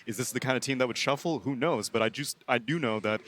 Is this the kind of team that would shuffle? Who knows? But I do know that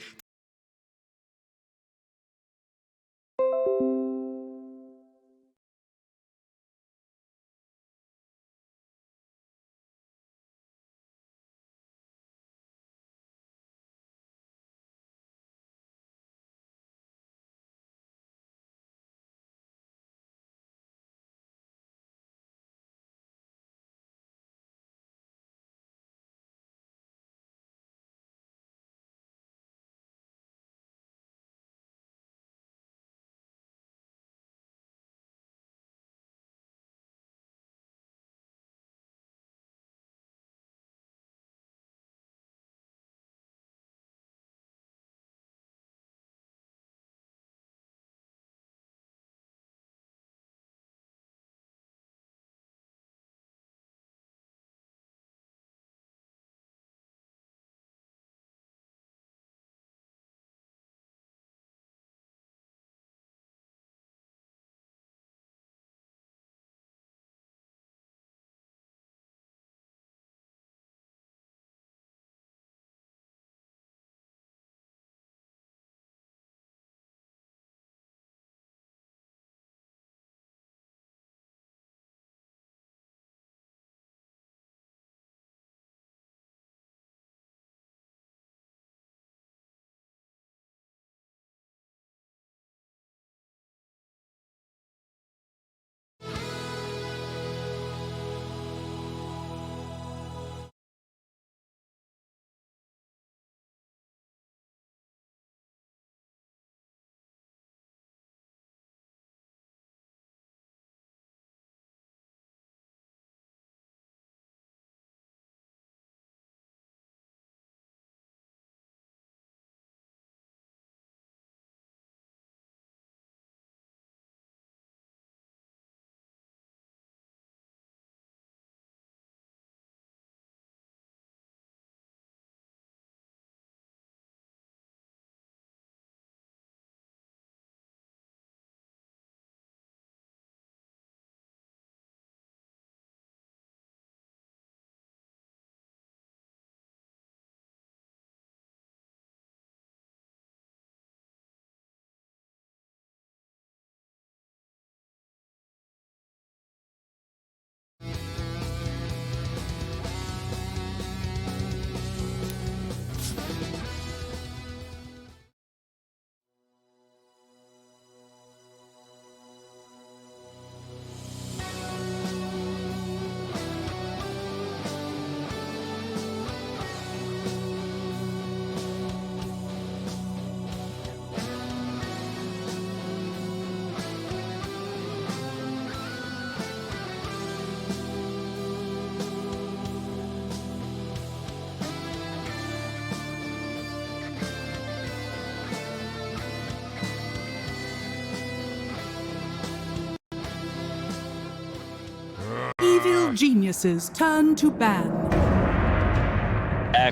Evil geniuses turn to ban.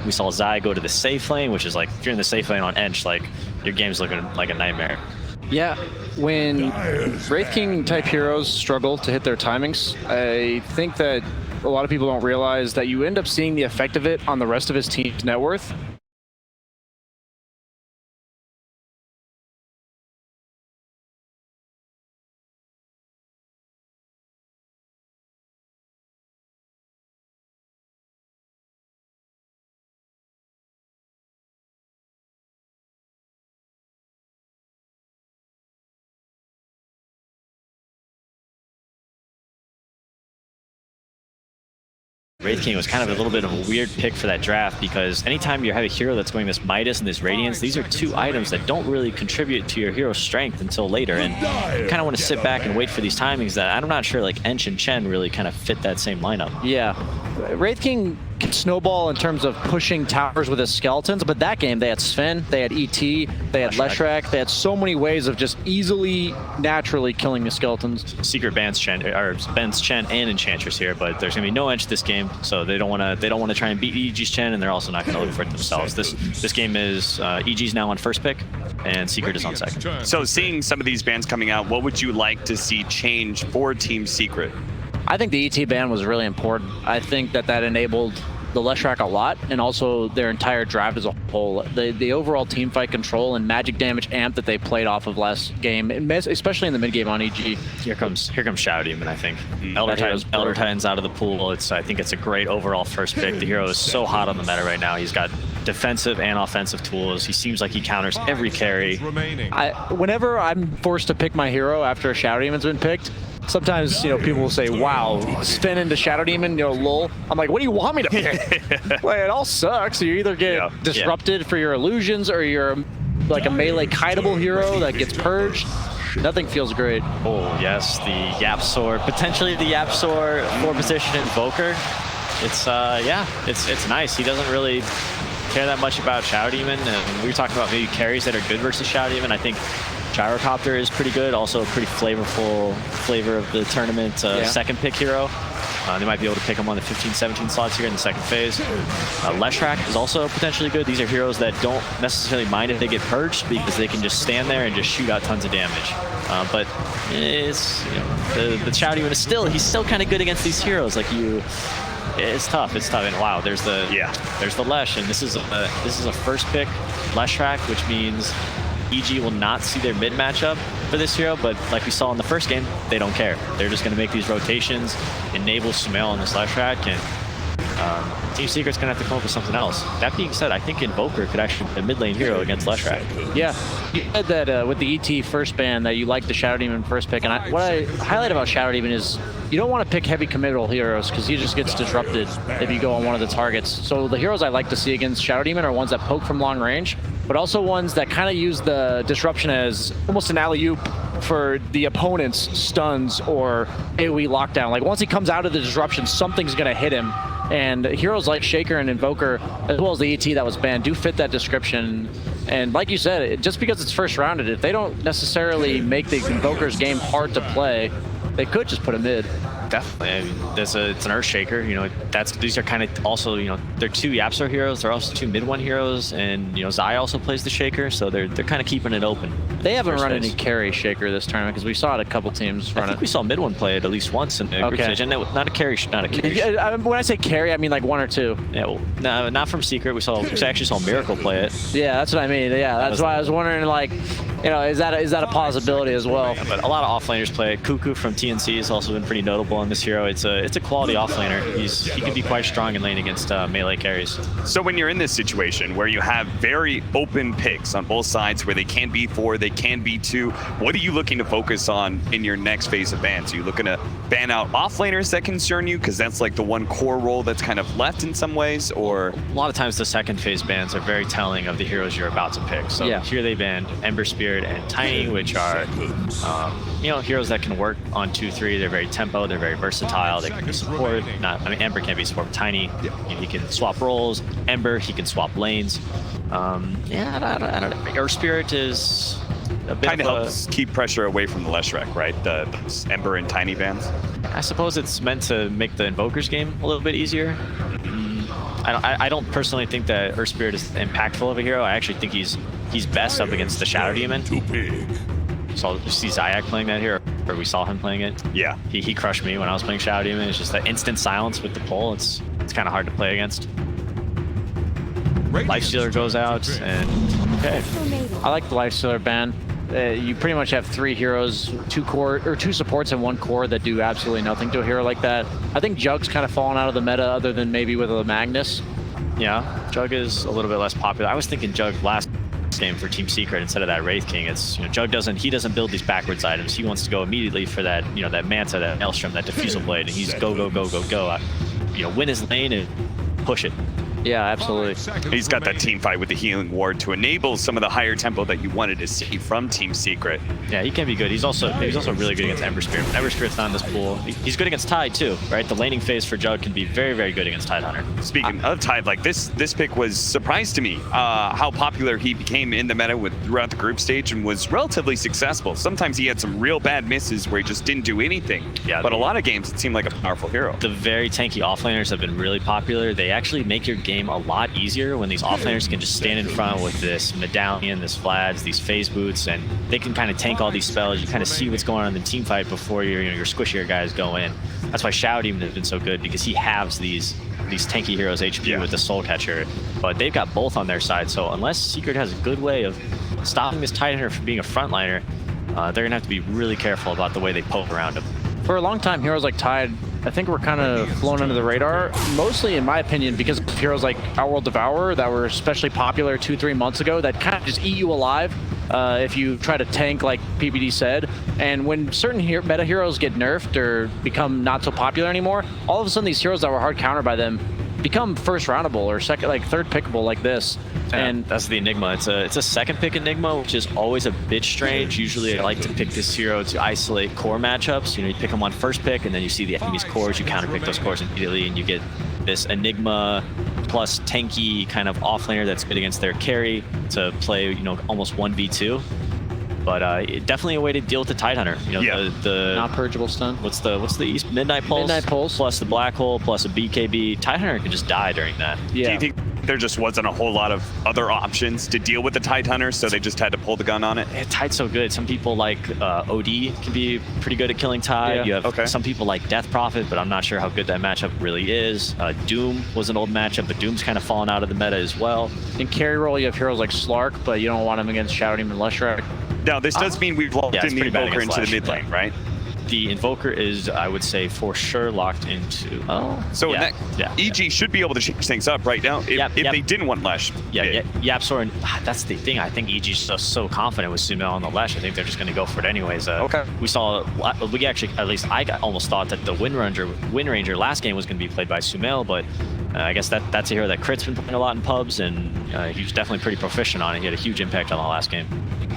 We saw Zai go to the safe lane, which is like, if you're in the safe lane on Ench, like, your game's looking like a nightmare. Yeah, when Wraith King type heroes struggle to hit their timings, I think that a lot of people don't realize that you end up seeing the effect of it on the rest of his team's net worth. Wraith King was kind of a little bit of a weird pick for that draft because anytime you have a hero that's going this Midas and this Radiance, these are two items that don't really contribute to your hero's strength until later, and you kind of want to sit back and wait for these timings that I'm not sure like Ench and Chen really kind of fit that same lineup. Yeah, Wraith King can snowball in terms of pushing towers with his skeletons, but that game they had Sven, they had ET, they had Leshrac, they had so many ways of just easily, naturally killing the skeletons. Secret bans Chen and Enchantress here, but there's gonna be no Ench this game, so they don't want to try and beat EG's Chen, and they're also not going to look for it themselves. This game is EG's now on first pick, and Secret is on second. So seeing some of these bans coming out, what would you like to see change for Team Secret? I think the ET ban was really important. I think that enabled the Leshrac a lot, and also their entire draft as a whole. The overall team fight control and magic damage amp that they played off of last game, especially in the mid game on EG. Here comes Shadow Demon, I think. Elder Titan's out of the pool. I think it's a great overall first pick. The hero is so hot on the meta right now. He's got defensive and offensive tools. He seems like he counters every carry. Whenever I'm forced to pick my hero after a Shadow Demon's been picked, sometimes, people will say, wow, spin into Shadow Demon, lol. I'm like, what do you want me to pick? Well, it all sucks. You either get disrupted for your illusions, or you're like a melee kiteable hero that gets purged. Nothing feels great. Oh, yes, the Yapsor, potentially the Yapsor 4-position Invoker. It's nice. He doesn't really care that much about Shadow Demon, and we were talking about maybe carries that are good versus Shadow Demon. I think Gyrocopter is pretty good, also a pretty flavorful flavor of the tournament second pick hero. They might be able to pick him on the 15-17 slots here in the second phase. Leshrac is also potentially good. These are heroes that don't necessarily mind if they get purged, because they can just stand there and just shoot out tons of damage. But it's, the Shadow Demon is he's still kind of good against these heroes. It's tough. And wow, there's the Lesh, and this is a first pick Leshrac, which means EG will not see their mid matchup for this hero, but like we saw in the first game, they don't care. They're just going to make these rotations, enable Sumail on this Leshrac, and Team Secret's going to have to come up with something else. That being said, I think Invoker could actually be a mid lane hero against Leshrac. Yeah, you said that with the ET first ban that you like the Shadow Demon first pick, and what I highlight about Shadow Demon is you don't want to pick heavy committal heroes, because he just gets disrupted if you go on one of the targets. So the heroes I like to see against Shadow Demon are ones that poke from long range, but also ones that kind of use the disruption as almost an alley-oop for the opponent's stuns or AoE lockdown. Like, once he comes out of the disruption, something's going to hit him. And heroes like Shaker and Invoker, as well as the ET that was banned, do fit that description. And like you said, just because it's first rounded, if they don't necessarily make the Invoker's game hard to play, they could just put a mid. Definitely. I mean, it's an Earthshaker. These are kind of also, they're two Yapsor heroes. They're also two mid one heroes, and Zai also plays the Shaker, so they're kind of keeping it open. They haven't run any carry Shaker this tournament, because we saw it a couple teams run it. I think we saw mid one play it at least once in the group stage, and not a carry. When I say carry, I mean like one or two. Yeah, well, no, not from Secret. We actually saw Miracle play it. Yeah, that's what I mean. Yeah, that's why I was wondering, is that a possibility as well? Yeah, but a lot of offlaners play it. Cuckoo from TNC has also been pretty notable on this hero. It's a quality offlaner. He can be quite strong in lane against melee carries. So when you're in this situation where you have very open picks on both sides, where they can be 4, they can be 2, what are you looking to focus on in your next phase of bans? Are you looking to ban out offlaners that concern you, because that's like the one core role that's kind of left in some ways, or? A lot of times the second phase bans are very telling of the heroes you're about to pick. So here they banned Ember Spirit and Tiny, which are heroes that can work on 2-3. They're very tempo, they're very versatile, they can be support. Ember can't be support. Tiny, he can swap roles. Ember, he can swap lanes. I don't know. Earth Spirit is a bit kind of helps keep pressure away from the Leshrac, right? The Ember and Tiny bans. I suppose it's meant to make the Invoker's game a little bit easier. I don't personally think that Earth Spirit is impactful of a hero. I actually think he's best up against the Shadow Demon. So you see Zayak playing that here, or we saw him playing it. Yeah, he crushed me when I was playing Shadow Demon. It's just that instant silence with the pull. It's kind of hard to play against. Lifestealer goes out, and okay. I like the Lifestealer ban. You pretty much have 3 heroes, 2 supports and 1 core that do absolutely nothing to a hero like that. I think Jug's kind of fallen out of the meta, other than maybe with a Magnus. Yeah, Jug is a little bit less popular. I was thinking Jug last game for Team Secret instead of that Wraith King. It's Jug doesn't build these backwards items. He wants to go immediately for that that Manta, that Maelstrom, that Diffusal Blade, and he's go. Win his lane and push it. Yeah, absolutely. He's got that team fight with the healing ward to enable some of the higher tempo that you wanted to see from Team Secret. Yeah, he can be good. He's also really good against Ember Spirit. Ember Spirit's not in this pool. He's good against Tide too, right? The laning phase for Jug can be very, very good against Tide Hunter. Speaking of Tide, like this pick was surprise to me how popular he became in the meta throughout the group stage, and was relatively successful. Sometimes he had some real bad misses where he just didn't do anything. Yeah, but a lot of games it seemed like a powerful hero. The very tanky offlaners have been really popular. They actually make your game a lot easier when these offlaners can just stand in front with this medallion, this Vlads, these phase boots, and they can kind of tank all these spells. You kind of see what's going on in the team fight before your squishier guys go in. That's why Shadow Demon has been so good, because he halves these these tanky heroes HP Yeah. with the Soul Catcher, but they've got both on their side. So unless Secret has a good way of stopping this Titanhunter from being a frontliner, they're gonna have to be really careful about the way they poke around him. For a long time, heroes like Tide, I think were kind of flown under the radar, mostly in my opinion because of heroes like Outworld Devourer that were especially popular 2-3 months ago that kind of just eat you alive if you try to tank like PBD said. And when certain meta heroes get nerfed or become not so popular anymore, all of a sudden these heroes that were hard countered by them become first roundable or second, like third pickable like this. And that's the Enigma. It's a second pick Enigma, which is always a bit strange. Usually I like to pick this hero to isolate core matchups. You know, you pick them on first pick and then you see the enemy's cores, you counter pick those cores immediately and you get this Enigma plus tanky kind of offlaner that's good against their carry to play, you know, almost 1v2. But definitely a way to deal with the Tidehunter. You know, the not purgeable stun. What's the East Midnight Pulse? Midnight Pulse plus the Black Hole plus a BKB. Tidehunter can just die during that. Yeah. Do you think there just wasn't a whole lot of other options to deal with the Tidehunter, so they just had to pull the gun on it? Yeah, Tide's so good. Some people like OD can be pretty good at killing Tide. Yeah. You have some people like Death Prophet, but I'm not sure how good that matchup really is. Doom was an old matchup, but Doom's kind of fallen out of the meta as well. In carry role, you have heroes like Slark, but you don't want him against Shadow Demon Leshrac. Now, this does mean we've locked in the Invoker into the mid lane, right? The Invoker is, I would say, for sure locked into... So EG should be able to change things up right now if they didn't want Lesh. Yapsor, and that's the thing. I think EG's so confident with Sumail on the Lesh. I think they're just going to go for it anyways. We actually, at least I almost thought that the Wind Ranger last game was going to be played by Sumail, but I guess that's a hero that Crit's been playing a lot in pubs, and he was definitely pretty proficient on it. He had a huge impact on the last game.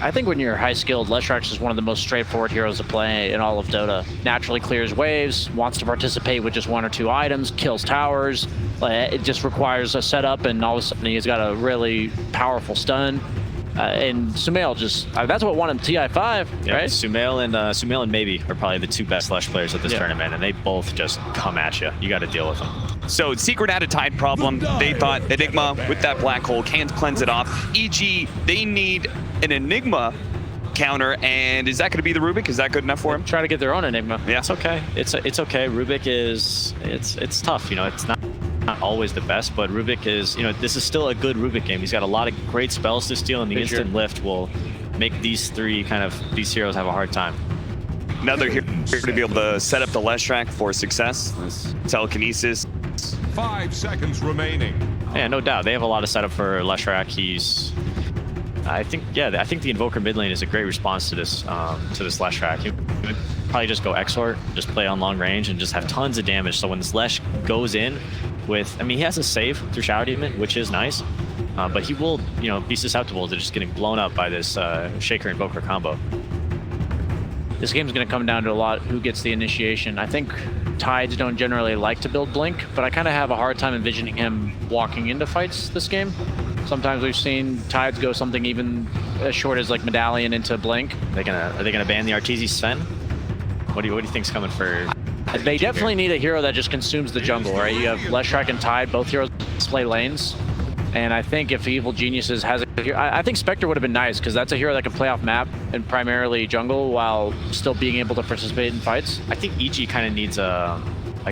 I think when you're high skilled, Leshrac is one of the most straightforward heroes to play in all of Dota. Naturally clears waves, wants to participate with just 1 or 2 items, kills towers. It just requires a setup, and all of a sudden he's got a really powerful stun. And Sumail just, that's what won him TI5, right? Sumail and Maybe are probably the 2 best Lesh players at this tournament, and they both just come at you. You got to deal with them. So Secret had a Tide problem. They thought Enigma with that Black Hole can't cleanse it off. EG, they need an Enigma counter, and is that going to be the Rubik? Is that good enough for him? Try to get their own Enigma. Yeah, it's okay. It's okay. Rubik is it's tough. You know, it's not always the best, but Rubik is, you know, this is still a good Rubik game. He's got a lot of great spells to steal, and the instant lift will make these heroes have a hard time. Another hero to be able to set up the Leshrac for success. Telekinesis. 5 seconds remaining. Yeah, no doubt. They have a lot of setup for Leshrac. I think the Invoker mid lane is a great response to this Leshrac. He would probably just go Exort, just play on long range, and just have tons of damage. So when this Lesh goes in with, I mean, he has a save through Shadow Demon, which is nice, but he will, you know, be susceptible to just getting blown up by this Shaker Invoker combo. This game's going to come down to a lot who gets the initiation. I think Tides don't generally like to build Blink, but I kind of have a hard time envisioning him walking into fights this game. Sometimes we've seen Tides go something even as short as like Medallion into Blink. Are they gonna ban the Arteezy Sven? What do you think's coming for? They definitely need a hero that just consumes the jungle, right? You have Leshrac and Tide, both heroes play lanes. And I think if Evil Geniuses has I think Spectre would have been nice, because that's a hero that can play off map and primarily jungle while still being able to participate in fights. I think EG kind of needs a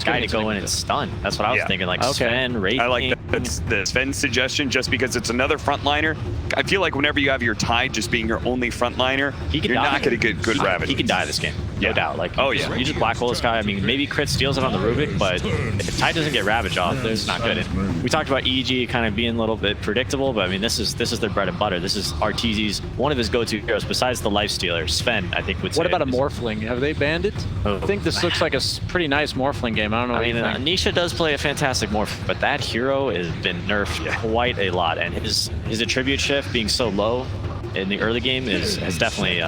guy to go in and stun. That's what I was thinking, like Sven, Wraith. I like the Sven suggestion just because it's another frontliner. I feel like whenever you have your Tide just being your only frontliner, you're not going to get good Ravage. He can die this game, no doubt. Like, you just Black Hole this guy. I mean, maybe Crit steals it on the Rubik, but if Tide doesn't get Ravage off, it's not good. And we talked about EG kind of being a little bit predictable, but I mean, this is their bread and butter. This is Arteezy's, one of his go-to heroes besides the Lifestealer. Sven, I think, would say. What about a Morphling? Have they banned it? I think this looks like a pretty nice Morphling game. I don't know. I mean, Nisha does play a fantastic Morph, but that hero has been nerfed quite a lot, and his attribute shift being so low in the early game has definitely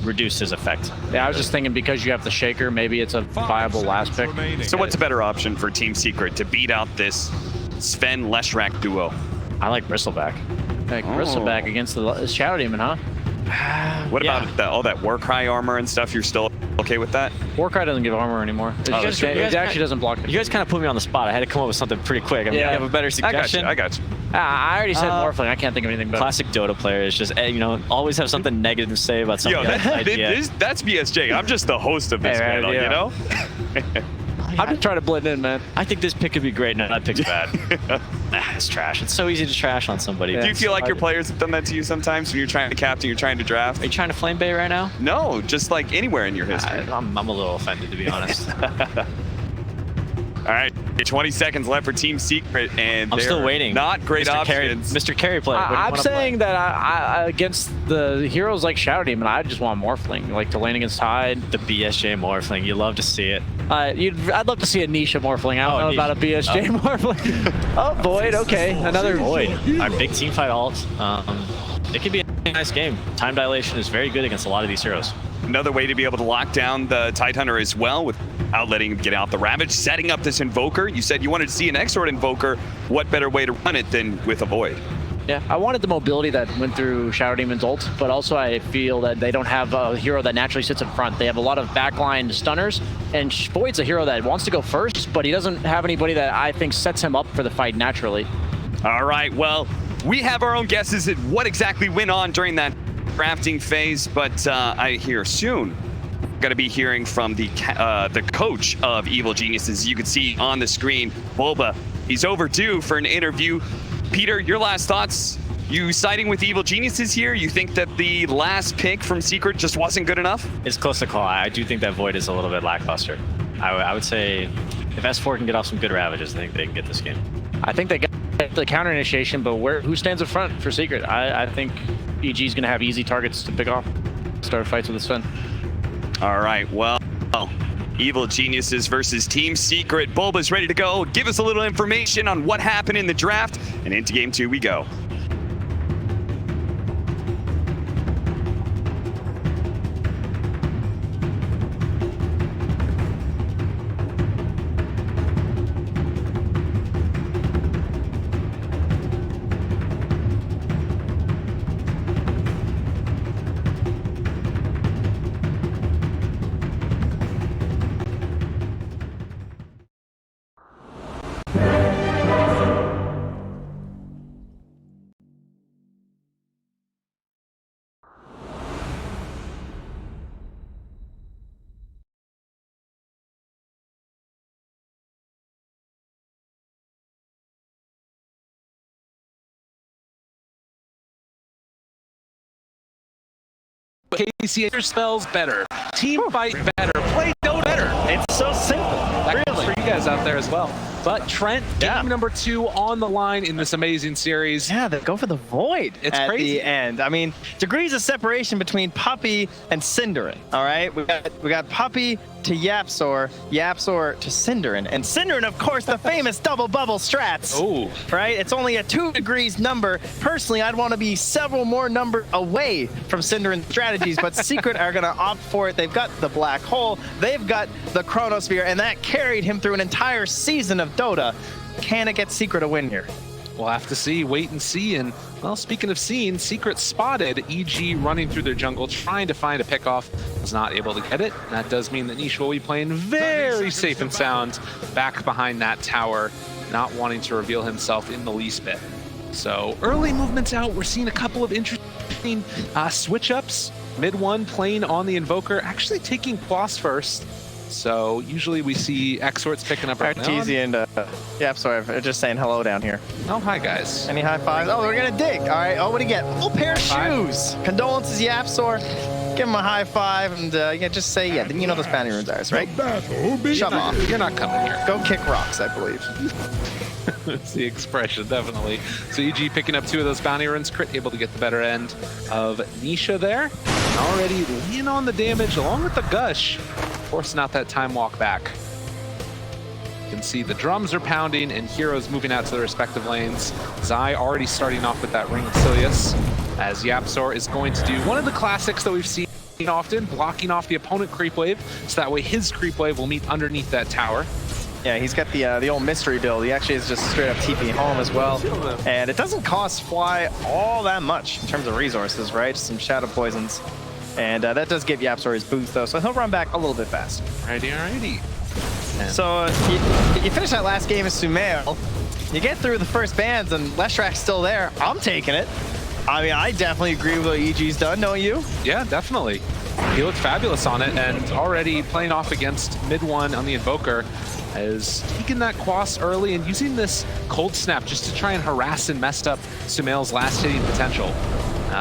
reduced his effect. Yeah, I was just thinking because you have the Shaker, maybe it's a viable last pick. So what's a better option for Team Secret to beat out this Sven Leshrac duo? I like Bristleback. Like Bristleback against the Shadow Demon, huh? What about all that Warcry armor and stuff? You're still okay with that? Warcry doesn't give armor anymore. It actually doesn't block it. You guys kind of put me on the spot. I had to come up with something pretty quick. I mean, I have a better suggestion. I got you. I already said Morphling. I can't think of anything better. Classic Dota player is just, you know, always have something negative to say about something. That's BSJ. I'm just the host of this panel, you know? I'm just trying to blend in, man. I think this pick could be great. No, that pick's bad. It's trash. It's so easy to trash on somebody. Do you feel like your players have done that to you sometimes when you're trying to captain, you're trying to draft? Are you trying to flame bait right now? No, just like anywhere in your history. I'm a little offended, to be honest. All right, 20 seconds left for Team Secret, and I'm still waiting. Not great Mr. options. Mr. Carry player. I'm saying that I against the heroes like Shadow Demon, I just want Morphling, like to lane against Tide. The BSJ Morphling. You love to see it. I'd love to see a Nisha Morphling. I don't know about a BSJ Morphling. Oh, Void. Okay, another Void. Our big team fight alt. It could be a nice game. Time dilation is very good against a lot of these heroes. Another way to be able to lock down the Tidehunter as well without letting him get out the Ravage, setting up this Invoker. You said you wanted to see an Exort Invoker. What better way to run it than with a Void? Yeah, I wanted the mobility that went through Shadow Demon's ult, but also I feel that they don't have a hero that naturally sits in front. They have a lot of backline stunners, and Void's a hero that wants to go first, but he doesn't have anybody that I think sets him up for the fight naturally. All right, well, we have our own guesses at what exactly went on during that drafting phase, but I hear soon going to be hearing from the coach of Evil Geniuses. You can see on the screen, Bulba. He's overdue for an interview. Peter, your last thoughts? You siding with Evil Geniuses here? You think that the last pick from Secret just wasn't good enough? It's close to call. I do think that Void is a little bit lackluster. I would say if S4 can get off some good Ravages, I think they can get this game. I think they got the counter initiation, but who stands in front for Secret? I think EG is going to have easy targets to pick off, start fights with the Sven. All right, well, Evil Geniuses versus Team Secret. Bulba's ready to go. Give us a little information on what happened in the draft, and into game 2 we go. KCA spells better, team fight better, play Dota better. It's so simple. That goes for you guys out there as well. But Trent, game number 2 on the line in this amazing series. Yeah, they go for the Void It's crazy. the end. I mean, degrees of separation between Puppey and Cinderin, all right? We got Puppey to Yapzor, Yapzor to Cinderin. And Cinderin, of course, the famous double bubble strats. Oh. Right? It's only a 2 degrees number. Personally, I'd want to be several more numbers away from Cinderin's strategies, but Secret are going to opt for it. They've got the black hole, they've got the chronosphere, and that carried him through an entire season of Dota. Can it get Secret a win here? We'll have to see, wait and see. And, well, speaking of seeing, Secret spotted EG running through their jungle, trying to find a pickoff. Was not able to get it. And that does mean that Nisha will be playing very safe and sound back behind that tower, not wanting to reveal himself in the least bit. So early movements out. We're seeing a couple of interesting switch-ups. Mid one playing on the Invoker, actually taking Quas first. So usually we see Exorts picking up right now. Arteezy and Yapzor just saying hello down here. Oh, hi guys. Any high fives? Oh, we're gonna dig. All right. Oh, what do you get? Full pair of shoes. Condolences, Yapzor. Give him a high five and yeah, just say yeah. You know those bounty runes are, right? Shove off. You're not coming here. Go kick rocks, I believe. That's the expression, definitely. So EG picking up 2 of those bounty runes. Crit able to get the better end of Nisha there. And already laying on the damage along with the Gush, forcing out that time walk back. You can see the drums are pounding and heroes moving out to their respective lanes. Zai already starting off with that Ring of Silius, as Yapzor is going to do one of the classics that we've seen often, blocking off the opponent creep wave, so that way his creep wave will meet underneath that tower. Yeah, he's got the old mystery build. He actually is just straight up TP home as well. And it doesn't cost Fly all that much in terms of resources, right? Some Shadow Poisons. And that does give Yapzor his boost, though, so he'll run back a little bit faster. Alrighty. So you finish that last game as Sumail, you get through the first bans, and Leshrak's still there. I'm taking it. I mean, I definitely agree with what EG's done, don't you? Yeah, definitely. he looked fabulous on it, and already playing off against mid one on the Invoker, is taking that Quas early and using this Cold Snap just to try and harass and mess up Sumail's last hitting potential.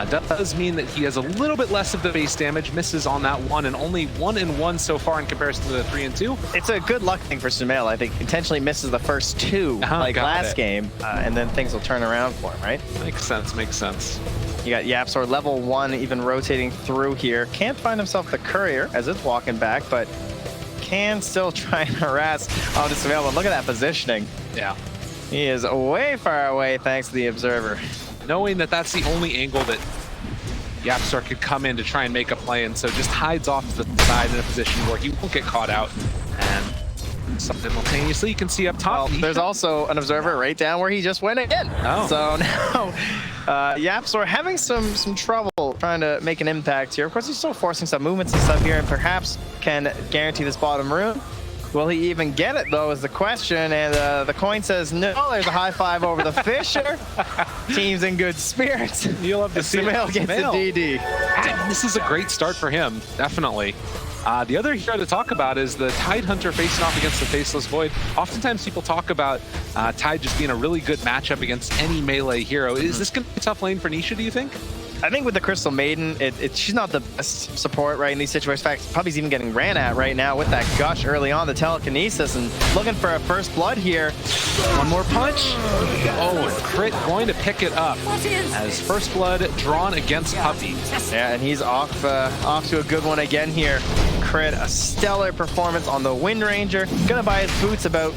Does mean that he has a little bit less of the base damage, misses on that one, and only 1-1 so far in comparison to the 3-2. It's a good luck thing for Sumail. I think intentionally misses the first two, like last game, and then things will turn around for him, right? Makes sense, makes sense. You got Yapzor level 1 even rotating through here. Can't find himself the courier as it's walking back, but can still try and harass onto Sumail. But look at that positioning. Yeah. He is way far away thanks to the observer. Knowing that that's the only angle that Yapzor could come in to try and make a play, and so just hides off to the side in a position where he won't get caught out. And simultaneously, you can see up top. Well, there's also an observer right down where he just went again. Oh. So now Yapzor having some trouble trying to make an impact here. Of course, he's still forcing some movements and stuff here, and perhaps can guarantee this bottom room. Will he even get it, though, is the question. And the coin says no. There's a high five over the Fisher. Team's in good spirits. You'll love to see Sumail gets the DD. And this is a great start for him, definitely. The other hero to talk about is the Tide Hunter facing off against the Faceless Void. Oftentimes people talk about Tide just being a really good matchup against any melee hero. Is this going to be a tough lane for Nisha, do you think? I think with the Crystal Maiden, she's not the best support right in these situations. In fact, Puppy's even getting ran at right now with that gush early on, the telekinesis, and looking for a first blood here. One more punch. Oh, and Crit going to pick it up as first blood drawn against Puppy. Yeah, and he's off to a good one again here. Crit, a stellar performance on the Wind Ranger. Gonna buy his boots about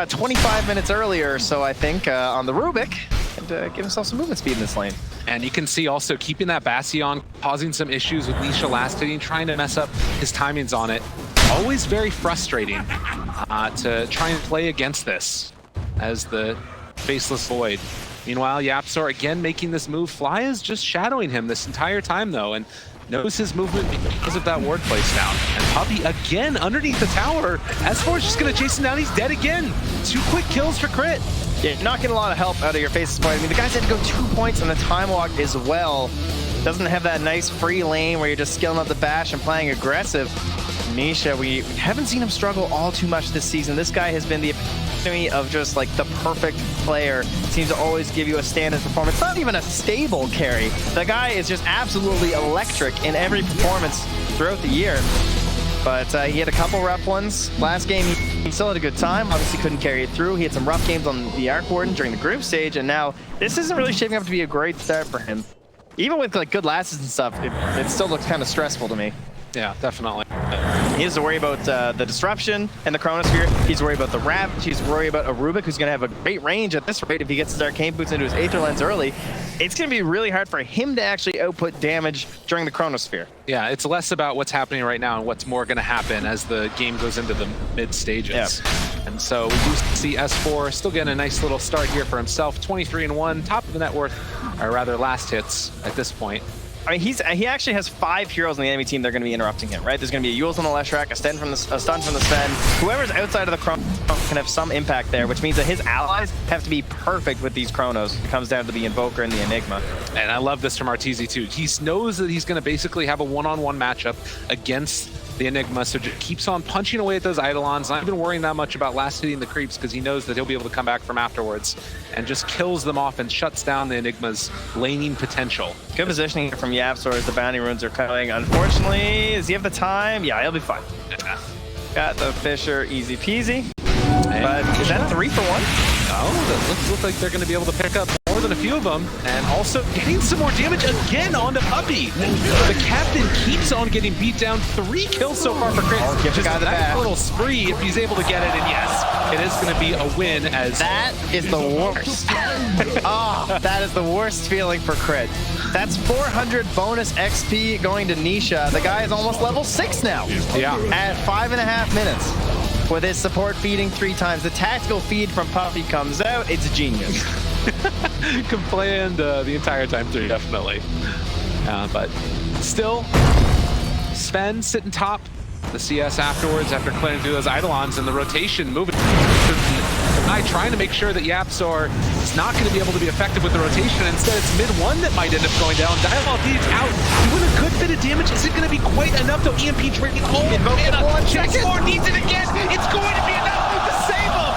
25 minutes earlier, so I think, on the Rubik, and give himself some movement speed in this lane. And you can see also keeping that Bastion, causing some issues with Nisha last hitting, trying to mess up his timings on it. Always very frustrating to try and play against this as the Faceless Void. Meanwhile, Yapzor again making this move. Fly is just shadowing him this entire time though, and knows his movement because of that ward place down. And Puppy again underneath the tower. S4 is just gonna chase him down, he's dead again. 2 quick kills for Crit. Yeah, not getting a lot of help out of your Faceless Void. I mean, the guys had to go 2 points on the time walk as well. Doesn't have that nice free lane where you're just skilling up the bash and playing aggressive. Nisha, we haven't seen him struggle all too much this season. This guy has been the epitome of just like the perfect player. Seems to always give you a standard performance. Not even a stable carry. The guy is just absolutely electric in every performance throughout the year. But he had a couple rough ones. Last game, he still had a good time. Obviously couldn't carry it through. He had some rough games on the Arc Warden during the group stage, and now this isn't really shaping up to be a great start for him. Even with like good lasts and stuff, it still looks kind of stressful to me. Yeah, definitely. He has to worry about the disruption and the Chronosphere. He's worried about the Ravage. He's worried about a Rubik who's going to have a great range at this rate if he gets his Arcane Boots into his Aether Lens early. It's going to be really hard for him to actually output damage during the Chronosphere. Yeah, it's less about what's happening right now and what's more going to happen as the game goes into the mid stages. Yeah. And so we do see S4 still getting a nice little start here for himself. 23-1, top of the net worth, or rather last hits at this point. I mean, he actually has 5 heroes on the enemy team that are going to be interrupting him, right? There's going to be a Yules on the Leshrac, a stun from the Sven. Whoever's outside of the Chrono can have some impact there, which means that his allies have to be perfect with these Chronos. It comes down to the Invoker and the Enigma. And I love this from Arteezy too. He knows that he's going to basically have a one-on-one matchup against the Enigma, so just keeps on punching away at those Eidolons, not even worrying that much about last hitting the creeps because he knows that he'll be able to come back from afterwards and just kills them off and shuts down the Enigma's laning potential. Good positioning here from Yapzor as the bounty runes are coming. Unfortunately, does he have the time? Yeah, he'll be fine. Yeah. Got the Fisher easy peasy. And But is that a 3 for 1? Oh, that looks like they're going to be able to pick up more than a few of them, and also getting some more damage again onto Puppy. The captain keeps on getting beat down. 3 kills so far for Crit. Give the guy the That back. little spree if he's able to get it, and yes, it is going to be a win as... That is the worst. Oh, that is the worst feeling for Crit. That's 400 bonus XP going to Nisha. The guy is almost level 6 now. Yeah. At 5.5 minutes. With his support feeding 3 times. The tactical feed from Puppy comes out. It's genius. Complained the entire time through, definitely. But still, Sven sitting top. The CS afterwards, after clearing through those Eidolons, and the rotation moving. Sai trying to make sure that YapzOr is not going to be able to be effective with the rotation. Instead, it's mid one that might end up going down. Dialogue Deeds out, doing a good bit of damage. Is it going to be quite enough though? EMP drinking all mana. 1 second. Needs it again. It's going to be enough to save him.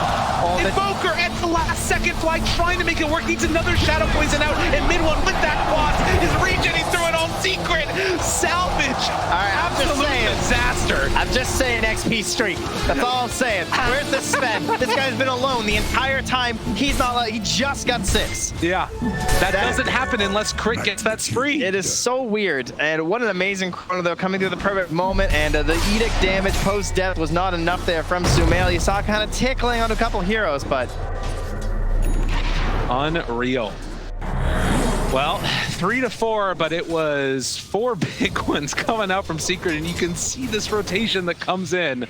Invoker at the last second fly, trying to make it work, needs another Shadow Poison out, and mid one with that quad is regenerating through it on secret. Salvage. All right, I'm just saying. Disaster. I'm just saying XP streak. That's all I'm saying. Where's the Sven? This guy's been alone the entire time. He's not. He just got 6. Yeah, that doesn't happen unless Crit gets that spree. It is so weird, and what an amazing chrono though, coming through the perfect moment, and the Edict damage post-death was not enough there from Sumail. You saw kind of tickling on a couple heroes, but unreal. Well, 3-4, but it was 4 big ones coming out from Secret, and you can see this rotation that comes in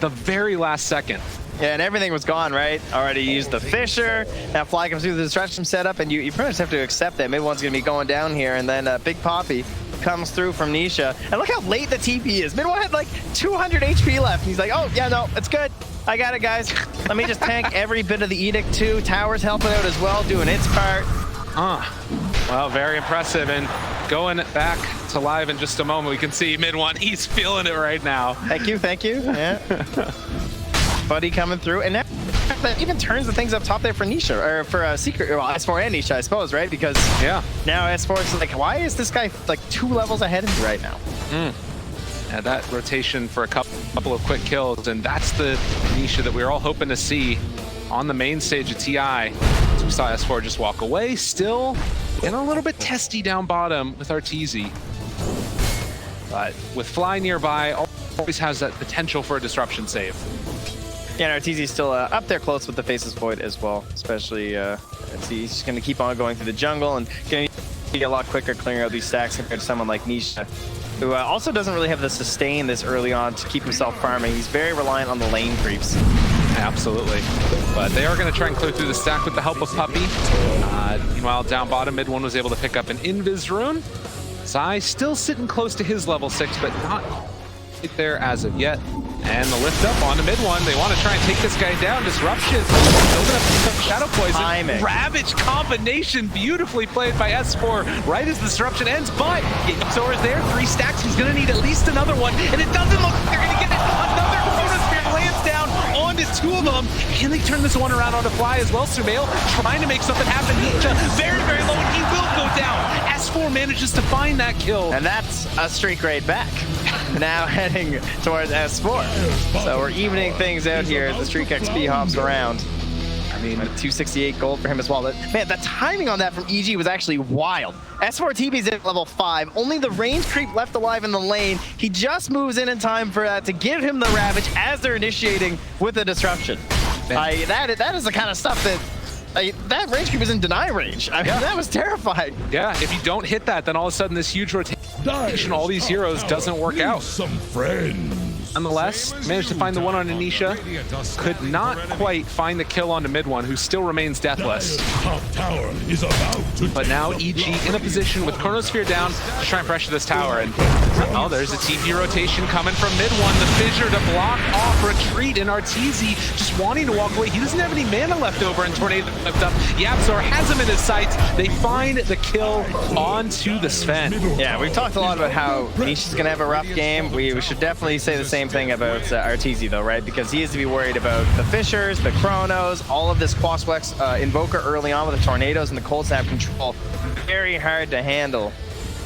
the very last second. Yeah, and everything was gone, right? Already used the Fisher. Now Fly comes through the distraction setup, and you pretty much have to accept that mid one's going to be going down here, and then Big Poppy comes through from Nisha. And look how late the TP is. Mid one had like 200 HP left, and he's like, oh, yeah, no, it's good. I got it, guys. Let me just tank every bit of the Edict too. Tower's helping out as well, doing its part. Well, very impressive. And going back to live in just a moment, we can see mid one. He's feeling it right now. Thank you, thank you. Yeah. Buddy coming through, and now that even turns the things up top there for Nisha, or for Secret, well, S4 and Nisha, I suppose, right? Because now S4 is like, why is this guy like 2 levels ahead of me right now? Yeah, that rotation for a couple of quick kills, and that's the Nisha that we were all hoping to see on the main stage of TI. So we saw S4 just walk away, still getting a little bit testy down bottom with Arteezy. But with Fly nearby, always has that potential for a disruption save. Yeah, and Arteezy's still up there close with the Faceless Void as well, especially he's just going to keep on going through the jungle and going to be a lot quicker clearing out these stacks compared to someone like Nisha, who also doesn't really have the sustain this early on to keep himself farming. He's very reliant on the lane creeps. Absolutely. But they are going to try and clear through the stack with the help of Puppey. Meanwhile, down bottom, mid one was able to pick up an Invis rune. Sai still sitting close to his level 6, but not quite there as of yet. And the lift up on the mid one. They want to try and take this guy down. Disruption. Building up some Shadow Poison. Timing. Ravage combination. Beautifully played by S4 right as the disruption ends. But YapzOr is there. 3 stacks. He's going to need at least another one. And it doesn't look like they're going to get it. Another Chronosphere lands down onto 2 of them. Can they turn this one around on the Fly as well? Sumail trying to make something happen. Ninja very, very low, and he will go down. S4 manages to find that kill. And that's a streak rate back. Now heading towards S4. So we're evening things out here as the streak XP hops around. I mean, 268 gold for him as well. But man, the timing on that from EG was actually wild. S4 TP's at level 5. Only the range creep left alive in the lane. He just moves in time for that to give him the Ravage as they're initiating with the disruption. That is the kind of stuff that that range creep is in deny range. I mean, that was terrifying. Yeah, if you don't hit that, then all of a sudden this huge rotation, all these heroes doesn't work out. Some friends. Nonetheless, managed to find the one on Anisha. Could not quite find the kill onto mid one, who still remains deathless. Top tower is about to But now EG in a position with Chronosphere down to try and pressure this tower. And oh, there's a TP rotation coming from mid one. The Fissure to block off retreat, and Arteezy just wanting to walk away. He doesn't have any mana left over, and Tornado left up. YapzOr has him in his sights. They find the kill onto the Sven. Yeah, we've talked a lot about how Nisha's going to have a rough game. We should definitely say the same thing about Arteezy though, right? Because he has to be worried about the Fissures, the Chronos, all of this Quaswex Invoker early on with the Tornadoes and the Cold Snap control. Very hard to handle.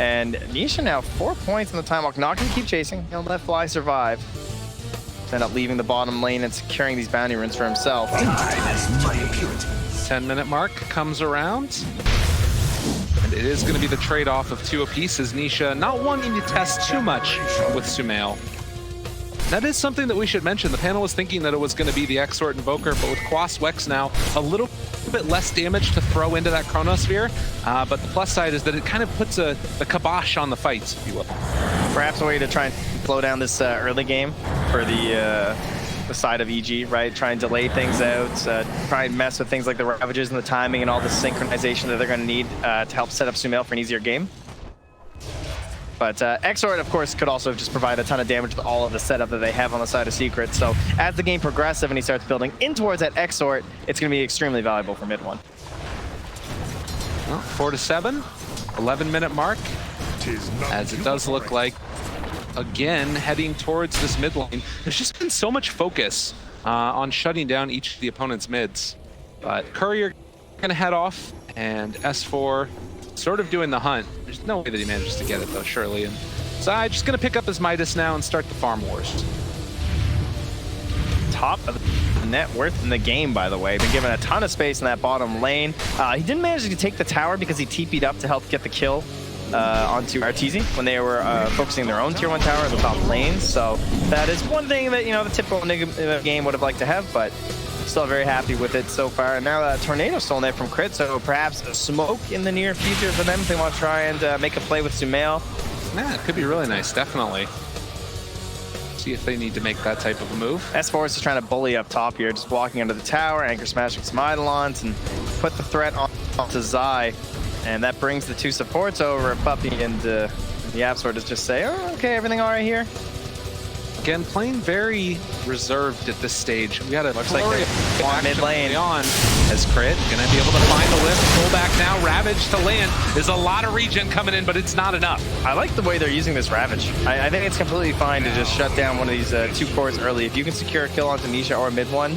And Nisha now 4 points in the time walk. Not going to keep chasing. He'll let Fly survive. End up leaving the bottom lane and securing these bounty runes for himself. 10-minute mark comes around. And it is going to be the trade-off of 2 apiece, as Nisha not wanting to test too much with Sumail. That is something that we should mention. The panel was thinking that it was going to be the Exort Invoker, but with Quaswex now, a little bit less damage to throw into that Chronosphere. But the plus side is that it kind of puts the kibosh on the fights, if you will. Perhaps a way to try and slow down this early game for the side of EG, right? Try and delay things out, try and mess with things like the Ravages and the timing and all the synchronization that they're going to need to help set up Sumail for an easier game. But Exort, of course, could also just provide a ton of damage with all of the setup that they have on the side of Secret. So as the game progresses and he starts building in towards that Exort, it's going to be extremely valuable for mid one. Well, 4 to 7, 11-minute mark. As it does look like, again, heading towards this mid lane. There's just been so much focus on shutting down each of the opponent's mids. But Courier going to head off, and S4 sort of doing the hunt. There's no way that he manages to get it, though, surely. And Zai just going to pick up his Midas now and start the farm wars. Top of the net worth in the game, by the way. Been given a ton of space in that bottom lane. He didn't manage to take the tower because he TP'd up to help get the kill onto Arteezy when they were focusing their own tier 1 tower in the top lane. So that is one thing that, you know, the typical game would have liked to have, but still very happy with it so far. And now Tornado's still in there from Crit, so perhaps a smoke in the near future for them if they want to try and make a play with Sumail. Yeah, it could be really nice, definitely. See if they need to make that type of a move. S4 is just trying to bully up top here, just walking under the tower, anchor smashing some Eidolons, and put the threat onto Zai. And that brings the two supports over. Puppy and the Absol is just say, oh, okay, everything all right here? Again, playing very reserved at this stage. We got a Looks like they want mid lane. On as Crit gonna be able to find the lift, pull back now, Ravage to land. There's a lot of regen coming in, but it's not enough. I like the way they're using this Ravage. I think it's completely fine to just shut down one of these two cores early. If you can secure a kill onto Nisha or mid one,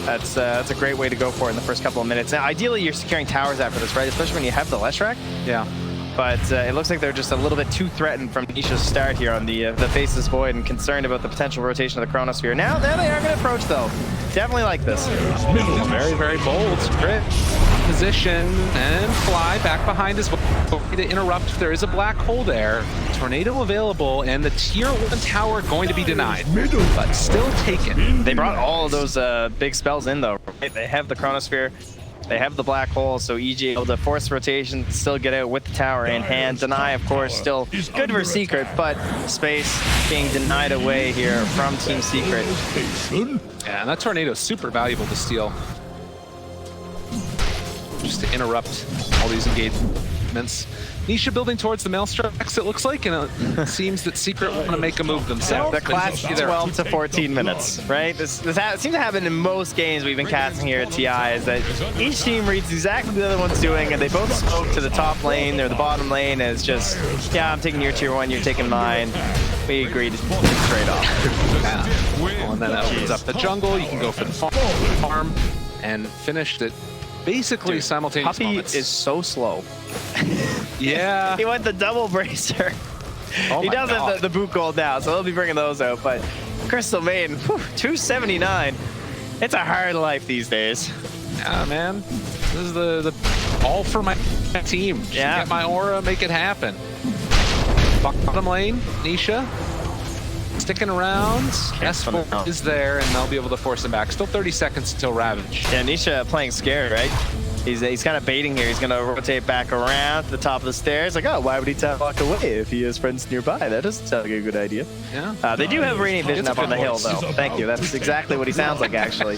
that's a great way to go for it in the first couple of minutes. Now, ideally, you're securing towers after this, right? Especially when you have the Leshrac. Yeah. But it looks like they're just a little bit too threatened from Nisha's start here on the Faceless Void and concerned about the potential rotation of the Chronosphere. Now they are going to approach, though. Definitely like this. Very, very bold. Crit. Position and fly back behind as well to interrupt if there is a black hole there. Tornado available, and the tier 1 tower going to be denied, but still taken. They brought all of those big spells in, though. Right? They have the Chronosphere. They have the black hole, so EG able to force rotation, still get out with the tower in hand. Deny, of course, still good for Secret, but space being denied away here from Team Secret. Yeah, and that tornado is super valuable to steal. Just to interrupt all these engagements. Nisha building towards the Maelstraks, it looks like, and it seems that Secret want to make a move themselves. The classic 12 to 14 minutes, right? This seems to happen in most games we've been casting here at TI, is that each team reads exactly what the other one's doing, and they both smoke to the top lane or the bottom lane, and it's just, yeah, I'm taking your tier 1, you're taking mine. We agreed straight off. Yeah. Well, and then that opens up the jungle. You can go for the farm and finish it. Basically, simultaneous Puppy moments. is so slow. Yeah. He went the double bracer. Oh he does God. have the boot gold now, so he'll be bringing those out. But Crystal Maiden, 279. It's a hard life these days. Yeah, man. This is the all for my team. Just get my aura, make it happen. Bottom lane, Nisha. Sticking around, S4 is there, and they'll be able to force him back. Still 30 seconds until Ravage. Yeah, Nisha playing scared, right? He's kind of baiting here. He's going to rotate back around to the top of the stairs. Like, oh, why would he walk away if he has friends nearby? That doesn't sound like a good idea. Yeah. They do have Radiant Vision up on the hill, though. Thank you. That's exactly what he sounds like, actually.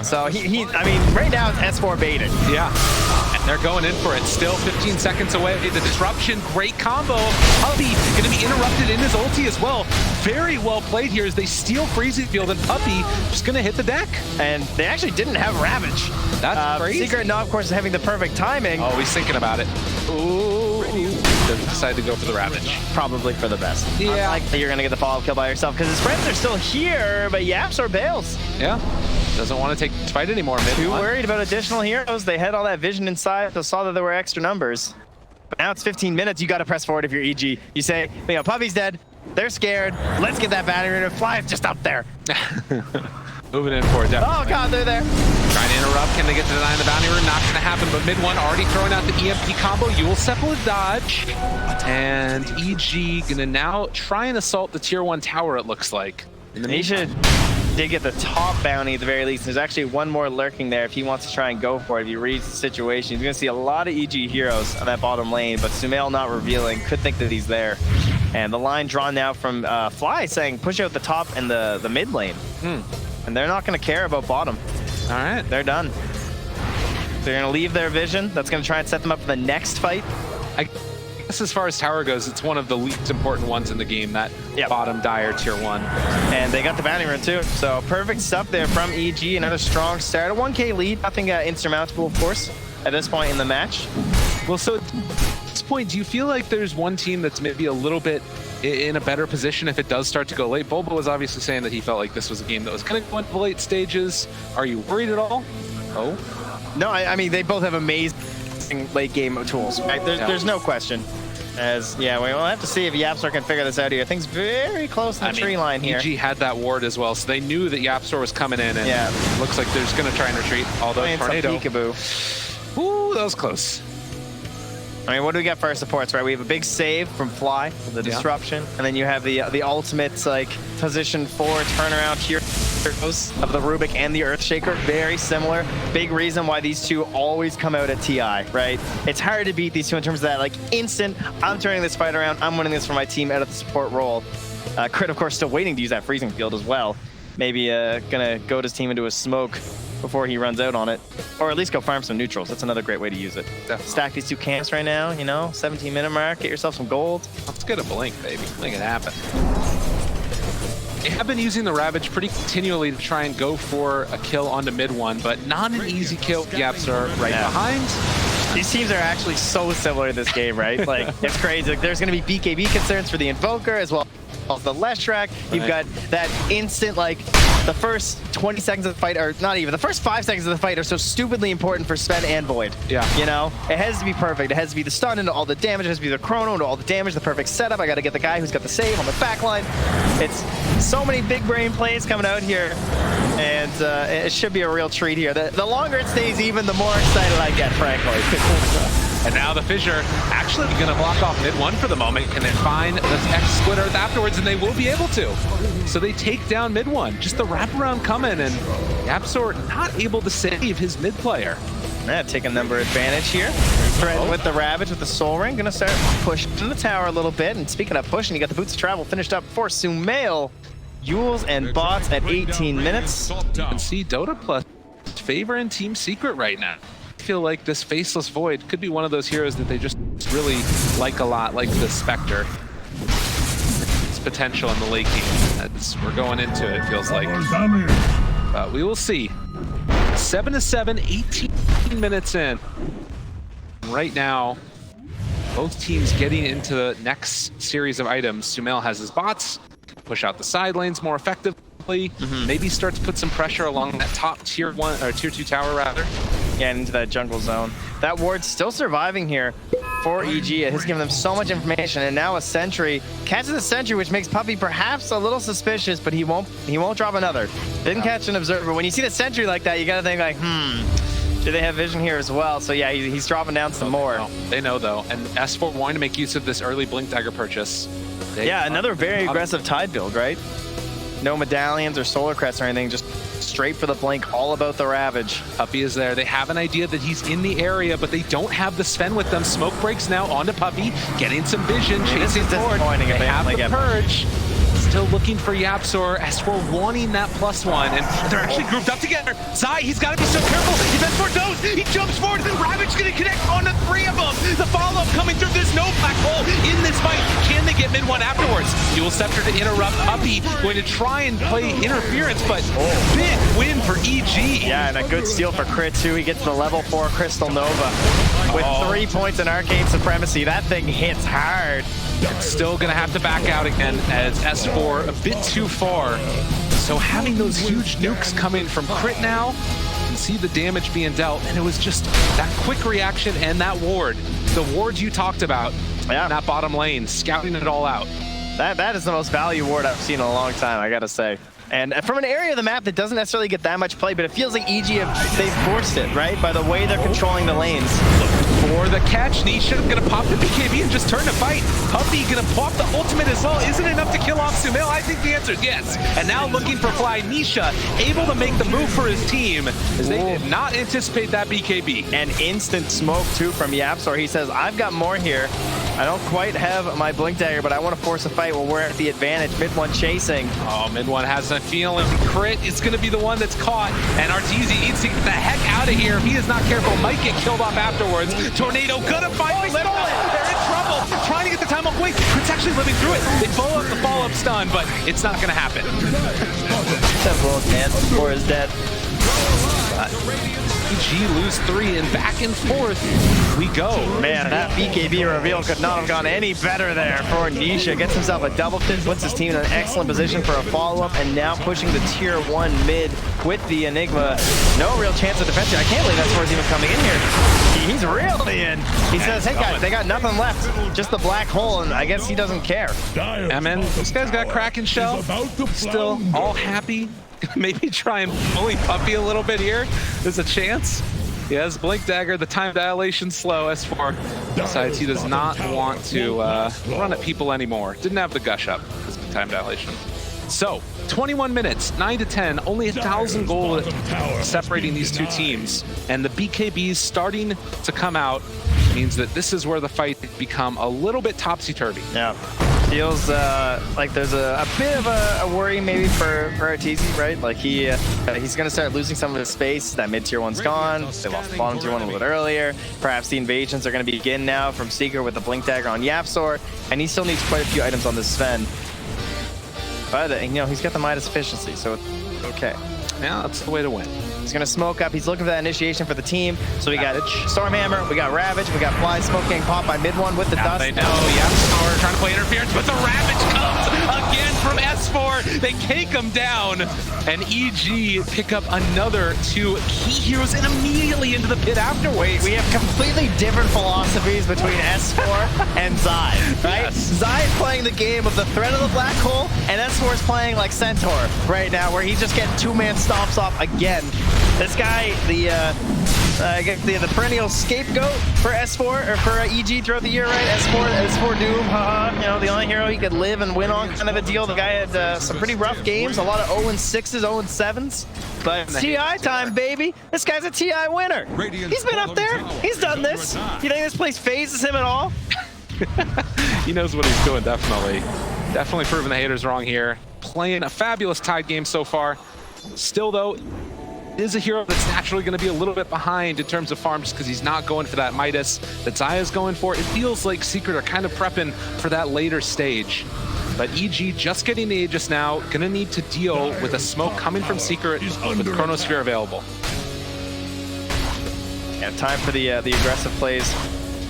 So, I mean, right now it's S4 baited. Yeah. And they're going in for it. Still 15 seconds away. The disruption, great combo. Puppy going to be interrupted in his ulti as well. Very well played here as they steal Freezing Field, and Puppy just going to hit the deck. And they actually didn't have Ravage. That's crazy. Secret now, of course, having the perfect timing. Oh, he's thinking about it. Ooh. They decided to go for the Ravage. Probably for the best. Yeah. Unlikely you're going to get the follow-up kill by yourself because his friends are still here, but Yaps or bails. Yeah. Doesn't want to take this fight anymore. Too worried about additional heroes. They had all that vision inside. They saw that there were extra numbers. But now it's 15 minutes. You got to press forward if you're EG. You say, you know, Puppy's dead. They're scared. Let's get that battery in. Fly is just up there. Moving in for it, definitely. Oh, God, they're there. Trying to interrupt. Can they get to deny the bounty rune? Not going to happen, but mid one already throwing out the EMP combo. Yule Sepul dodge. And EG going to now try and assault the tier 1 tower, it looks like. Nisha did get the top bounty at the very least. There's actually one more lurking there if he wants to try and go for it. If he reads the situation, he's going to see a lot of EG heroes on that bottom lane, but Sumail not revealing. Could think that he's there. And the line drawn now from Fly saying push out the top and the mid lane. And they're not going to care about bottom. All right. They're done. They're going to leave their vision. That's going to try and set them up for the next fight. as far as tower goes, it's one of the least important ones in the game, that bottom dire tier 1. And they got the bounty run too. So perfect stuff there from EG. Another strong start. A 1K lead. Nothing insurmountable, of course, at this point in the match. Well, so at this point, do you feel like there's one team that's maybe a little bit in a better position if it does start to go late? Bulba was obviously saying that he felt like this was a game that was going to go into the late stages. Are you worried at all? Oh. No, I mean, they both have amazing late game tools. Right? There's no question. We'll have to see if YapzOr can figure this out here. Things very close to the tree line here. EG had that ward as well, so they knew that YapzOr was coming in, and looks like they're just going to try and retreat. Although Tornado. Peekaboo. Ooh, that was close. I mean, what do we got for our supports, right? We have a big save from Fly, the disruption, and then you have the ultimate, like, position 4 turnaround here of the Rubik and the Earthshaker. Very similar. Big reason why these two always come out at TI, right? It's hard to beat these two in terms of that, like, instant, I'm turning this fight around, I'm winning this for my team out of the support role. Crit, of course, still waiting to use that freezing field as well. Maybe gonna goad his team into a smoke before he runs out on it. Or at least go farm some neutrals. That's another great way to use it. Definitely. Stack these two camps right now, 17-minute mark, get yourself some gold. Let's get a blink, baby. Make it happen. They have been using the Ravage pretty continually to try and go for a kill onto mid one, but not an easy kill. YapzOr right behind. These teams are actually so similar in this game, right? Like, it's crazy. Like, there's going to be BKB concerns for the Invoker as well as the Leshrac. You've got that instant, like, the first 20 seconds of the fight, or not even, the first 5 seconds of the fight are so stupidly important for Sven and Void. Yeah. It has to be perfect. It has to be the stun into all the damage. It has to be the chrono into all the damage, the perfect setup. I got to get the guy who's got the save on the back line. It's so many big brain plays coming out here, and it should be a real treat here. The longer it stays even, the more excited I get, frankly. And now the Fissure actually going to block off mid one for the moment. Can they find the X Split Earth afterwards? And they will be able to. So they take down mid one. Just the wraparound coming, and YapzOr not able to save his mid player. Taking number advantage here. Threatened with the Ravage, with the Soul Ring. Gonna start pushing the tower a little bit. And speaking of pushing, you got the Boots of Travel finished up for Sumail. Yules and bots at 18 minutes. You can see Dota plus favor in Team Secret right now. I feel like this Faceless Void could be one of those heroes that they just really like a lot, like the Spectre. It's potential in the late game. We're going into it, feels like. But we will see. 7-7, 18 minutes in. Right now, both teams getting into the next series of items. Sumail has his bots, push out the side lanes more effectively, maybe start to put some pressure along that top tier 1 or tier 2 tower rather. Yeah, into that jungle zone. That ward's still surviving here for EG. It has given them so much information, and now a sentry catches a sentry, which makes Puppey perhaps a little suspicious, but he won't drop another. Didn't catch an observer. When you see the sentry like that, you gotta think like, do they have vision here as well? So yeah, he's dropping down some more. They know though, and S4 wanting to make use of this early Blink Dagger purchase. Yeah, another very aggressive Tide build, right? No medallions or solar crests or anything, just straight for the blink, all about the Ravage. Puppey is there. They have an idea that he's in the area, but they don't have the Sven with them. Smoke breaks now onto Puppey, getting some vision, chasing forward. They have the Purge. Still looking for YapzOr. S4 wanting that +1, and they're actually grouped up together. Zai, he's got to be so careful. If S4 knows, he jumps forward, and Ravage going to connect onto 3 of them. The follow-up coming through. There's no black hole in this fight. Can they get mid one afterwards? Dual Scepter to interrupt. Puppey going to try and play interference, but big win for EG. Yeah, and a good steal for Crit too. He gets the level 4 Crystal Nova with 3 points in Arcane Supremacy. That thing hits hard. It's still going to have to back out again as S4 a bit too far. So having those huge nukes coming from Crit now, you can see the damage being dealt, and it was just that quick reaction and that ward. The ward you talked about in that bottom lane, scouting it all out. That is the most value ward I've seen in a long time, I gotta say. And from an area of the map that doesn't necessarily get that much play, but it feels like EG they've forced it, right? By the way they're controlling the lanes. For the catch, Nisha gonna pop the BKB and just turn to fight. Puppey gonna pop the ultimate as well. Isn't it enough to kill off Sumail? I think the answer is yes. And now looking for Fly, Nisha able to make the move for his team as they did not anticipate that BKB. And instant smoke too from YapzOr. He says, I've got more here. I don't quite have my Blink Dagger, but I want to force a fight while we're at the advantage. Mid one chasing. Oh, mid one has a feeling. Crit is going to be the one that's caught, and Arteezy needs to get the heck out of here. If he is not careful, might get killed off afterwards. Tornado gonna finally stole it. They're in trouble. actually living through it. They follow up the follow-up stun, but it's not going to happen. That little dance before his dead. EG lose 3 and back and forth we go. Man, that BKB reveal could not have gone any better there for Nisha. Gets himself a double kill, puts his team in an excellent position for a follow-up, and now pushing the tier 1 mid with the Enigma. No real chance of defense here. I can't believe that Swor's even coming in here. He's really in. He says, hey guys, they got nothing left. Just the black hole, and I guess he doesn't care. Yeah, man, this guy's got Kraken Shell. Still all happy. Maybe try and bully Puppy a little bit here. There's a chance. He has Blink Dagger, the time dilation slow. S4 decides he does not want to run at people anymore. Didn't have the gush up because of the time dilation. So, 21 minutes, 9 to 10, only 1,000 gold separating these two teams. And the BKBs starting to come out means that this is where the fight become a little bit topsy-turvy. Yeah. Feels like there's a bit of a worry maybe for Arteezy, right? Like he's going to start losing some of his space. That mid-tier one's gone. They lost the bottom tier one a little bit earlier. Perhaps the invasions are going to begin now from Seeker with the Blink Dagger on YapzOr. And he still needs quite a few items on this Sven. But, you know, he's got the Midas efficiency, so it's okay. Yeah, that's the way to win. He's going to smoke up. He's looking for that initiation for the team. So we got Stormhammer, we got Ravage, we got Fly Smoke getting popped by mid one with the dust. They know, YapzOr trying to play interference, but the Ravage comes again from S4. They cake him down, and EG pick up another 2 key heroes and immediately into the pit after. Wait, we have completely different philosophies between S4 and Zai, right? Yes. Zai is playing the game of the threat of the black hole, and S4 is playing like Centaur right now, where he's just getting 2-man stomps off again. This guy, the perennial scapegoat for S4 or for EG throughout the year, right? S4 Doom, you know, the only hero he could live and win on, kind of a deal. The guy had some pretty rough games, a lot of 0-6s, 0-7s. But it's TI time, baby. This guy's a TI winner. He's been up there. He's done this. You think this place phases him at all? He knows what he's doing, definitely. Definitely proving the haters wrong here. Playing a fabulous Tide game so far. Still, though, is a hero that's naturally going to be a little bit behind in terms of farm just because he's not going for that Midas that Zaya's going for. It feels like Secret are kind of prepping for that later stage. But EG just getting the Aegis now, going to need to deal with a smoke coming from Secret with Chronosphere available. Yeah, time for the aggressive plays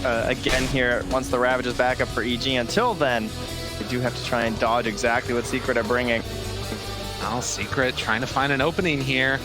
again here once the Ravage is back up for EG. Until then, they do have to try and dodge exactly what Secret are bringing. Well, Secret trying to find an opening here.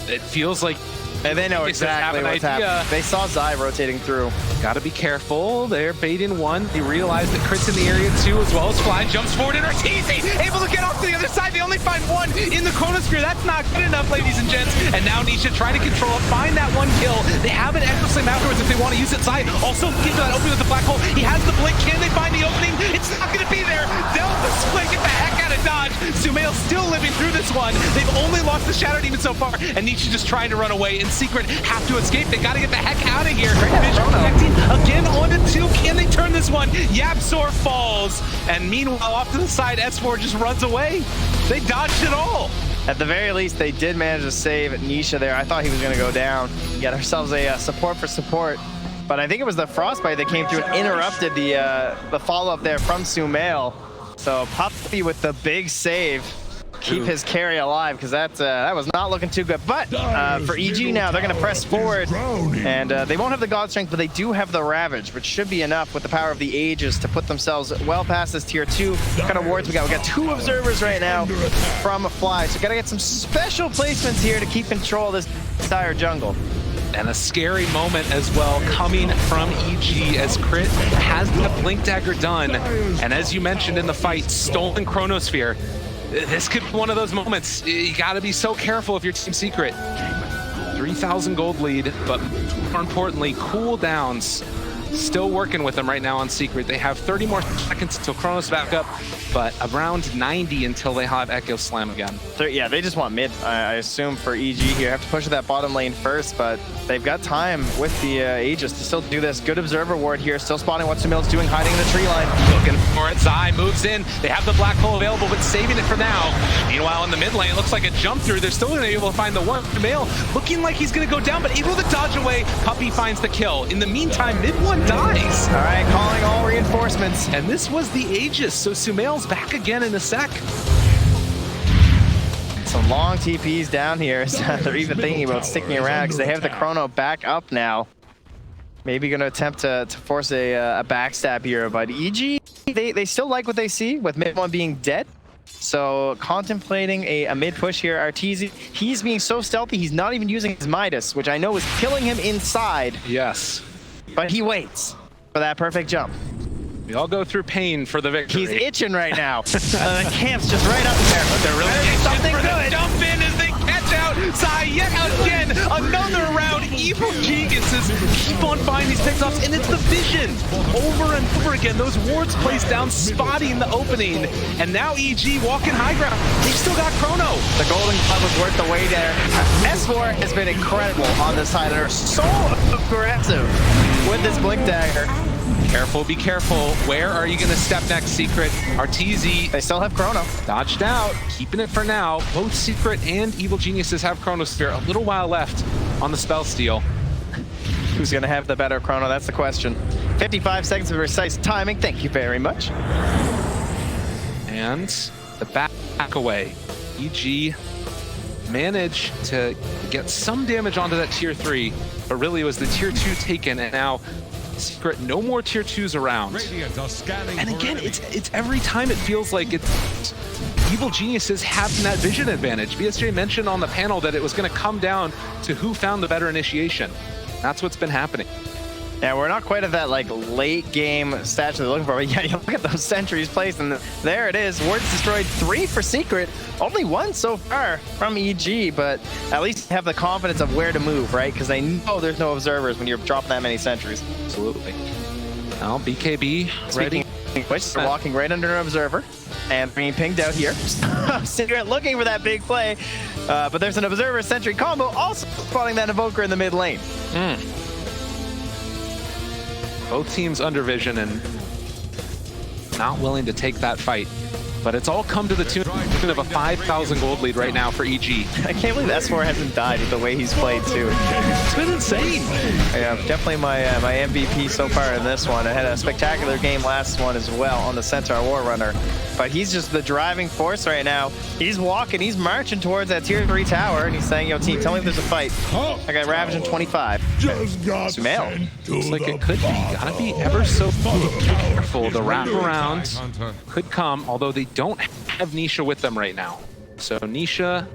It feels like they know exactly what's happening. They saw Zai rotating through. Gotta be careful. They're baiting one. They realize that Crit's in the area too, as well as Fly jumps forward, and Arteezy able to get off to the other side. They only find one in the Chronosphere. That's not good enough, ladies and gents. And now Nisha trying to control it, find that one kill. They have an Echo Slam afterwards if they want to use it. Zai also get to that opening with the black hole. He has the blink. Can they find the opening? It's not going to be there. Delta split, get the heck out of dodge. Sumail still living through this one. They've only lost the Shadow Demon so far, and Nisha just trying to run away. And Secret have to escape. They got to get the heck out of here. Vision connecting again onto 2. Can they turn this one? YapzOr falls. And meanwhile, off to the side, S4 just runs away. They dodged it all. At the very least, they did manage to save Nisha there. I thought he was going to go down. Get ourselves a support for support. But I think it was the Frostbite that came through and interrupted the follow-up there from Sumail. So Puppy with the big save. Keep his carry alive, because that was not looking too good. But for EG now, they're going to press forward, and they won't have the God Strength, but they do have the Ravage, which should be enough with the power of the Aegis to put themselves well past this tier 2 kind of wards we got. We got 2 observers right now from Fly, so got to get some special placements here to keep control of this entire jungle. And a scary moment as well coming from EG as Crit has the Blink Dagger done, and as you mentioned in the fight, stolen Chronosphere. This could be one of those moments. You gotta be so careful if you're Team Secret. 3,000 gold lead, but more importantly, cooldowns. Still working with them right now on Secret. They have 30 more seconds until Chronos back up, but around 90 until they have Echo Slam again. Yeah, they just want mid, I assume, for EG here. Have to push that bottom lane first, but they've got time with the Aegis to still do this. Good observer ward here, still spotting what Sumail's doing, hiding in the tree line. Looking for it, Zai moves in. They have the black hole available, but saving it for now. Meanwhile, in the mid lane, it looks like a jump through. They're still gonna be able to find the one. Sumail looking like he's gonna go down, but able to dodge away. Puppy finds the kill. In the meantime, mid one one dies. All right, calling all reinforcements. And this was the Aegis, so Sumail's back again in a sec. Some long TPs down here. So they're even thinking about sticking around because they have the Chrono back up now. Maybe going to attempt to force a backstab here, but EG, they still like what they see with mid one being dead. So contemplating a mid push here. Arteezy, he's being so stealthy, he's not even using his Midas, which I know is killing him inside. Yes. But he waits for that perfect jump. We all go through pain for the victory. He's itching right now. The camp's just right up there. But they're really getting something good. Jump in as they catch out Zai yet again. Another round. Evil geniuses keep on finding these picks-offs, and it's the vision over and over again. Those wards placed down, spotting the opening, and now EG walking high ground. They've still got Chrono. The golden glove was worth the wait there. S4 has been incredible on this side. They're so aggressive with this blink dagger. Careful, be careful. Where are you going to step next, Secret? Arteezy They still have Chrono. dodged out, keeping it for now. Both Secret and Evil Geniuses have Chronosphere. A little while left on the spell steal. Who's going to have the better Chrono? That's the question. 55 seconds of precise timing. Thank you very much. And the back away. EG managed to get some damage onto that tier 3, but really it was the tier 2 taken, and now Secret, no more tier 2s around. And again, it's every time it feels like it's Evil Geniuses having that vision advantage. BSJ mentioned on the panel that it was going to come down to who found the better initiation. That's what's been happening. Yeah, we're not quite at that like late game stats they're looking for, but yeah, you look at those sentries placed, and there it is. Wards destroyed 3 for Secret, only 1 so far from EG, but at least have the confidence of where to move, right? Because they know there's no observers when you're dropping that many sentries. Absolutely. Now BKB ready. Speaking of which, they're walking right under an observer and being pinged out here. Secret looking for that big play, but there's an observer sentry combo also spotting that Invoker in the mid lane. Both teams under vision and not willing to take that fight. But it's all come to the tune of a 5,000 gold lead right now for EG. I can't believe S4 hasn't died with the way he's played too. It's been insane. Yeah, definitely my MVP so far in this one. I had a spectacular game last one as well on the Centaur War Runner. But he's just the driving force right now. He's walking, he's marching towards that tier 3 tower, and he's saying, yo team, tell me if there's a fight. I got Ravage in 25. Just got Sumail. sent to Looks like the it could be. Gotta be ever so careful. The wraparound could come, although they don't have Nisha with them right now. So Nisha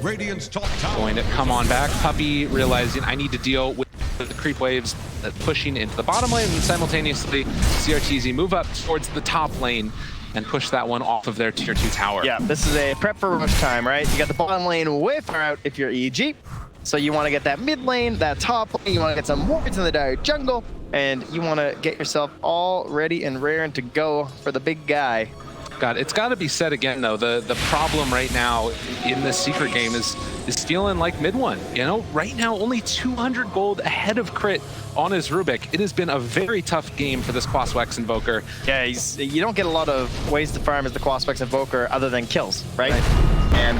Radiant's top tower. going to come on back. Puppey realizing I need to deal with the creep waves pushing into the bottom lane, and simultaneously CRTZ move up towards the top lane and push that one off of their tier 2 tower. Yeah, this is a prep for rush time, right? You got the bottom lane way far out if you're EG. So you want to get that mid lane, that top lane, you want to get some wards in the dire jungle, and you want to get yourself all ready and raring to go for the big guy. God, it's got to be said again, though, the problem right now in this Secret game is feeling like mid one. You know, right now only 200 gold ahead of Crit on his Rubik. It has been a very tough game for this Quaswex Invoker. Yeah, you don't get a lot of ways to farm as the Quaswex Invoker other than kills, right? And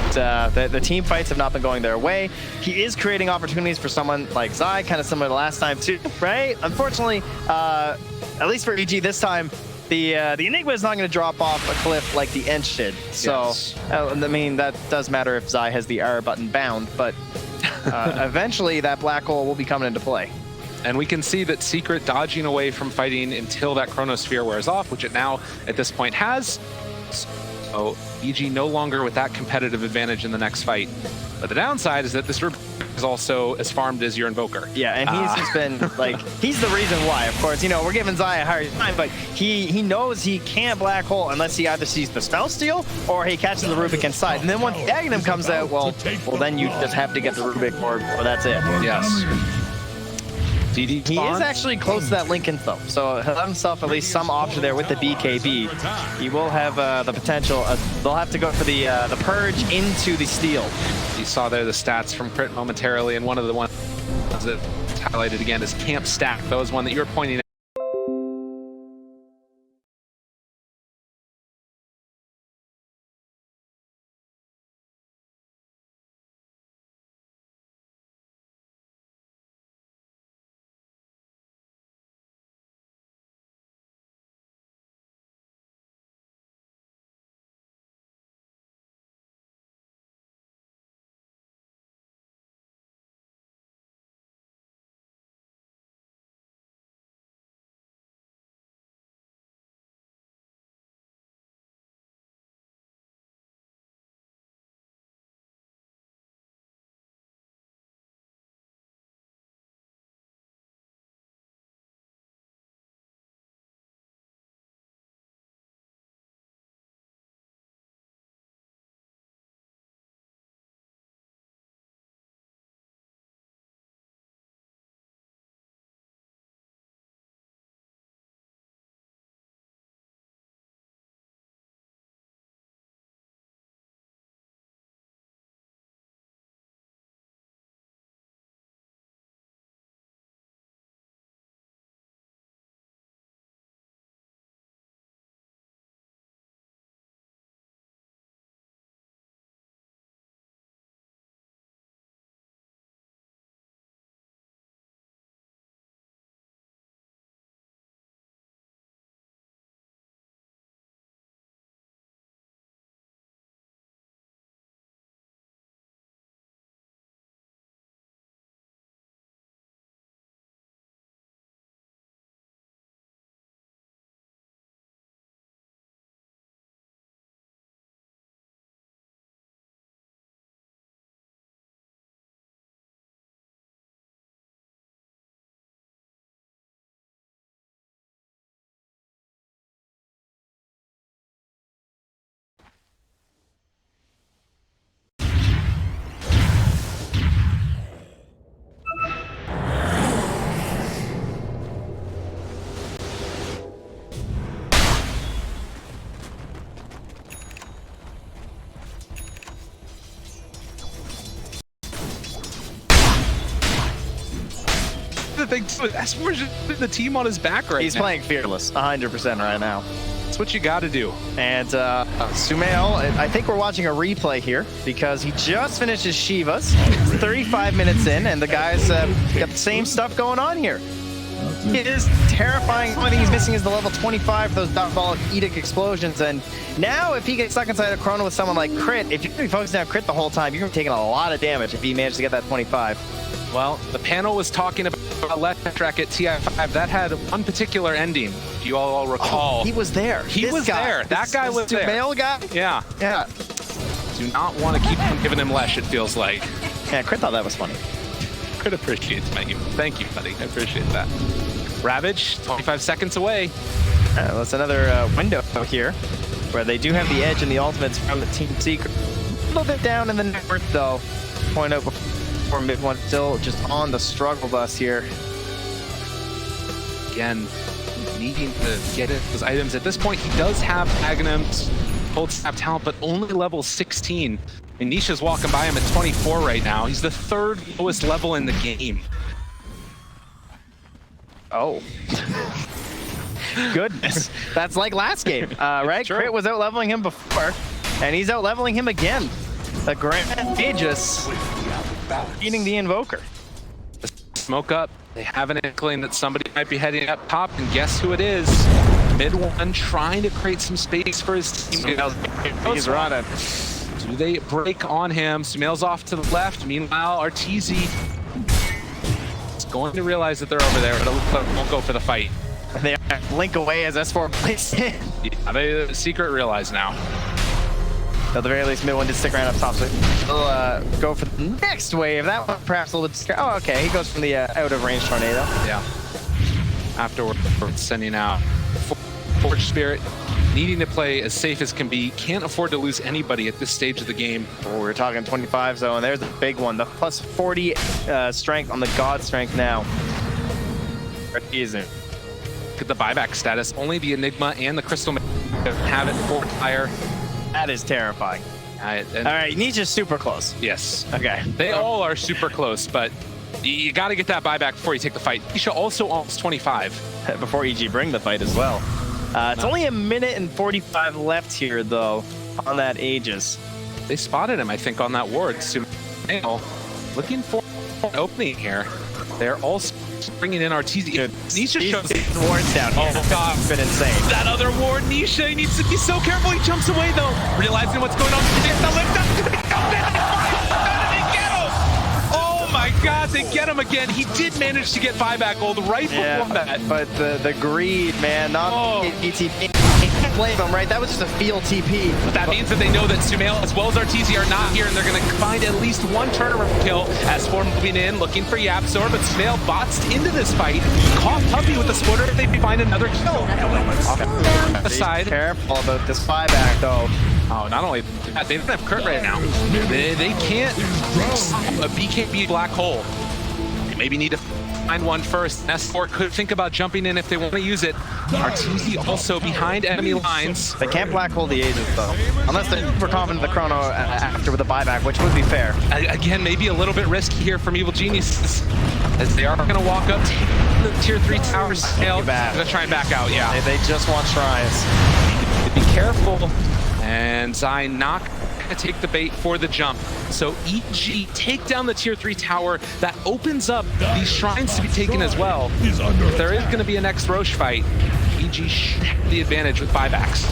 the team fights have not been going their way. He is creating opportunities for someone like Zai, kind of similar to last time too, right? Unfortunately, at least for EG this time, the Enigma is not going to drop off a cliff like the Ench did. So, yes. I mean, that does matter if Zai has the R button bound, but eventually that black hole will be coming into play. And we can see that Secret dodging away from fighting until that Chronosphere wears off, which it now, at this point, has. So EG no longer with that competitive advantage in the next fight. But the downside is that this Rubik is also as farmed as your Invoker. Yeah, and he's just been, like, he's the reason why, of course. You know, we're giving Zai a hard time, but he knows he can't black hole unless he either sees the spell steal or he catches the Rubik inside. And then once the Aghanim comes out, well, then you just have to get the Rubik or that's it. Yes. DD He is actually close to that Lincoln though, so he'll have himself at least some option there with the BKB. He will have the potential. They'll have to go for the purge into the steal. You saw there the stats from Crit momentarily, and one of the ones that highlighted again is Camp Stack. That was one that you were pointing at. thing too. S4's just putting the team on his back right He's now. playing fearless, 100% right now. That's what you got to do. And Sumail, I think we're watching a replay here because he just finished his Shivas. 35 minutes in, and the guys got the same stuff going on here. It is terrifying. The only thing he's missing is the level 25 for those diabolic edict explosions. And now, if he gets stuck inside a chrono with someone like Crit, if you're going to be focusing on Crit the whole time, you're going to be taking a lot of damage if he manages to get that 25. Well, the panel was talking about left track at TI5. That had one particular ending, if you all recall. Oh, he was there. He was there. That guy was there. Sumail guy? Yeah. Yeah. Do not want to keep giving him Lesh, it feels like. Yeah, Crit thought that was funny. Crit appreciates you. Thank you, buddy. I appreciate that. Ravage, 25 seconds away. That's another window here where they do have the edge and the ultimates from the Team Secret. A little bit down in the network, though. Point out before mid one, still just on the struggle bus here. Again, needing to get those items. At this point, he does have Magnum's cold snap talent, but only level 16. And Nisha's walking by him at 24 right now. He's the third lowest level in the game. Oh. Goodness. That's like last game, right? True. Crit was out-leveling him before, and he's out-leveling him again. The Grand Aegis beating the Invoker. Smoke up. They have an inkling that somebody might be heading up top, and guess who it is? Mid one trying to create some space for his team. He's running. Do they break on him? Sumail's off to the left. Meanwhile, Arteezy is going to realize that they're over there, but won't go for the fight. They blink away as S4 plays in. Yeah, the Secret realize now. At the very least, mid one did stick around up top, so he'll go for the next wave. That one perhaps a little bit. Oh, okay. He goes from the out of range tornado. Yeah. Afterwards, sending out Forge Spirit, needing to play as safe as can be. Can't afford to lose anybody at this stage of the game. Oh, we're talking 25 zone. And there's the big one. The plus 40 strength on the God strength now. Easy. Look at the buyback status. Only the Enigma and the Crystal have it for fire. That is terrifying. All right, Nietzsche's super close. Yes. Okay. They all are super close, but you got to get that buyback before you take the fight. Nisha also almost 25. Before EG bring the fight as well. It's only a minute and 45 left here, though, on that Aegis. They spotted him, I think, on that ward. Sumail looking for an opening here. They're also bringing in Arteezy. Nisha shows his wards down. Oh, God. It's been insane. That other ward, Nisha, he needs to be so careful. He jumps away, though, realizing what's going on. He gets the lift up. Oh, my God, they get him again. He did manage to get buyback gold right before that. But the greed, man, not ETP. Blame them, right? That was just a field TP. But that means that they know that Sumail as well as Arteezy are not here, and they're going to find at least one turnaround kill. S4 moving in, looking for Yapzor, but Sumail boxed into this fight. Caught Puppy with the splitter. They find another kill. The side. Careful about this buyback, though. Oh, not only that, they don't have Kurt right now. They can't a BKB black hole. They maybe need to find one first. S4 could think about jumping in if they want to use it. Arteezy also behind enemy lines. They can't black hole the Aegis, though. Unless they're super confident the Chrono after with the buyback, which would be fair. Again, maybe a little bit risky here from Evil Geniuses, as they are going to walk up to the tier 3 towers. They're going to try and back out, yeah. They just want shrines. Be careful. And Zai not going to take the bait for the jump. So EG take down the tier 3 tower. That opens up these shrines to be taken as well. If there is going to be a next Roche fight, EG should have the advantage with buybacks.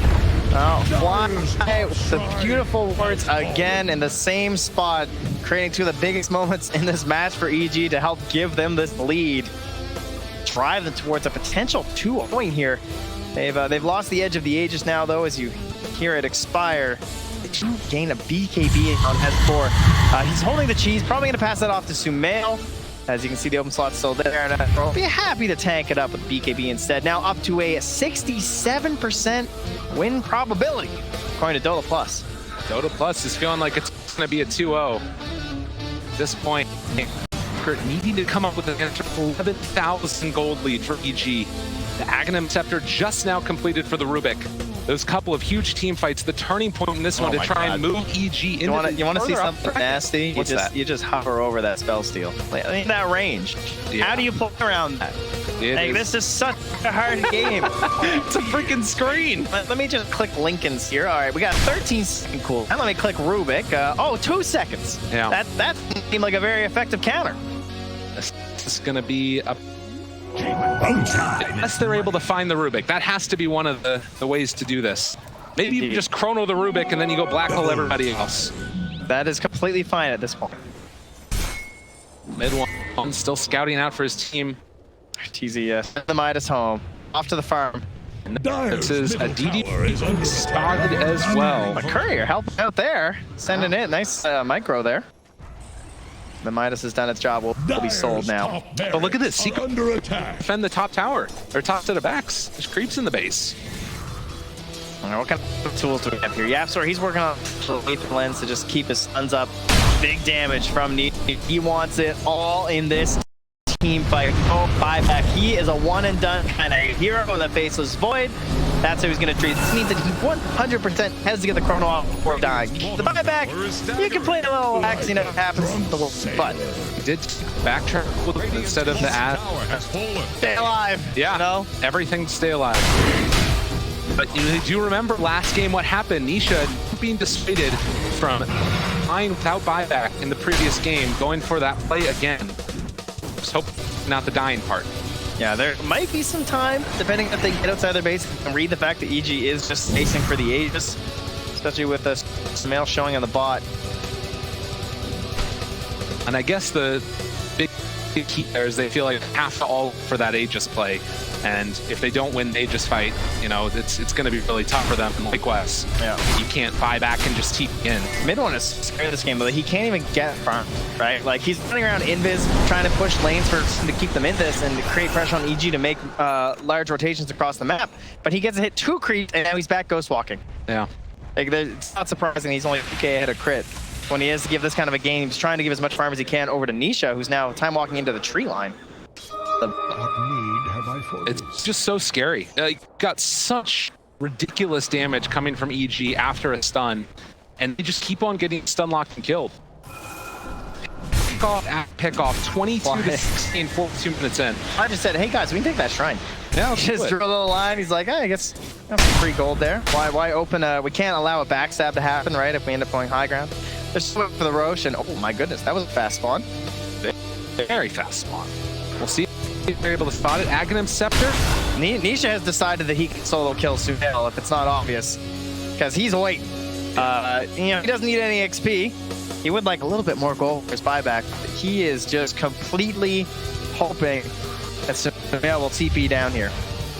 Oh, fly with the beautiful wards again in the same spot, creating two of the biggest moments in this match for EG to help give them this lead. Drive them towards a potential 2-0 here. They've lost the edge of the Aegis now, though, as you hear it expire. They do gain a BKB on S4. He's holding the cheese, probably going to pass that off to Sumail. As you can see, the open slot's still there, and I'll be happy to tank it up with BKB instead. Now up to a 67% win probability, according to Dota Plus. Dota Plus is feeling like it's going to be a 2-0. At this point, Kurt needing to come up with an 11,000 gold lead for EG. The Aghanim Scepter just now completed for the Rubik. Those couple of huge team fights, the turning point in this one to try and move EG into You want to see further up something bracket. nasty? What's You just hover over that spell steal. Like, I mean, that range. Yeah. How do you play around that? This is such a hard game. It's a freaking screen. Let me just click Lincoln's here. All right, we got 13 seconds. Cool. And let me click Rubik. 2 seconds. Yeah. That seemed like a very effective counter. This is going to be a... Unless they're able to find the Rubik. That has to be one of the ways to do this. Maybe you just chrono the Rubik and then you go black hole everybody else. That is completely fine at this point. Mid one still scouting out for his team. TZ, the Midas home. Off to the farm. And this is a DD spotted as well. A courier helping out there. Sending it. Nice micro there. The Midas has done its job. Will be sold now. But look at this. Secret Under attack. defend the top tower. Or top set of backs. There's creeps in the base. All right, what kind of tools do we have here? Yapsor, he's working on the lethal lens to just keep his stuns up. Big damage from Neat. He wants it all in this team fight. Oh, buyback. He is a one and done kind of hero in the Faceless Void. That's how he's going to treat. This means that he 100% has to get the chrono off before dying. The buyback, you can play a little lax, you know what happens. But He did backtrack instead of the ad. stay alive. Yeah, No. everything to stay alive. But you do remember last game what happened? Nisha being dissuaded from flying without buyback in the previous game, going for that play again. Just hope not the dying part. Yeah, there might be some time, depending if they get outside their base and read the fact that EG is just spacing for the Aegis, especially with the Sumail showing on the bot. And I guess the big key there is they feel like they have to all for that Aegis play. And if they don't win the Aegis fight, you know, it's going to be really tough for them. Likewise, Yeah. you can't buy back and just TP in. Mid one is scary this game, but he can't even get farm, right? Like, he's running around invis, trying to push lanes for to keep them in this and to create pressure on EG to make large rotations across the map. But he gets a hit 2 creep, and now he's back ghost walking. Yeah. Like, it's not surprising he's only 2K ahead of crit. When he has to give this kind of a game, he's trying to give as much farm as he can over to Nisha, who's now time walking into the tree line. What need have I for It's this? just so scary. Got such ridiculous damage coming from EG after a stun, and they just keep on getting stun locked and killed. Pick off 22 to 16, 42 minutes in. I just said, hey guys, we can take that shrine. Yeah, Just drew a little line. He's like, I guess that's some free gold there. Why open we can't allow a backstab to happen, right? If we end up going high ground. Just went for the Roche, and oh my goodness, that was a fast spawn. Very fast spawn. We'll see if they're able to spot it. Aghanim Scepter. Nisha has decided that he can solo kill Suhail if it's not obvious, because he's white. He doesn't need any XP. He would like a little bit more gold for his buyback. But he is just completely hoping that Suhail will TP down here.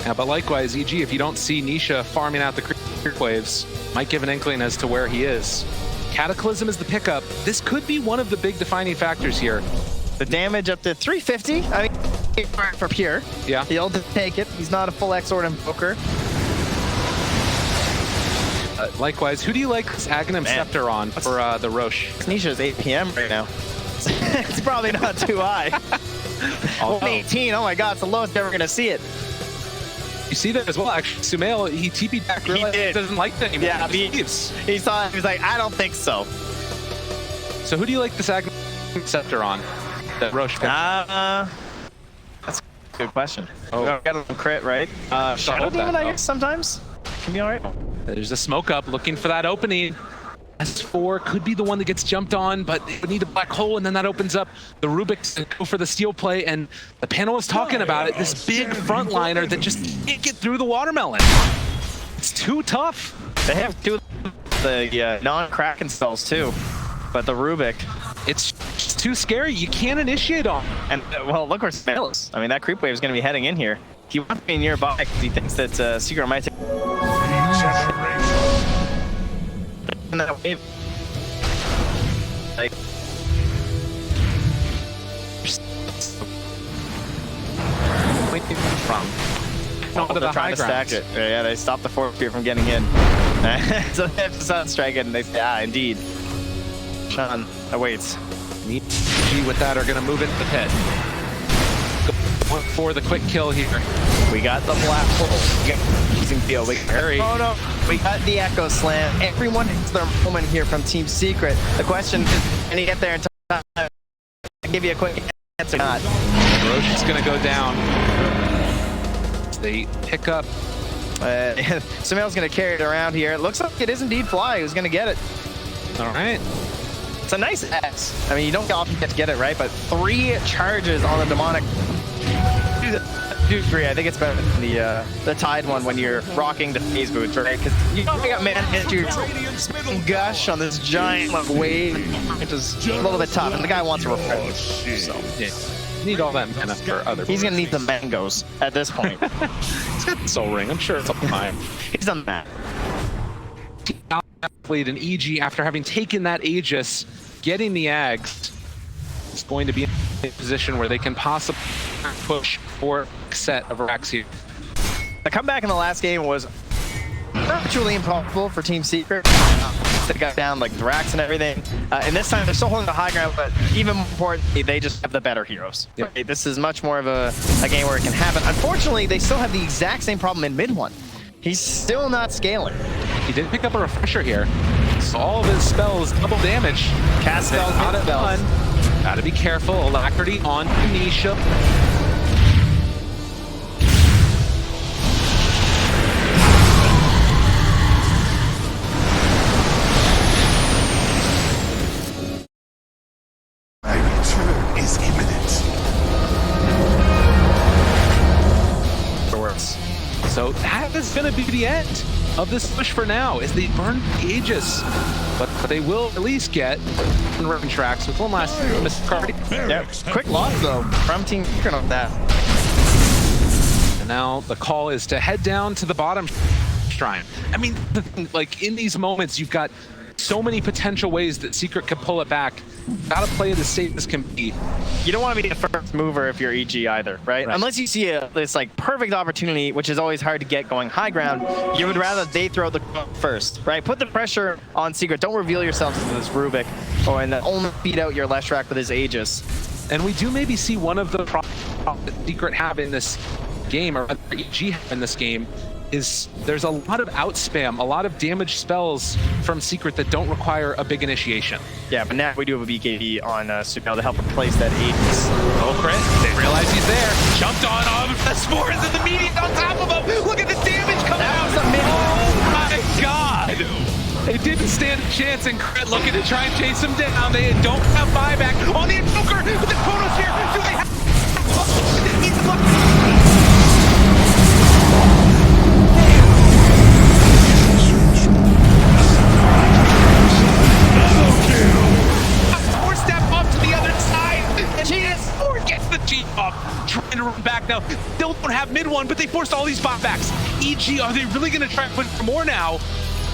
Yeah, but likewise, EG, if you don't see Nisha farming out the creep waves, might give an inkling as to where he is. Cataclysm is the pickup. This could be one of the big defining factors here. The damage up to 350. I mean, for pure. Yeah. He'll take it. He's not a full X-Sword Invoker. Likewise, who do you like this Aghanim Scepter on for the Roche? Nisha's 8 p.m. right now. It's probably not too high. 118. Oh my God, it's the lowest ever gonna see it. You see that as well, actually. Sumail, he TP'd back. He did. Doesn't like that anymore. Yeah, He leaves. he saw it. He was like, I don't think so. So who do you like this Aghanim Scepter on? That Roche picked? That's a good question. Oh. We got a crit, right? Shadow that, Demon, I though. guess, sometimes. Can be all right. There's a smoke up looking for that opening. S4 could be the one that gets jumped on, but they would need a black hole, and then that opens up the Rubik's to go for the steal play, and the panel is talking about it. This big frontliner that just can't get through the watermelon. It's too tough. They have two of the non-Kraken spells, too. But the Rubik. It's just too scary. You can't initiate on. And, well, look where Sumail is. I mean, that creep wave is going to be heading in here. He wants to be nearby because he thinks that Secret might take that wave. Like, from? Over the They're trying high to stack grounds. it. Yeah, they stopped the force spear from getting in. So they have to sunstrike it, and they say, indeed. Sean awaits. EG with that are going to move into the pit. going for the quick kill here. We got the black hole. We got using field. We got we got the Echo Slam. Everyone hits their moment here from Team Secret. The question is, can you get there in time? I'll give you a quick answer. Not. Roche is going to go down. They pick up. Sumail's going to carry it around here. It looks like it is indeed Fly who's going to get it. All right. It's a nice X. I mean, you don't often get to get it, right? But 3 charges on the demonic. I do agree. I think it's better than the Tide one when you're rocking the phase boots, right? Because you don't got man hit your gush on this giant like wave, which is a little bit tough. And the guy wants a refresh. So Yeah. Need all that mana for other. he's gonna need the mangoes at this point. He's got the Soul Ring. I'm sure it's up fine. He's done that. Athlete and EG, after having taken that Aegis, getting the Ags, is going to be in a position where they can possibly push for a set of racks here. The comeback in the last game was virtually impossible for Team Secret. They got down like Drax and everything. And this time they're still holding the high ground, but even more importantly, they just have the better heroes. Yep. Right? This is much more of a game where it can happen. Unfortunately, they still have the exact same problem in mid one. He's still not scaling. He did pick up a refresher here. So all of his spells double damage. Cast spells, Not mid at spells. one. Gotta be careful. Alacrity on Nisha. My return is imminent. So that is going to be the end of this push for now, as they burn the Aegis. But they will at least get run tracks with one last miss card. Yep. Quick loss though from Team Secret on that. And now the call is to head down to the bottom shrine. I mean, the thing, like in these moments, you've got so many potential ways that Secret can pull it back. Gotta play it as safe as can be. You don't want to be the first mover if you're EG either, right? Unless you see this like perfect opportunity, which is always hard to get going high ground, you would rather they throw the first, right? Put the pressure on Secret. Don't reveal yourselves to this Rubik, or and only beat out your Leshrac with his Aegis. And we do maybe see one of the problems that Secret have in this game, or EG have in this game, is there's a lot of outspam, a lot of damage spells from Secret that don't require a big initiation. Yeah, but now we do have a BKB on Sumail to help replace that Aegis. Oh, Chris, they realize he's there. Jumped on him. The spores and the meteor on top of him. Look at the damage coming out. Oh my God. They didn't stand a chance, and Crit looking to try and chase him down. They don't have buyback on the Invoker with the Chronosphere. Do they have... Trying to run back now. Still don't have mid one, but they forced all these buybacks. EG, are they really going to try and put for more now?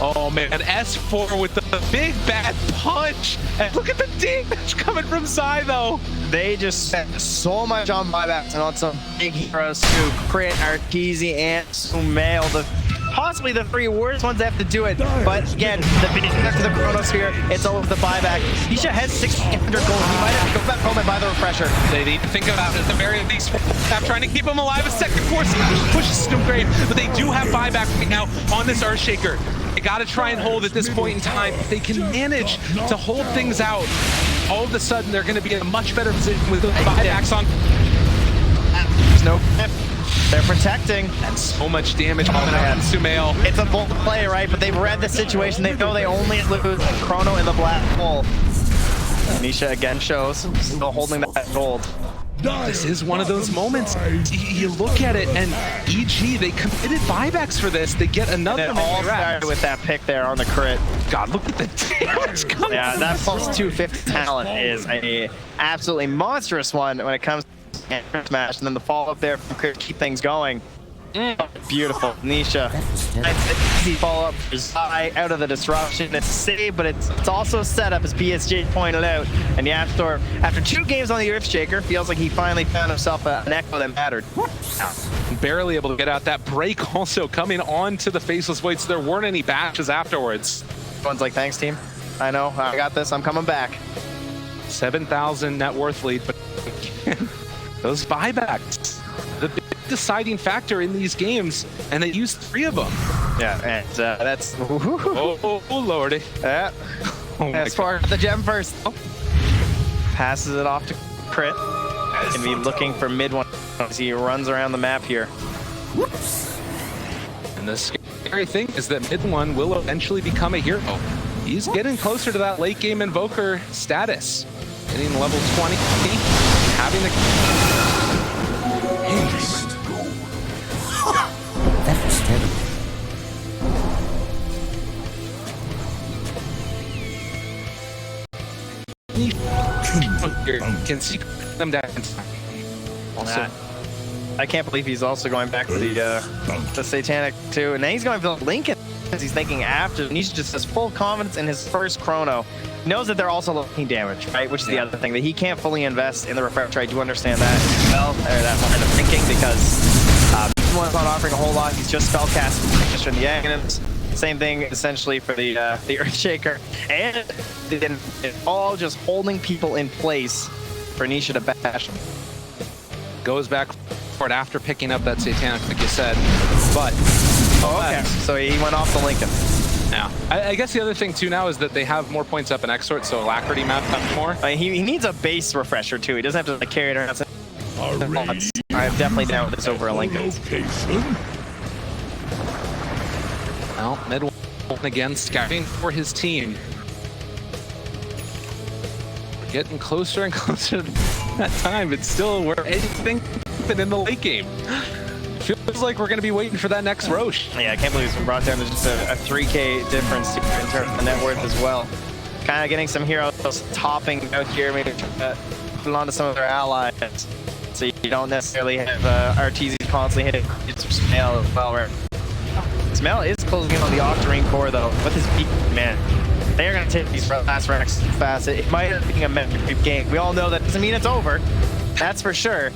Oh man, S4 with the big bad punch. And look at the damage coming from Zai though. They just spent so much on buybacks and on some big heroes too. Crit, Arteezy, and Sumail. Possibly the 3 worst ones that have to do it. But again, the big back to the Chronosphere, it's all with the buyback. Nisha has 600 gold. He might have to go back home and buy the refresher. They need to think about it at the very least. I'm trying to keep him alive. A second force pushes him great, but they do have buyback right now on this Earthshaker. They got to try and hold at this point in time. If they can manage to hold things out, all of a sudden they're going to be in a much better position with the buybacks on. There's no they're protecting. And so much damage coming out from Sumail. It's a bold play, right? But they've read the situation. They know they only lose Chrono in the black hole. Nisha again shows, still holding that gold. This is one of those moments. You look at it, and EG, they committed buybacks for this. They get another. And it all started with that pick there on the crit. God, look at the damage coming. Yeah, that plus 250 talent is a absolutely monstrous one when it comes to smash, and then the follow-up there from crit to keep things going. Beautiful, Nisha. It's an easy follow-up for Zai out of the disruption. It's a save, but it's also a setup, as PSG pointed out. And the App Store, after 2 games on the Earthshaker, feels like he finally found himself an echo that mattered. Barely able to get out. That break also coming on to the Faceless Void, so there weren't any batches afterwards. Everyone's like, thanks, team. I know, I got this, I'm coming back. 7,000 net worth lead, but those buybacks. deciding factor in these games, and they used 3 of them. Yeah, and that's... Oh, lordy. Yeah. Oh my As far as the gem first. Passes it off to Crit. Gonna be looking for mid one as he runs around the map here. And the scary thing is that mid one will eventually become a hero. He's getting closer to that late game invoker status. Getting level 20, having the... That was terrible. Can see them down. Also, I can't believe he's also going back to the Satanic too. And then he's going for the Lincoln because he's thinking after. Nisha just has full confidence in his first chrono. He knows that they're also looking damage, right? Which is the other thing, that he can't fully invest in the refresh. I do understand that as well, or that line of thinking, because one's not offering a whole lot. He's just spellcasting just from the Aghanim's. Same thing essentially for the Earthshaker. And then it's all just holding people in place for Nisha to bash. goes back for it after picking up that Satanic, like you said. But okay, so he went off the Lincoln. Yeah, I guess the other thing too now is that they have more points up in Exort, so Alacrity maps up more. He needs a base refresher too. He doesn't have to like, carry it around. I'm definitely down with this over a Lincoln. Well, mid one again, scouting for his team. We're getting closer and closer to that time, but still, we're anything in the late game. Feels like we're going to be waiting for that next Roche. Yeah, I can't believe it's been brought down to just a 3K difference in terms of the net worth as well. Kind of getting some heroes topping out here, maybe put onto some of their allies. So you don't necessarily have RTZ constantly hitting Smell as well. Right? Smell is closing in on the Octarine core though, with his beat, man. They're going to take these last ranks fast. It might end up being a metric game. We all know that doesn't mean it's over. That's for sure.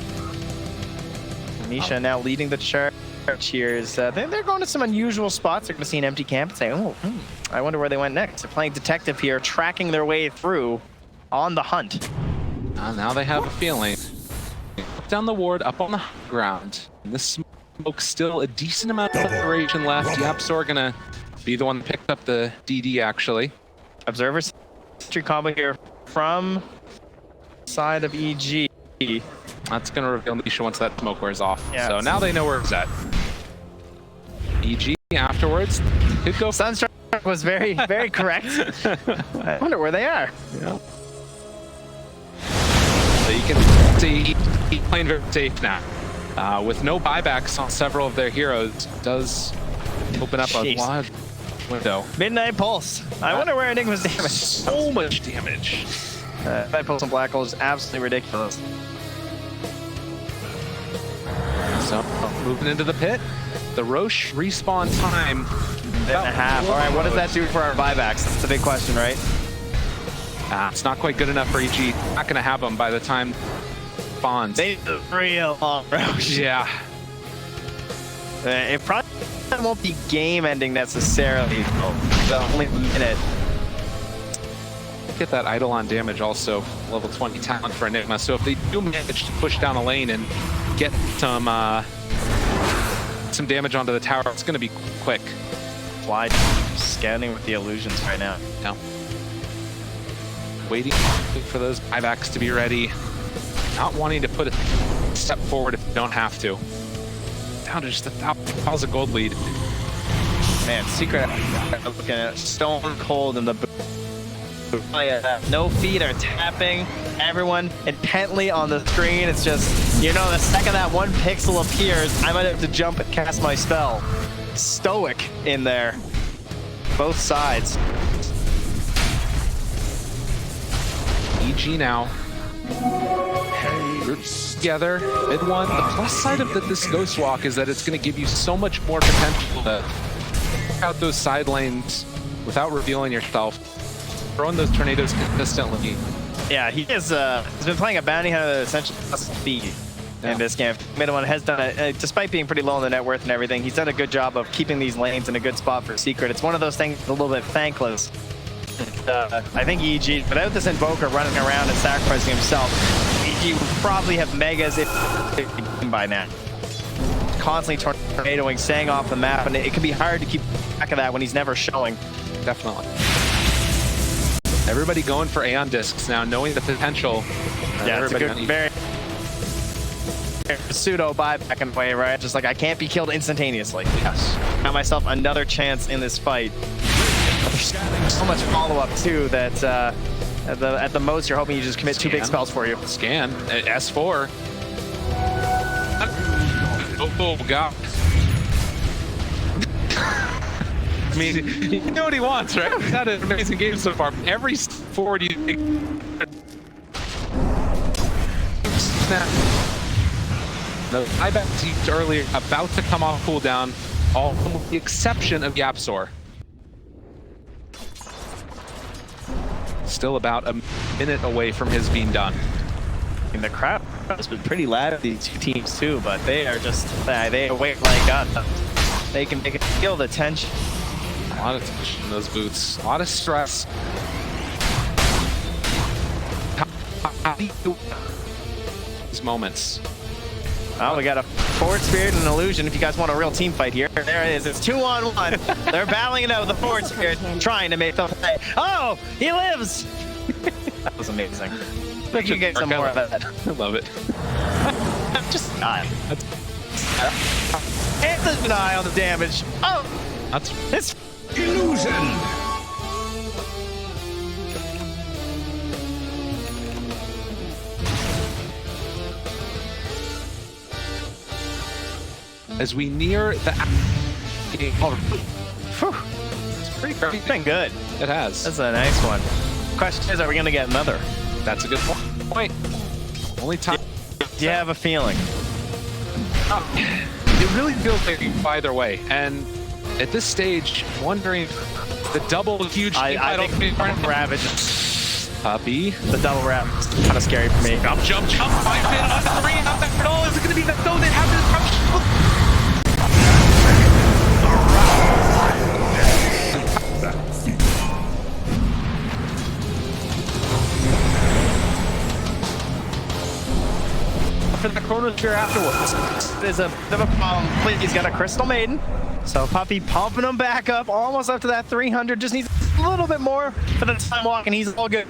Nisha now leading the charge here. They're going to some unusual spots. They're going to see an empty camp and say, oh, I wonder where they went next. They're playing detective here, tracking their way through on the hunt. Now they have a feeling. Up down the ward, up on the ground. And this smoke still a decent amount of duration left. Yapsor gonna be the one that picked up the DD actually. Observer's entry combo here from side of EG. That's gonna reveal Nisha once that smoke wears off. Yeah, so now they know where it's at. EG afterwards could go. Sunstrike was very, very correct. I wonder where they are. Yeah. So you can see he's playing very safe now. With no buybacks on several of their heroes, does open up a large window. Midnight Pulse. I wonder where Enigma's damage. So much damage. Midnight Pulse and Black Hole is absolutely ridiculous. So moving into the pit. The Roche respawn time. Minute and a half. All right, what does that do for our buybacks? That's the big question, right? It's not quite good enough for EG. Not going to have them by the time spawns. They need a real long Roche. Yeah. It probably won't be game ending necessarily, though. The only minute. Get that Eidolon damage also, level 20 talent for Enigma. So if they do manage to push down a lane and get some damage onto the tower, it's going to be quick. Fly scanning with the illusions right now. No. Waiting for those buybacks to be ready. Not wanting to put a step forward if you don't have to. Down to just 1,000 gold lead. Man, Secret looking at stone cold in the boot. No feet are tapping. Everyone intently on the screen. It's just, you know, the second that one pixel appears, I might have to jump and cast my spell. Stoic in there. Both sides. EG now. Groups together, mid one. The plus side of this Ghost Walk is that it's going to give you so much more potential to check out those side lanes without revealing yourself. Throwing those tornadoes consistently. Yeah, he is. He's been playing a bounty hunter that essentially plus speed in this game. Mid one has done it, despite being pretty low on the net worth and everything. He's done a good job of keeping these lanes in a good spot for Secret. It's one of those things that's a little bit thankless. I think EG, without this Invoker running around and sacrificing himself, EG would probably have Megas if by now. constantly tornadoing, staying off the map, and it can be hard to keep track of that when he's never showing. Definitely. Everybody going for Aeon discs now, knowing the potential. Yeah, it's a good, very pseudo buyback in a way, right? Just like, I can't be killed instantaneously. Yes. Got myself another chance in this fight. But there's so much follow-up too that at the most you're hoping you just commit two big spells for you. Scan. S4. Oh, God. I mean, you know what he wants, right? He's had an amazing game so far. Every step forward you take. Snap. The buyback teams earlier about to come off cooldown, all with the exception of Yapsor. Still about a minute away from his being done. And the crowd has been pretty loud at these two teams too, but they are just, they awake like us. They can feel the tension. A lot of tension in those boots, a lot of stress. These moments. Oh, we got a Forward Spirit and an Illusion if you guys want a real team fight here. There it is. It's 2-on-1. They're battling it out with the Forward Spirit, trying to make the play. Oh, he lives! That was amazing. We can get some more of that. I love it. Just die. And the deny on the damage. Oh! That's This Illusion! as we near the. Whew. It's pretty crazy. It's been good. It has. That's a nice one. Question is, are we going to get another? That's a good point. Only time. Do you have a feeling? It really feels like either way, and at this stage, wondering the double huge. I think Ravage. Puppy. The double wrap is kind of scary for me. Jump, jump, jump. 5 pin on the 3. Not that at all. Is it going to be the zone that happens? For the Chronosphere afterwards. There's a bit of a problem. He's got a Crystal Maiden. So Puppy pumping him back up, almost up to that 300. Just needs a little bit more for the time walk, and he's all good.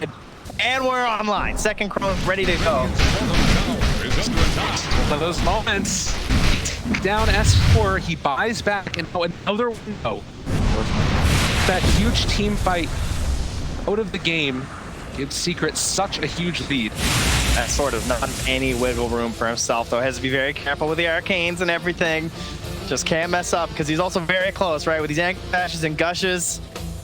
And we're online. Second Chrono ready to go. One of those moments. Down S4, he buys back and another window. That huge team fight out of the game gives Secret such a huge lead. That sort of not any wiggle room for himself, though. Has to be very careful with the arcanes and everything. Just can't mess up because he's also very close, right? With these ankle dashes and gushes,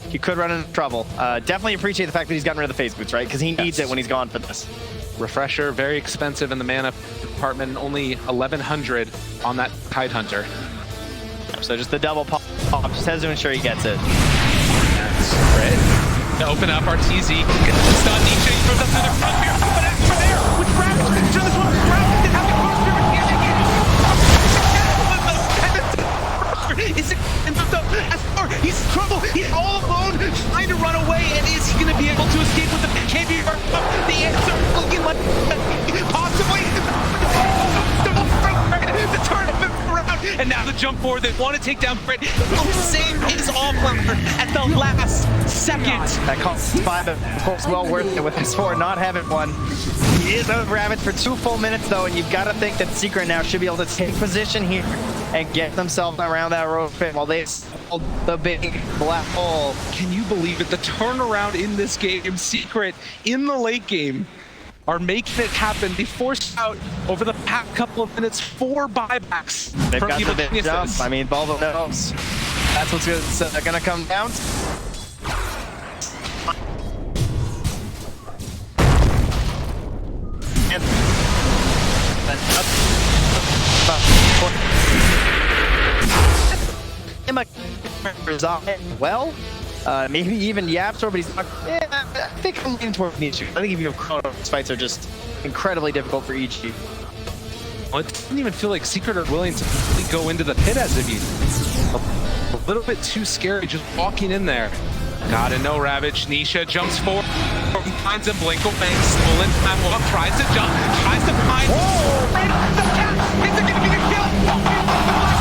he could run into trouble. Definitely appreciate the fact that he's gotten rid of the phase boots, right? Because he needs it when he's gone for this. Refresher, very expensive in the mana department, only 1100 on that Tide Hunter. So just the double pop, just has to ensure he gets it. That's great. To open up RTZ, get the stun, Nietzsche throws up to the front here, but it's for there with Ravage. To this one, Ravage has the Is it S4? He's in trouble. He's all alone, trying to run away. And is he going to be able to escape with the KB? The answer looking like possibly the turn of it around. And now the jump forward. They want to take down Brit. He'll save his off-laner at the last second. That costs 5, of course, well worth it with S4 not having one. He is out of Ravage for 2 full minutes, though, and you've got to think that Secret now should be able to take position here and get themselves around that road pit while they hold the big black hole. Can you believe it? The turnaround in this game, Secret, in the late game, are making it happen. They forced out over the past couple of minutes 4 buybacks. They've from got Evil the big Geniuses. jump. I mean, Volvo knows. That's what's going to come down to. Well, maybe even Yapsor, but he's not. Yeah, I think I'm leaning towards Nietzsche. I think even Chrono's fights are just incredibly difficult for EG. Well, it doesn't even feel like Secret are willing to really go into the pit as of you. A little bit too scary just walking in there. Gotta know Ravage. Nisha jumps forward. He finds him. Blink away. Stolen time walk. Tries to jump. Tries to find. Right off the cap. Is it gonna be a kill?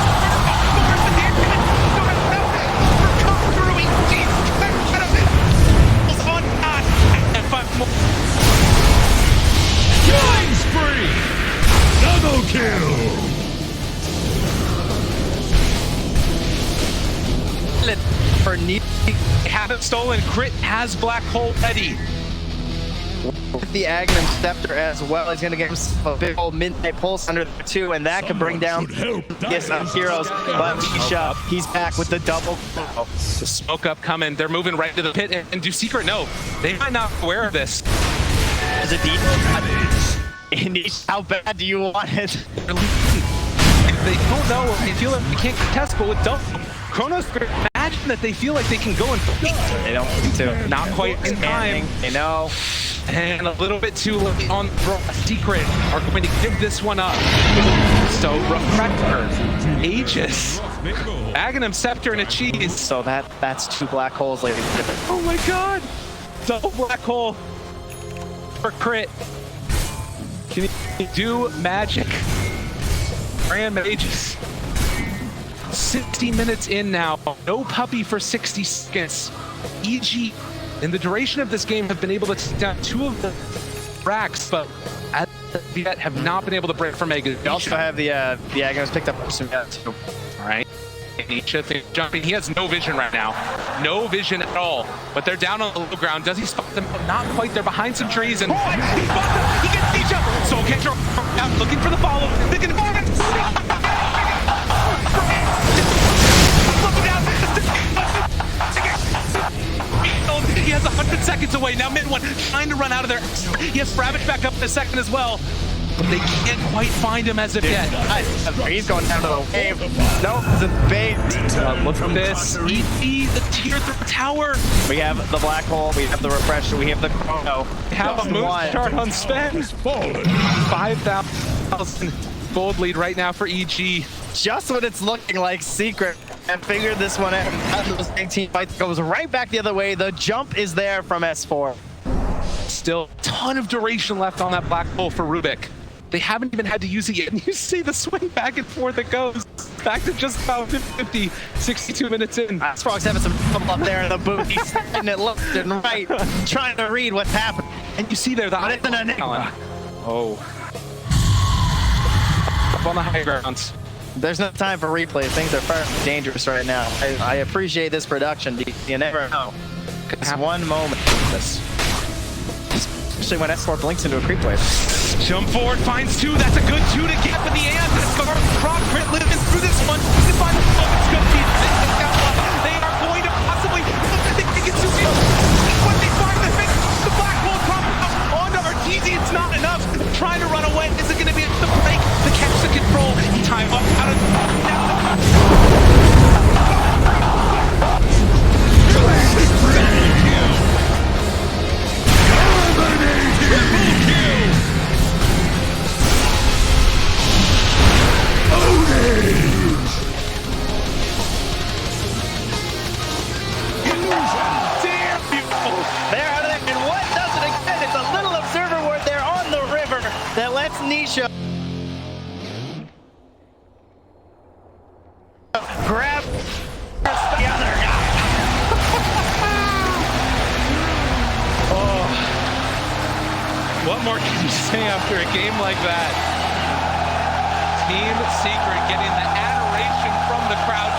Silent for Niche. They haven't stolen. Crit has Black Hole ready. With the Agnum Scepter as well, he's gonna get himself a big old Midnight Pulse under there too, and that could bring down yes, heroes. But Nisha, he's back with the double. The smoke up coming. They're moving right to the pit. And do Secret know? They might not be aware of this. Is it deep? Nisha, how bad do you want it? They don't know. They feel like they can't contest, but with double Chronos, imagine that they feel like they can go and They don't need to. not quite in time. They know. And a little bit too late on Secret are going to give this one up. So Refractor, Aegis, Agnum Scepter, and a cheese. So that's 2 black holes, ladies and gentlemen. Oh my god! Double black hole for Crit. Can he do magic? Grand Aegis. 60 minutes in now. No puppy for 60 seconds. EG, in the duration of this game, have been able to take down 2 of the racks, but as yet have not been able to break for Mega. We also have the Agnums picked up some too. All right. Nisha jumping. He has no vision right now. No vision at all. But they're down on the low ground. Does he spot them? Not quite. They're behind some trees. And he spots them. He gets Nisha. So Kendra out looking for the follow. They're going to he has 100 seconds away. Now mid one trying to run out of there. He has Ravage back up in a second as well. But they can't quite find him as of yet. He's going down to the wave. No, it's a bait. Look at this. EG, the tier 3 tower. We have the black hole, we have the refresher, we have the chrono. Have a move start on Sven. 5,000 gold lead right now for EG. Just what it's looking like. Secret and figured this one out. Those 18 fights goes right back the other way. The jump is there from S4. Still a ton of duration left on that black hole for Rubik. They haven't even had to use it yet. And you see the swing back and forth it goes. Back to just about 50, 62 minutes in. Frog's having some trouble up there in the boot. He's setting it left and right, trying to read what's happening. And you see there the But it's an enigma. Oh. Up on the high grounds. There's no time for replay. Things are far dangerous right now. I appreciate this production. You never know. It's one moment. Especially when S4 blinks into a creep wave. Jump forward, finds 2. That's a good 2 to get for the ant. Croc Crit living through this one. To find the it's good. They are going to possibly. I think they can zoom in. But they find the black hole drop onto Arteezy. It's not enough. Trying to run away. Is it going to be able to break the catch the control? Time up out of that lets Nisha grab the other guy. Oh. What more can you say after a game like that? Team Secret getting the adoration from the crowd.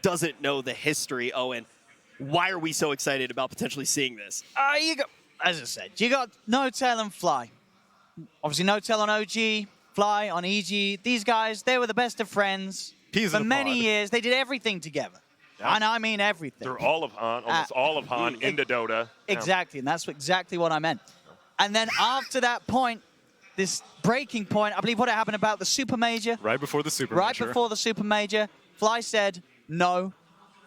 doesn't know the history, Owen, why are we so excited about potentially seeing this? As I said, you got No-Tail and Fly. Obviously, No-Tail on OG, Fly on EG. These guys, they were the best of friends. Peas For in a many pod. years, they did everything together. Yeah. And I mean everything. They're all of Han, almost all of Han into Dota. Exactly, and that's exactly what I meant. And then after that point, this breaking point, I believe what happened about the Super Major. Right before the Super Right Major. before the Super Major, Fly said no,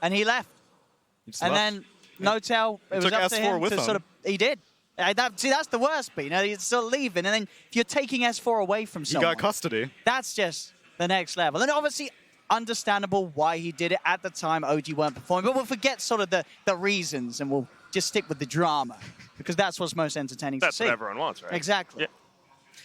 and he left. And then No-Tail, it was took up to S4 him with to him. sort of, he did. See, that's the worst bit. You know, you're still leaving, and then if you're taking S4 away from He someone, got custody. that's just the next level. And obviously, understandable why he did it at the time. OG weren't performing, but we'll forget sort of the reasons, and we'll just stick with the drama because that's what's most entertaining That's to see. what everyone wants, right? Exactly. Yeah.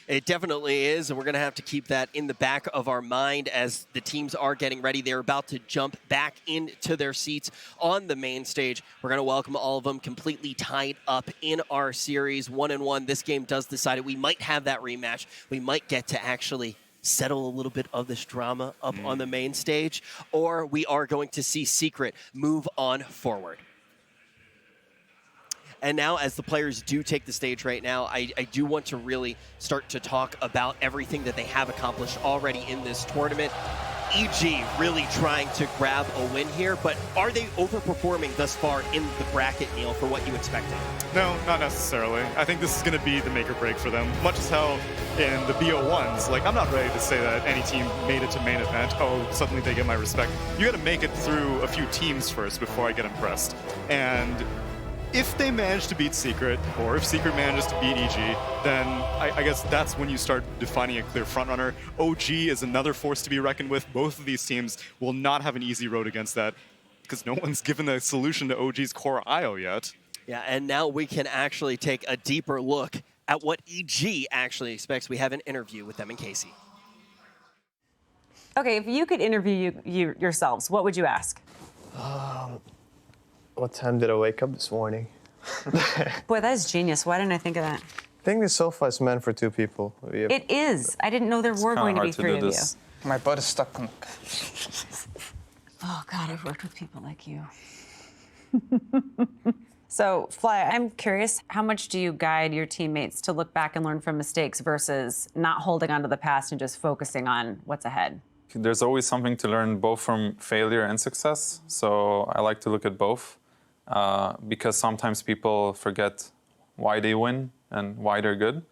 It definitely is, and we're going to have to keep that in the back of our mind as the teams are getting ready. They're about to jump back into their seats on the main stage. We're going to welcome all of them completely tied up in our series 1-1. This game does decide it. We might have that rematch. We might get to actually settle a little bit of this drama up on the main stage, or we are going to see Secret move on forward. And now, as the players do take the stage right now, I do want to really start to talk about everything that they have accomplished already in this tournament. EG really trying to grab a win here, but are they overperforming thus far in the bracket, Neil, for what you expected? No, not necessarily. I think this is going to be the make or break for them. Much as how in the BO1s, like, I'm not ready to say that any team made it to main event, oh, suddenly they get my respect. You got to make it through a few teams first before I get impressed. And if they manage to beat Secret, or if Secret manages to beat EG, then I guess that's when you start defining a clear frontrunner. OG is another force to be reckoned with. Both of these teams will not have an easy road against that, because no one's given the solution to OG's core IO yet. Yeah, and now we can actually take a deeper look at what EG actually expects. We have an interview with them and Casey. Okay, if you could interview yourselves, what would you ask? What time did I wake up this morning? Boy, that is genius. Why didn't I think of that? I think this sofa is meant for two people. It is. I didn't know there were going to be three of you. My butt is stuck on. Oh, God, I've worked with people like you. So, Fly, I'm curious, how much do you guide your teammates to look back and learn from mistakes versus not holding on to the past and just focusing on what's ahead? There's always something to learn both from failure and success. So I like to look at both because sometimes people forget why they win and why they're good.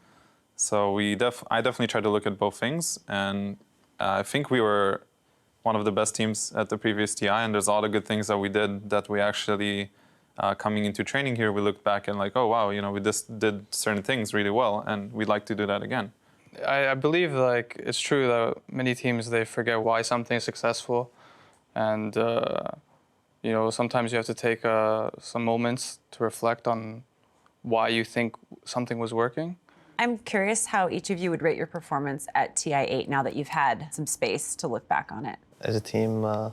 So I definitely try to look at both things. And I think we were one of the best teams at the previous TI, and there's all the good things that we did that we actually, coming into training here, we looked back and like, oh, wow, you know, we just did certain things really well, and we'd like to do that again. I believe like it's true that many teams, they forget why something is successful, and you know, sometimes you have to take some moments to reflect on why you think something was working. I'm curious how each of you would rate your performance at TI8 now that you've had some space to look back on it. As a team, 9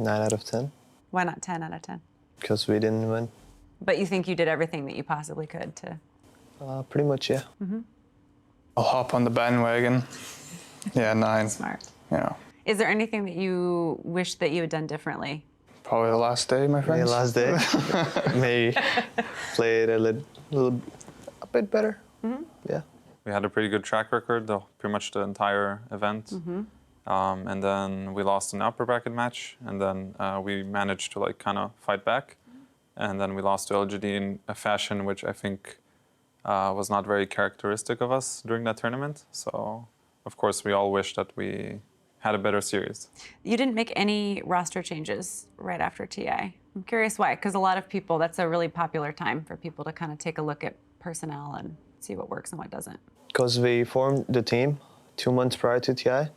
out of 10. Why not 10 out of 10? Because we didn't win. But you think you did everything that you possibly could to... Pretty much, yeah. Mm-hmm. I'll hop on the bandwagon. Yeah, 9. Smart. Yeah. Is there anything that you wish that you had done differently? Probably the last day, my friends. Yeah, last day. Maybe played a bit better. Mm-hmm. Yeah. We had a pretty good track record, pretty much the entire event. Mm-hmm. And then we lost an upper bracket match, and then we managed to like kind of fight back. And then we lost to LGD in a fashion which I think was not very characteristic of us during that tournament. So, of course, we all wish that we had a better series. You didn't make any roster changes right after TI. I'm curious why, because a lot of people, that's a really popular time for people to kind of take a look at personnel and see what works and what doesn't. Because we formed the team 2 months prior to TI.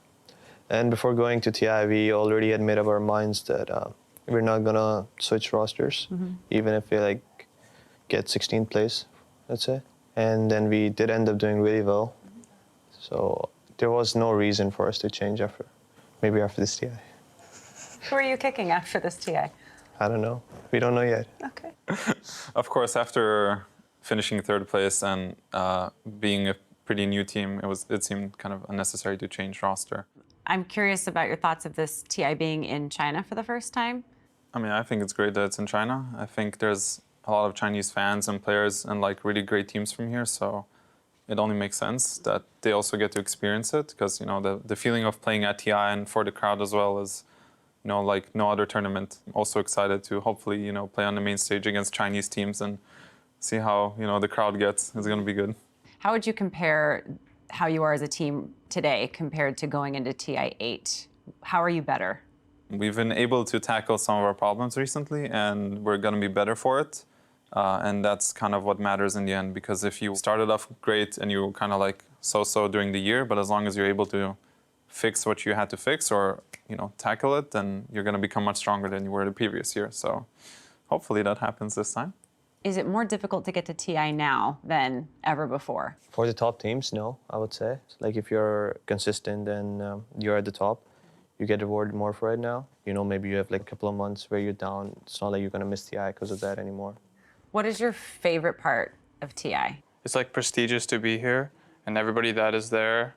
And before going to TI, we already had made up our minds that we're not going to switch rosters, even if we like get 16th place, let's say. And then we did end up doing really well. So there was no reason for us to change after this TI. Who are you kicking after this TI? I don't know. We don't know yet. Okay. Of course, after finishing 3rd place and being a pretty new team, it seemed kind of unnecessary to change roster. I'm curious about your thoughts of this TI being in China for the first time. I mean, I think it's great that it's in China. I think there's a lot of Chinese fans and players and like really great teams from here, so it only makes sense that they also get to experience it, because, you know, the feeling of playing at TI and for the crowd as well is, you know, like no other tournament. I'm also excited to hopefully, you know, play on the main stage against Chinese teams and see how, you know, the crowd gets. It's going to be good. How would you compare how you are as a team today compared to going into TI8? How are you better? We've been able to tackle some of our problems recently, and we're going to be better for it. And that's kind of what matters in the end, because if you started off great and you were kind of like so-so during the year, but as long as you're able to fix what you had to fix or, you know, tackle it, then you're going to become much stronger than you were the previous year. So hopefully that happens this time. Is it more difficult to get to TI now than ever before? For the top teams, no, I would say. Like if you're consistent and you're at the top, you get rewarded more for it now. You know, maybe you have like a couple of months where you're down. It's not like you're going to miss TI because of that anymore. What is your favorite part of TI? It's like prestigious to be here, and everybody that is there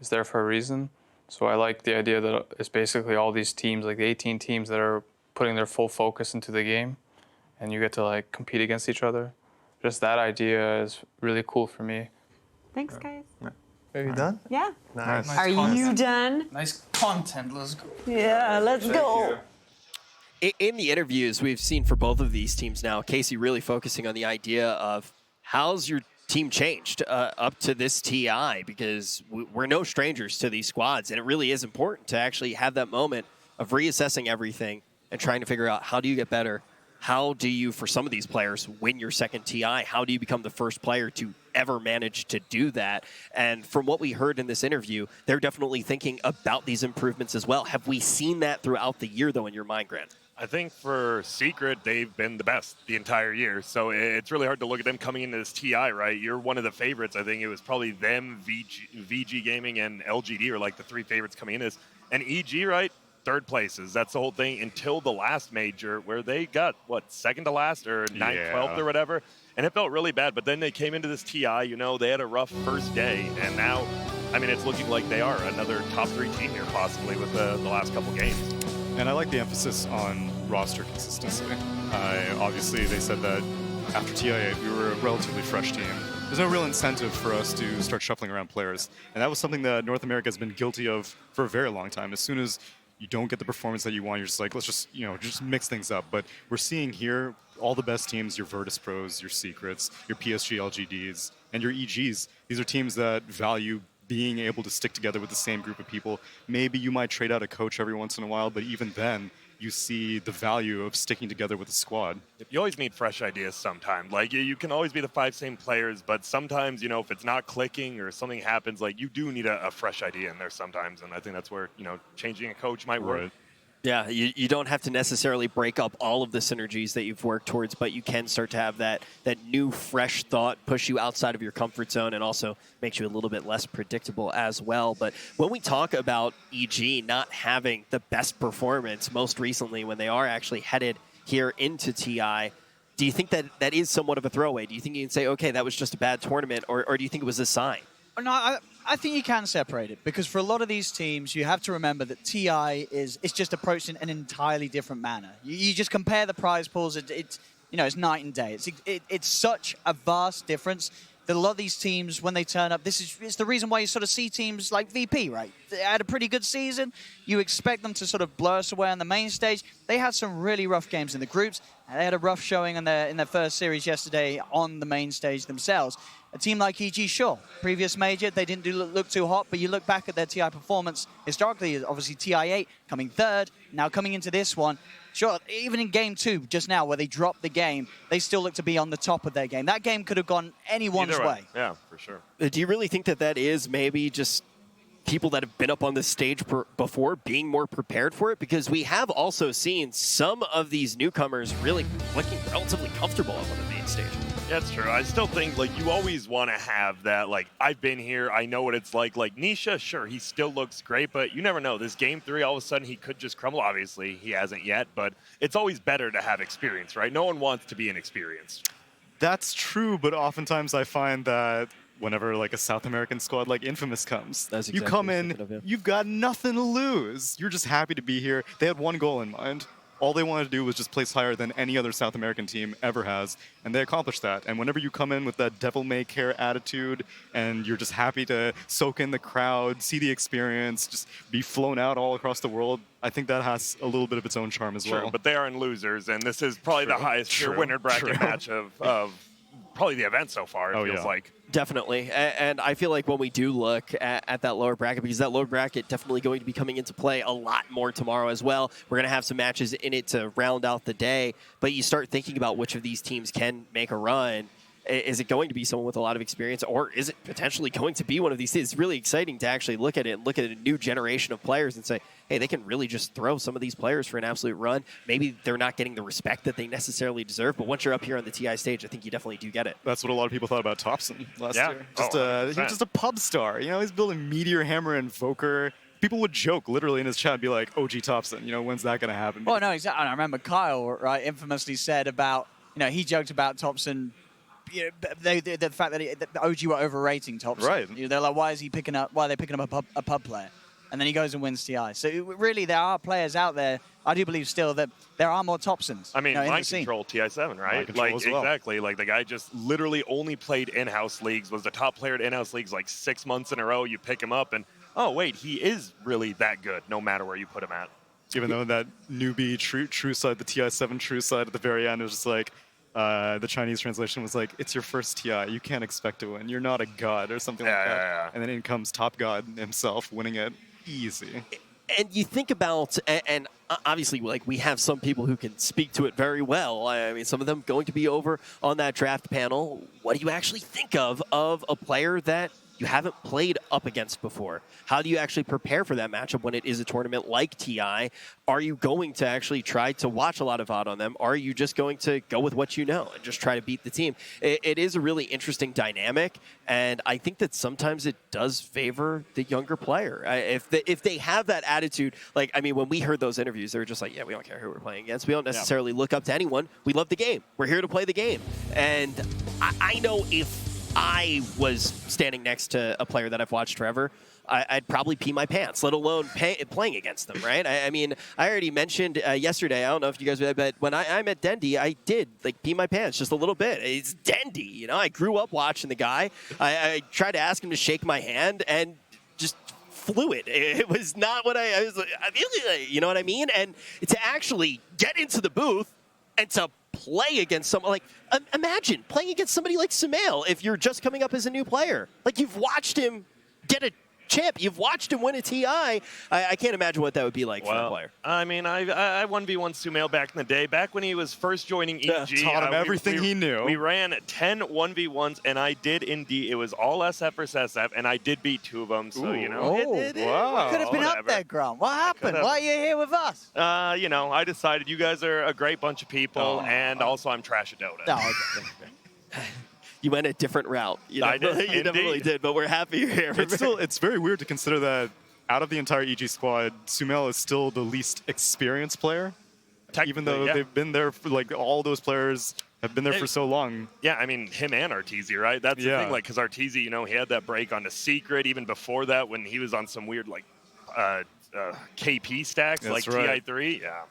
for a reason. So I like the idea that it's basically all these teams, like the 18 teams that are putting their full focus into the game, and you get to like compete against each other. Just that idea is really cool for me. Thanks, guys. Yeah. Are you done? Yeah. Nice. Are you done? Nice content. Let's go. Yeah, let's go. In the interviews we've seen for both of these teams now, Casey really focusing on the idea of how's your team changed up to this TI, because we're no strangers to these squads, and it really is important to actually have that moment of reassessing everything and trying to figure out how do you get better. How do you, for some of these players, win your second TI? How do you become the first player to ever manage to do that? And from what we heard in this interview, they're definitely thinking about these improvements as well. Have we seen that throughout the year, though, in your mind, Grant? I think for Secret, they've been the best the entire year. So it's really hard to look at them coming into this TI, right? You're one of the favorites. I think it was probably them, VG Gaming, and LGD are like the three favorites coming into this. And EG, right? Third places. That's the whole thing until the last major where they got, what, second to last or 9th, 12th or whatever. And it felt really bad. But then they came into this TI, you know, they had a rough first day. And now, I mean, it's looking like they are another top 3 team here possibly with the last couple games. And I like the emphasis on roster consistency. Obviously, they said that after TI8, we were a relatively fresh team. There's no real incentive for us to start shuffling around players. And that was something that North America has been guilty of for a very long time. As soon as you don't get the performance that you want, you're just like, let's just, you know, just mix things up. But we're seeing here all the best teams, your Virtus Pros, your Secrets, your PSG LGDs, and your EGs. These are teams that value being able to stick together with the same group of people. Maybe you might trade out a coach every once in a while, but even then, you see the value of sticking together with a squad. You always need fresh ideas sometime. Like, you can always be the 5 same players, but sometimes, you know, if it's not clicking or something happens, like, you do need a fresh idea in there sometimes, and I think that's where, you know, changing a coach might work. Right. Yeah, you don't have to necessarily break up all of the synergies that you've worked towards, but you can start to have that new, fresh thought push you outside of your comfort zone and also makes you a little bit less predictable as well. But when we talk about EG not having the best performance most recently when they are actually headed here into TI, do you think that that is somewhat of a throwaway? Do you think you can say, okay, that was just a bad tournament, or do you think it was a sign? No, I think you can separate it, because for a lot of these teams, you have to remember that TI is just approached in an entirely different manner. You just compare the prize pools; it's you know, it's night and day. It's such a vast difference that a lot of these teams, when they turn up, it's the reason why you sort of see teams like VP, right? They had a pretty good season. You expect them to sort of blow us away on the main stage. They had some really rough games in the groups. They had a rough showing in their first series yesterday on the main stage themselves. A team like EG, sure, previous major, they didn't look too hot, but you look back at their TI performance, historically, obviously TI8 coming third, now coming into this one. Sure, even in game 2, just now, where they dropped the game, they still look to be on the top of their game. That game could have gone anyone's way. Yeah, for sure. Do you really think that that is maybe just people that have been up on this stage before being more prepared for it? Because we have also seen some of these newcomers really looking relatively comfortable up on the main stage. Yeah, that's true. I still think, like, you always want to have that, like, I've been here, I know what it's like. Like, Nisha, sure, he still looks great, but you never know. This game 3, all of a sudden, he could just crumble. Obviously, he hasn't yet, but it's always better to have experience, right? No one wants to be inexperienced. That's true, but oftentimes I find that whenever like a South American squad like Infamous comes. That's you exactly come what I was in, thinking of, yeah. you've got nothing to lose. You're just happy to be here. They had one goal in mind. All they wanted to do was just place higher than any other South American team ever has, and they accomplished that. And whenever you come in with that devil-may-care attitude, and you're just happy to soak in the crowd, see the experience, just be flown out all across the world, I think that has a little bit of its own charm as well. But they aren't losers, and this is probably the highest tier winner bracket match of probably the event so far, it feels like. Definitely. And I feel like when we do look at that lower bracket, because that lower bracket definitely going to be coming into play a lot more tomorrow as well. We're going to have some matches in it to round out the day. But you start thinking about which of these teams can make a run. Is it going to be someone with a lot of experience, or is it potentially going to be one of these things? It's really exciting to actually look at it and look at a new generation of players and say, hey, they can really just throw some of these players for an absolute run. Maybe they're not getting the respect that they necessarily deserve, but once you're up here on the TI stage, I think you definitely do get it. That's what a lot of people thought about Thompson last year. Oh, He's just a pub star. You know, he's building Meteor Hammer and Invoker. People would joke literally in his chat and be like, OG Thompson, you know, when's that going to happen? Well, no, exactly. I remember Kyle, right, infamously said about, you know, he joked about Thompson. You know, the fact that the OG were overrating Thompson. Right. You know, they're like, why are they picking up a pub player? And then he goes and wins TI. So really, there are players out there. I do believe still that there are more Thompsons. I mean, you know, Mind Control TI7, right? Like, exactly. Like, the guy just literally only played in-house leagues, was the top player at in-house leagues like 6 months in a row. You pick him up, and, oh, wait, he is really that good, no matter where you put him at. Even though that newbie true side, the TI7 true side at the very end was just like, the Chinese translation was like, it's your first TI. You can't expect to win. You're not a god or something like that. Yeah. And then in comes Top God himself winning it easy. And you think about, and obviously, like, we have some people who can speak to it very well. I mean, some of them going to be over on that draft panel. What do you actually think of a player that you haven't played up against before? How do you actually prepare for that matchup when it is a tournament like TI? Are you going to actually try to watch a lot of VOD on them? Or are you just going to go with what you know and just try to beat the team? It is a really interesting dynamic, and I think that sometimes it does favor the younger player. If they have that attitude, like, I mean, when we heard those interviews, they were just like, yeah, we don't care who we're playing against. We don't necessarily look up to anyone. We love the game. We're here to play the game. And I know if I was standing next to a player that I've watched forever, I'd probably pee my pants, let alone playing against them, right? I mean, I already mentioned yesterday, I don't know if you guys read, but when I met Dendy, I did, like, pee my pants just a little bit. It's Dendy, you know? I grew up watching the guy. I tried to ask him to shake my hand and just flew it. It was not what I was like, you know what I mean? And to actually get into the booth and to play against someone, like, imagine playing against somebody like Sumail if you're just coming up as a new player. Like, you've watched him get a chip. You've watched him win a TI. I can't imagine what that would be like for a player. I mean, I 1v1 Sumail back in the day. Back when he was first joining EG. Taught him everything he knew. We ran 10 1v1s, and I did indeed. It was all SF versus SF, and I did beat 2 of them, so, you know. Wow. Could have been up there, Grant. What happened? Why are you here with us? You know, I decided you guys are a great bunch of people, and also I'm trash at Dota. No, you went a different route. I did. You definitely did, but we're happy you're here. It's very weird to consider that out of the entire EG squad, Sumail is still the least experienced player, even though they've been there for, like, all those players have been there for so long. Yeah, I mean, him and Arteezy, right? That's the thing, like, because Arteezy, you know, he had that break on the Secret even before that when he was on some weird, like, KP stacks, That's like right. TI3. Yeah.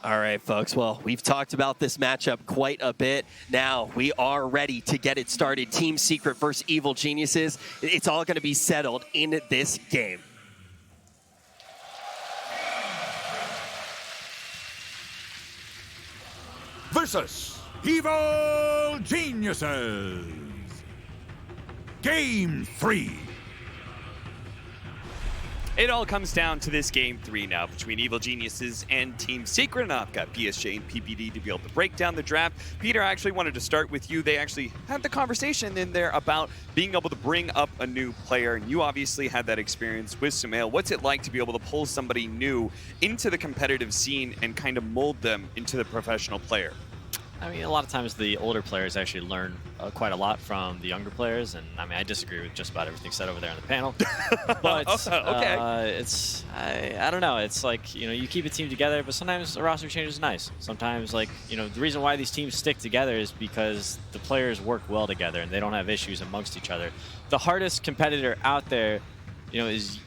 All right, folks. Well, we've talked about this matchup quite a bit. Now we are ready to get it started. Team Secret versus Evil Geniuses. It's all going to be settled in this game. Versus Evil Geniuses. Game 3. It all comes down to this game 3 now between Evil Geniuses and Team Secret. And I've got PSJ and PPD to be able to break down the draft. Peter, I actually wanted to start with you. They actually had the conversation in there about being able to bring up a new player. And you obviously had that experience with Sumail. What's it like to be able to pull somebody new into the competitive scene and kind of mold them into the professional player? I mean, a lot of times the older players actually learn quite a lot from the younger players, and I mean, I disagree with just about everything said over there on the panel. But Okay. I don't know. It's like, you know, you keep a team together, but sometimes a roster change is nice. Sometimes, like, you know, the reason why these teams stick together is because the players work well together and they don't have issues amongst each other. The hardest competitor out there, you know, is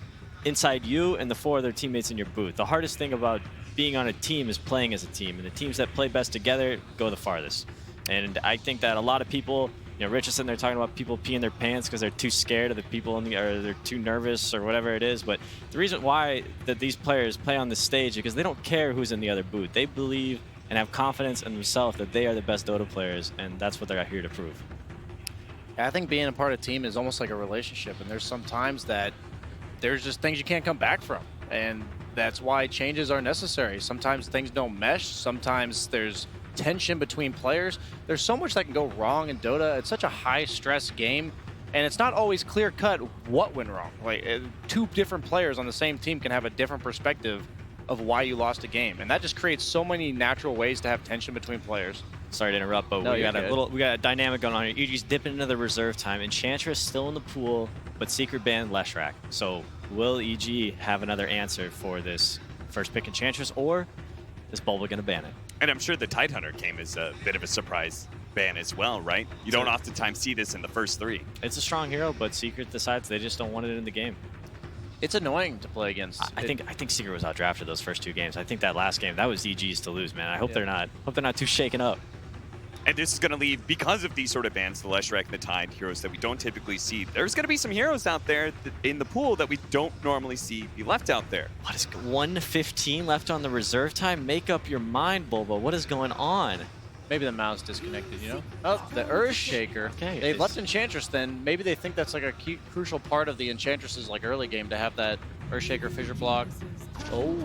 inside you and the 4 other teammates in your booth. The hardest thing about being on a team is playing as a team, and the teams that play best together go the farthest. And I think that a lot of people, you know, Rich is sitting there talking about people peeing their pants because they're too scared of the people in the, or they're too nervous or whatever it is. But the reason why that these players play on this stage is because they don't care who's in the other booth. They believe and have confidence in themselves that they are the best Dota players, and that's what they're here to prove. I think being a part of a team is almost like a relationship, and there's some times that there's just things you can't come back from, and that's why changes are necessary. Sometimes things don't mesh. Sometimes there's tension between players. There's so much that can go wrong in Dota. It's such a high-stress game, and it's not always clear-cut what went wrong. Like, 2 different players on the same team can have a different perspective of why you lost a game, and that just creates so many natural ways to have tension between players. Sorry to interrupt, but No, we got a dynamic going on here. EG's dipping into the reserve time. Enchantress still in the pool, but Secret banned Leshrac. So will EG have another answer for this first pick Enchantress, or is Bulba going to ban it? And I'm sure the Tidehunter came as a bit of a surprise ban as well, right? You don't oftentimes see this in the first 3. It's a strong hero, but Secret decides they just don't want it in the game. It's annoying to play against. I think Secret was outdrafted those first 2 games. I think that last game, that was EG's to lose, man. I hope they're not too shaken up. And this is going to leave, because of these sort of bans, the Leshrac and the Tide heroes that we don't typically see, there's going to be some heroes out there in the pool that we don't normally see be left out there. What is 1:15 left on the reserve time? Make up your mind, Bulba. What is going on? Maybe the mouse disconnected, you know? Oh, the Earthshaker. Okay, They've left Enchantress then. Maybe they think that's like a crucial part of the Enchantress's like early game to have that Earthshaker fissure block. Oh.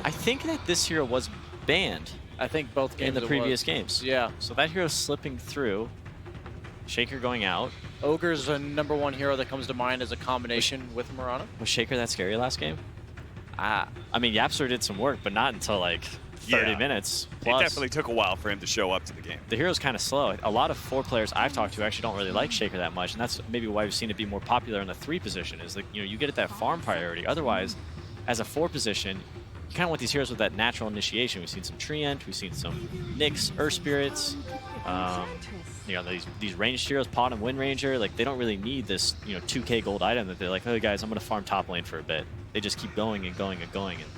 I think that this hero was banned. I think both games in the previous games. Yeah. So that hero's slipping through. Shaker going out. Ogre's a #1 hero that comes to mind as a combination with Mirana. Was Shaker that scary last game? I mean, Yapster did some work, but not until like 30 minutes plus. It definitely took a while for him to show up to the game. The hero's kind of slow. A lot of 4 players I've talked to actually don't really like Shaker that much, and that's maybe why we've seen it be more popular in the 3 position. Is like, you know, you get at that farm priority. Otherwise, as a 4 position, you kind of want these heroes with that natural initiation. We've seen some Treant, we've seen some Nyx, Earth Spirits, you know, these ranged heroes, Pod and Wind Ranger. Like, they don't really need this, you know, 2k gold item that they're like, oh guys, I'm gonna farm top lane for a bit. They just keep going and going and going, and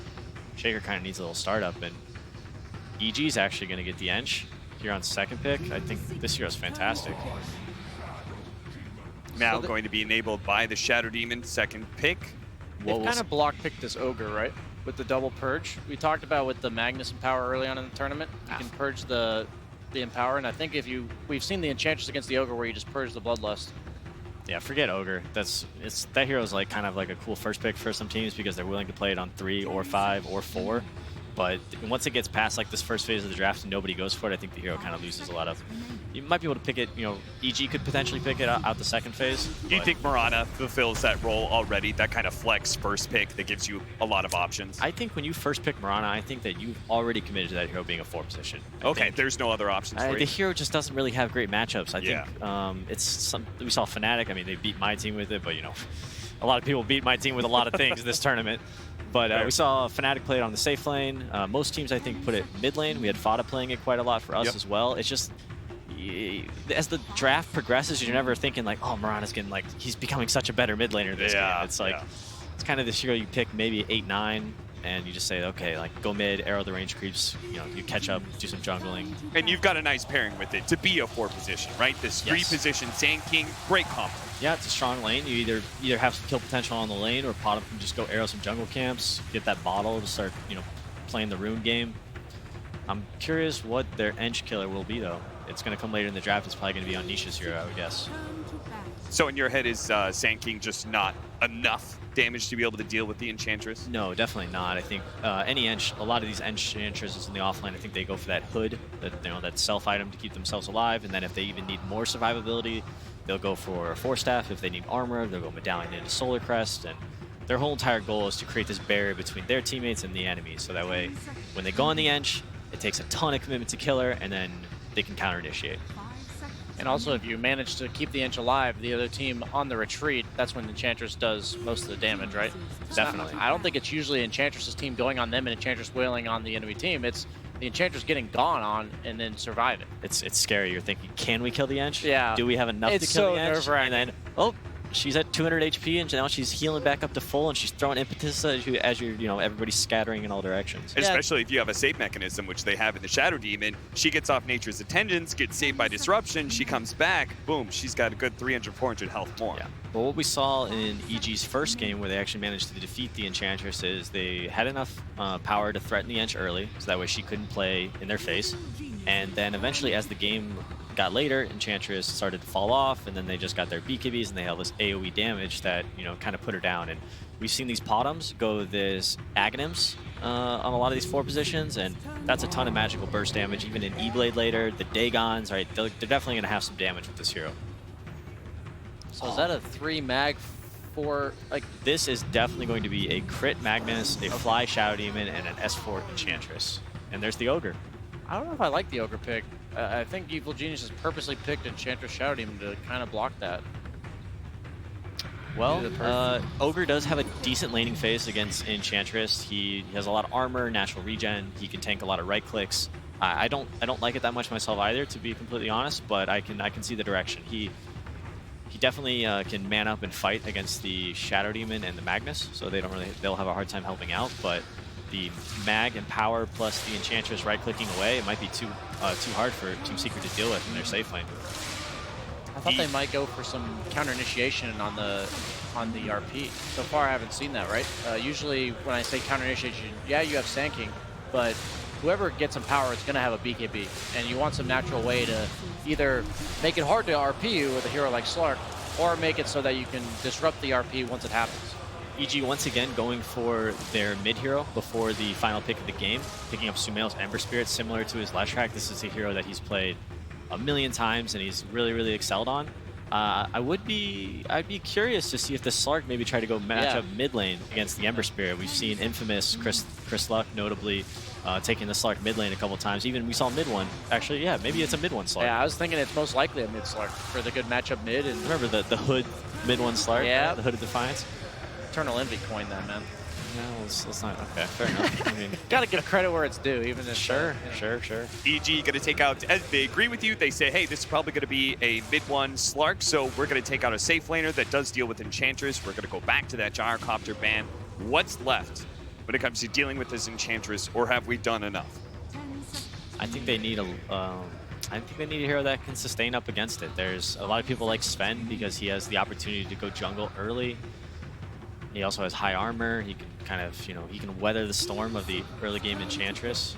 Shaker kind of needs a little startup. And EG's actually gonna get the Ench here on 2nd pick. I think this hero's fantastic. Now going to be enabled by the Shadow Demon, 2nd pick. They've kind of block picked this Ogre, right? With the double purge. We talked about with the Magnus Empower early on in the tournament. You can purge the Empower, and I think we've seen the Enchantress against the Ogre where you just purge the Bloodlust. Yeah, forget Ogre. That hero's like kind of like a cool first pick for some teams because they're willing to play it on 3 or 5 or 4. But once it gets past like this first phase of the draft and nobody goes for it, I think the hero kind of loses a lot of. You might be able to pick it, you know, EG could potentially pick it out the 2nd phase. Do you think Mirana fulfills that role already? That kind of flex first pick that gives you a lot of options? I think when you first pick Mirana, I think that you've already committed to that hero being a 4 position. Okay, there's no other options for you. The hero just doesn't really have great matchups. I think we saw Fnatic. I mean, they beat my team with it, but, you know, a lot of people beat my team with a lot of things this tournament. But we saw Fnatic play it on the safe lane. Most teams, I think, put it mid lane. We had Fada playing it quite a lot for us as well. It's just, as the draft progresses, you're never thinking like, oh, Mirana's getting like, he's becoming such a better mid laner this game. It's like, it's kind of this hero you pick maybe 8-9, and you just say, okay, like go mid, arrow the range creeps, you know, you catch up, do some jungling. And you've got a nice pairing with it to be a 4 position, right? This 3 position Sand King, great combo. Yeah, it's a strong lane. You either have some kill potential on the lane, or Pot can just go arrow some jungle camps, get that bottle to start, you know, playing the rune game. I'm curious what their Ench killer will be though. It's going to come later in the draft. It's probably going to be on Nisha's hero, I would guess. So in your head, is Sand King just not enough damage to be able to deal with the Enchantress? No, definitely not. I think a lot of these Enchantresses in the offlane, I think they go for that hood, that self item to keep themselves alive. And then if they even need more survivability, they'll go for a 4-staff. If they need armor, they'll go medallion into Solar Crest. And their whole entire goal is to create this barrier between their teammates and the enemy. So that way, when they go on the Ench, it takes a ton of commitment to kill her, and then they can counter initiate. And also, if you manage to keep the inch alive, the other team on the retreat, that's when Enchantress does most of the damage, right? Definitely. I don't think it's usually Enchantress's team going on them and Enchantress wailing on the enemy team. It's the Enchantress getting gone on and then surviving. It's scary. You're thinking, can we kill the Ench? Yeah. Do we have enough It's to kill so the Ench? nerve-wracking. And then, oh, she's at 200 HP, and now she's healing back up to full, and she's throwing impetus as you're, you know, everybody's scattering in all directions. Especially if you have a save mechanism, which they have in the Shadow Demon. She gets off Nature's Attendance, gets saved by Disruption, she comes back, boom, she's got a good 300, 400 health more. Yeah. Well, what we saw in EG's first game, where they actually managed to defeat the Enchantress, is they had enough power to threaten the Ench early, so that way she couldn't play in their face. And then eventually, as the game got later, Enchantress started to fall off, and then they just got their BKBs, and they had this AoE damage that, you know, kind of put her down. And we've seen these Potoms go this Aghanims on a lot of these 4 positions, and that's a ton of magical burst damage. Even in E-Blade later, the Dagons, right? They're definitely going to have some damage with this hero. So is that a 3 mag 4? Like, this is definitely going to be a crit Magnus, a fly Shadow Demon, and an S4 Enchantress. And there's the Ogre. I don't know if I like the Ogre pick. I think Evil Genius has purposely picked Enchantress Shadow Demon to kind of block that. Well, Ogre does have a decent laning phase against Enchantress. He has a lot of armor, natural regen. He can tank a lot of right clicks. I don't like it that much myself either, to be completely honest. But I can see the direction. He definitely can man up and fight against the Shadow Demon and the Magnus, so they'll have a hard time helping out. But the Mag and Power plus the Enchantress right-clicking away, it might be too hard for Team Secret to deal with in their safe lane. I thought they might go for some counter initiation on the RP. So far, I haven't seen that, right? Usually, when I say counter initiation, yeah, you have Sand King, but whoever gets some power is going to have a BKB, and you want some natural way to either make it hard to RP you with a hero like Slark, or make it so that you can disrupt the RP once it happens. EG once again going for their mid hero before the final pick of the game, picking up Sumail's Ember Spirit, similar to his Leshrac. This is a hero that he's played a million times and he's really excelled on. I'd be curious to see if the Slark maybe try to go match up mid lane against the Ember Spirit. We've seen infamous Chris Luck notably taking the Slark mid lane a couple times. Even we saw mid one. Actually, yeah, maybe it's a mid one Slark. Yeah, I was thinking it's most likely a mid Slark for the good matchup mid. And remember the hood mid one Slark? Yeah, right? The Hood of Defiance. Eternal Envy coined that, man. No, let's not. Okay, fair enough. I mean, gotta give credit where it's due, even if sure. EG gonna take out. They agree with you. They say, hey, this is probably gonna be a mid one Slark, so we're gonna take out a safe laner that does deal with Enchantress. We're gonna go back to that Gyrocopter ban. What's left when it comes to dealing with this Enchantress, or have we done enough? I think they need a hero that can sustain up against it. There's a lot of people like Sven because he has the opportunity to go jungle early. He also has high armor. He can kind of, he can weather the storm of the early game Enchantress.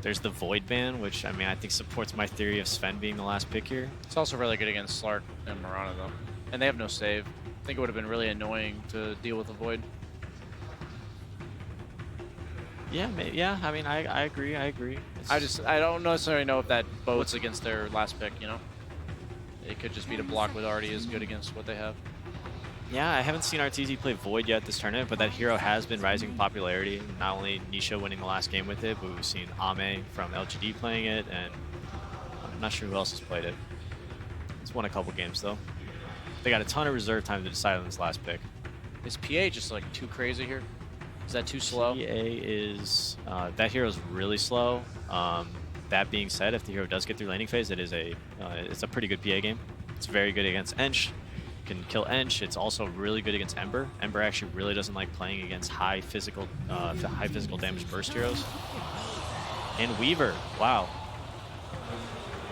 There's the Void ban, which, I mean, I think supports my theory of Sven being the last pick here. It's also really good against Slark and Mirana, though. And they have no save. I think it would have been really annoying to deal with the Void. Yeah, I mean, I agree. I don't necessarily know if that boats against their last pick, It could just be to block what already is good against what they have. Yeah, I haven't seen RTZ play Void yet this tournament, but that hero has been rising in popularity. Not only Nisha winning the last game with it, but we've seen Ame from LGD playing it, and I'm not sure who else has played it. It's won a couple games, though. They got a ton of reserve time to decide on this last pick. Is PA just, like, too crazy here? Is that too slow? PA is... that hero's really slow. That being said, if the hero does get through laning phase, it's a pretty good PA game. It's very good against Ench. Can kill Ench. It's also really good against Ember. Ember actually really doesn't like playing against high physical damage burst heroes. And Weaver, wow.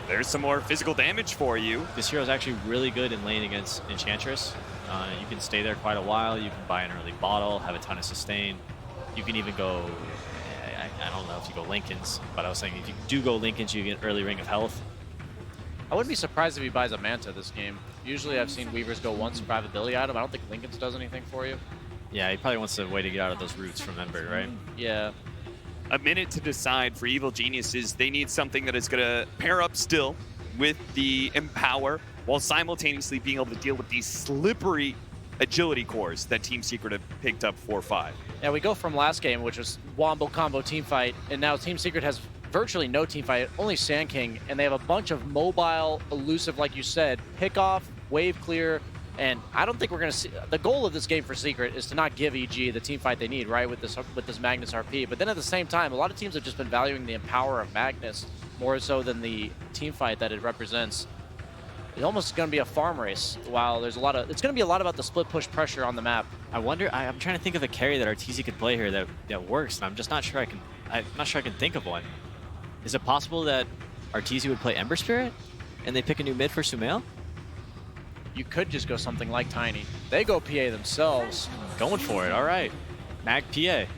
There's some more physical damage for you. This hero's actually really good in lane against Enchantress. You can stay there quite a while. You can buy an early bottle, have a ton of sustain. You can even go, I don't know if you go Linken's, but I was saying if you do go Linken's, you get early ring of health. I wouldn't be surprised if he buys a Manta this game. Usually I've seen Weavers go once and grab ability item. I don't think Linken's does anything for you. Yeah, he probably wants a way to get out of those roots from Ember, right? Yeah. A minute to decide for Evil Geniuses. They need something that is going to pair up still with the Empower while simultaneously being able to deal with these slippery agility cores that Team Secret have picked up 4-5. Yeah, we go from last game, which was Wombo combo team fight, and now Team Secret has virtually no team fight, only Sand King, and they have a bunch of mobile, elusive, like you said, pick off, wave clear, and I don't think we're going to see. The goal of this game for Secret is to not give EG the team fight they need, right, with this Magnus RP. But then at the same time, a lot of teams have just been valuing the power of Magnus more so than the team fight that it represents. It's almost going to be a farm race. While there's a lot of, it's going to be a lot about the split push pressure on the map. I wonder. I'm trying to think of a carry that RTZ could play here that works, and I'm just not sure I can. I'm not sure I can think of one. Is it possible that RTZ would play Ember Spirit, and they pick a new mid for Sumail? You could just go something like Tiny. They go PA themselves. Going for it. All right, Mag PA.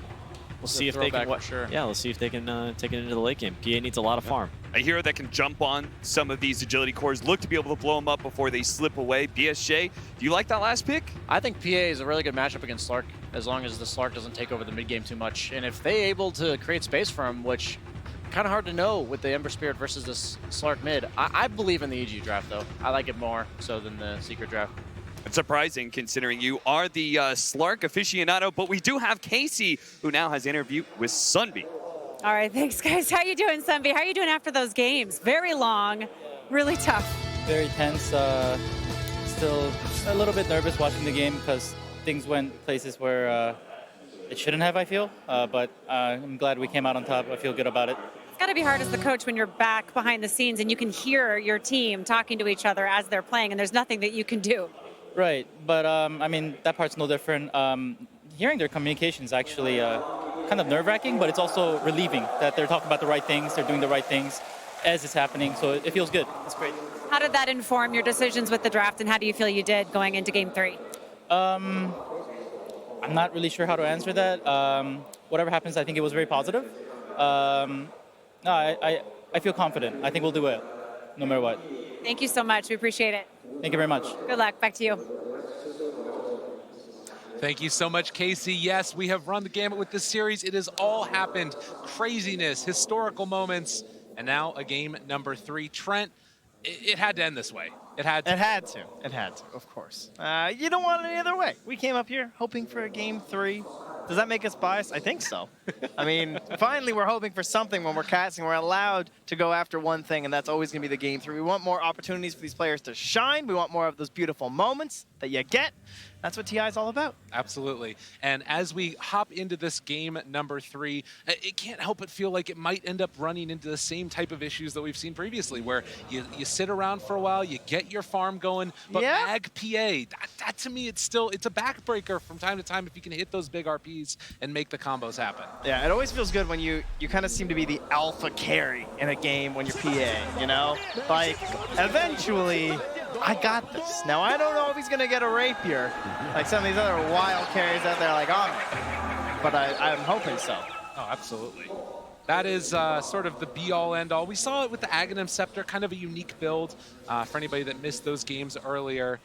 We'll see if they can. Sure. Yeah, let's see if they can take it into the late game. PA needs a lot of farm. A hero that can jump on some of these agility cores, look to be able to blow them up before they slip away. BSJ, do you like that last pick? I think PA is a really good matchup against Slark, as long as the Slark doesn't take over the mid game too much. And if they're able to create space for him, which kind of hard to know with the Ember Spirit versus this Slark mid. I believe in the EG draft, though. I like it more so than the Secret draft. It's surprising considering you are the Slark aficionado, but we do have Casey, who now has an interview with Sunby. All right, thanks, guys. How you doing, Sunby? How are you doing after those games? Very long, really tough. Very tense. Still a little bit nervous watching the game because things went places where it shouldn't have, I feel. But I'm glad we came out on top. I feel good about it. It's got to be hard as the coach when you're back behind the scenes and you can hear your team talking to each other as they're playing, and there's nothing that you can do. Right, but I mean, that part's no different. Hearing their communication is actually kind of nerve-wracking, but it's also relieving that they're talking about the right things, they're doing the right things as it's happening, so it feels good. It's great. How did that inform your decisions with the draft, and how do you feel you did going into Game 3? I'm not really sure how to answer that. Whatever happens, I think it was very positive. No, I feel confident. I think we'll do it, no matter what. Thank you so much. We appreciate it. Thank you very much. Good luck. Back to you. Thank you so much, Casey. Yes, we have run the gamut with this series. It has all happened. Craziness, historical moments, and now a game number 3. Trent, it had to end this way. It had to. It had to. It had to, of course. You don't want it any other way. We came up here hoping for a Game 3. Does that make us biased? I think so. I mean, finally we're hoping for something when we're casting. We're allowed to go after one thing, and that's always going to be the Game 3. We want more opportunities for these players to shine. We want more of those beautiful moments that you get. That's what TI is all about. Absolutely. And as we hop into this game number 3, it can't help but feel like it might end up running into the same type of issues that we've seen previously, where you sit around for a while, you get your farm going, but Mag PA, that to me, it's a backbreaker from time to time if you can hit those big RPs and make the combos happen. Yeah, it always feels good when you kind of seem to be the alpha carry in a game when you're PA, you know? Like, eventually, I got this. Now, I don't know if he's going to get a rapier, like some of these other wild carries out there like on me, but I'm hoping so. Oh, absolutely. That is sort of the be-all, end-all. We saw it with the Aghanim Scepter, kind of a unique build for anybody that missed those games earlier.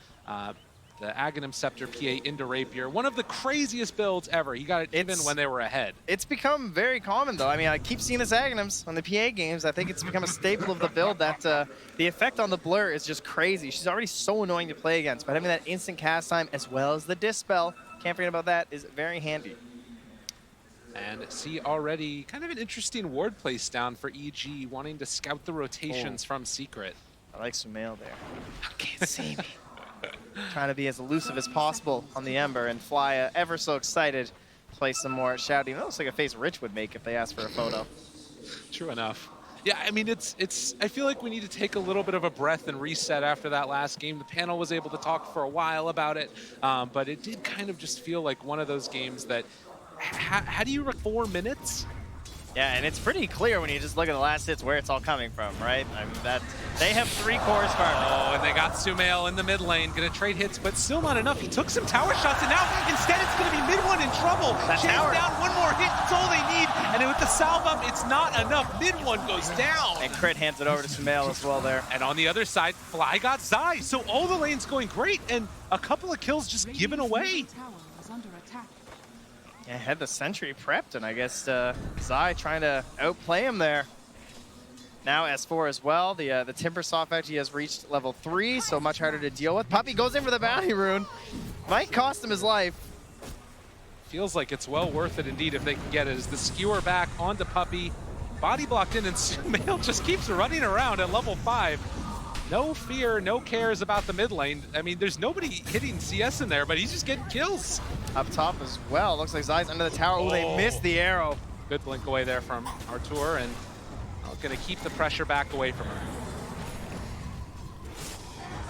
The Aghanim Scepter PA into Rapier. One of the craziest builds ever. He got it even when they were ahead. It's become very common, though. I mean, I keep seeing this Aghanims on the PA games. I think it's become a staple of the build that the effect on the Blur is just crazy. She's already so annoying to play against, but having that instant cast time as well as the Dispel, can't forget about that, is very handy. And see already kind of an interesting ward place down for EG, wanting to scout the rotations from Secret. I like Sumail there. You can't see me. Trying to be as elusive as possible on the Ember, and Flya ever so excited to play some more shouting. That looks like a face Rich would make if they asked for a photo. True enough. Yeah, I mean, I feel like we need to take a little bit of a breath and reset after that last game. The panel was able to talk for a while about it, but it did kind of just feel like one of those games that, how do you 4 minutes? Yeah, and it's pretty clear when you just look at the last hits where it's all coming from, right? I mean, they have 3 cores farming. Oh, and they got Sumail in the mid lane, gonna trade hits, but still not enough. He took some tower shots, and now instead it's gonna be mid one in trouble. Chase down, one more hit, it's all they need, and with the salve up, it's not enough. Mid one goes down. And Crit hands it over to Sumail as well there. And on the other side, Fly got Zai, so all the lanes going great, and a couple of kills just given away. Yeah, had the sentry prepped, and I guess Zai trying to outplay him there. Now S4 as well. The Timbersaw actually has reached level 3, so much harder to deal with. Puppey goes in for the bounty rune. Might cost him his life. Feels like it's well worth it indeed if they can get it. As the skewer back onto Puppey, body blocked in, and Sumail just keeps running around at level 5. No fear, no cares about the mid lane. I mean, there's nobody hitting CS in there, but he's just getting kills. Up top as well. Looks like Zai's under the tower. Oh, they missed the arrow. Good blink away there from Artur, and going to keep the pressure back away from her.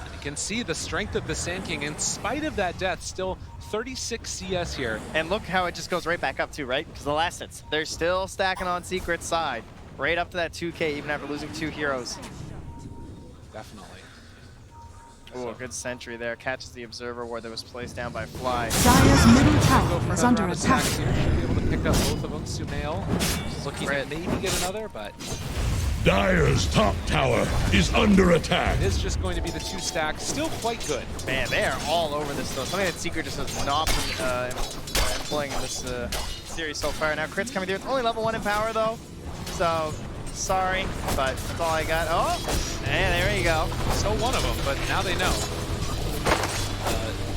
And you can see the strength of the Sand King. In spite of that death, still 36 CS here. And look how it just goes right back up too, right? Because the last hits, they're still stacking on Secret's side. Right up to that 2K, even after losing 2 heroes. Definitely. Oh, a good sentry there. Catches the observer where there was placed down by Fly. Dire's middle tower is under attack. Be able to pick up both of them. Sumail is looking to maybe get another, but Dire's top tower is under attack. it is just going to be the 2 stacks. Still quite good. Man, they are all over this though. Something that Secret just has not been employing in this series so far. Now Crit's coming through. It's only level 1 in power though. So, sorry, but that's all I got. Oh, and there you go. So one of them, but now they know.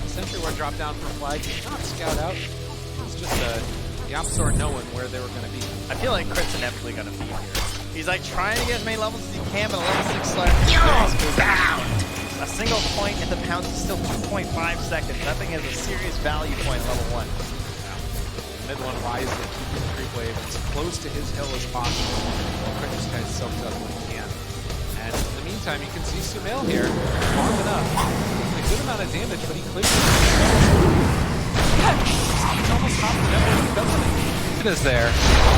Sentry Ward dropped down for Flag. Did not scout out. It's just the Yapsor knowing where they were going to be. I feel like Crit's inevitably going to be here. He's like trying to get as many levels as he can, but a level 6 Slayer. A single point at the pounds is still 2.5 seconds. That thing has a serious value point at level 1. Mid one wisely keeping the creep wave as close to his hill as possible. Crit just kind of soaks up when he can. And in the meantime, you can see Sumail here warming up. A good amount of damage, but he clears He's almost top of the network, doesn't he? It is there.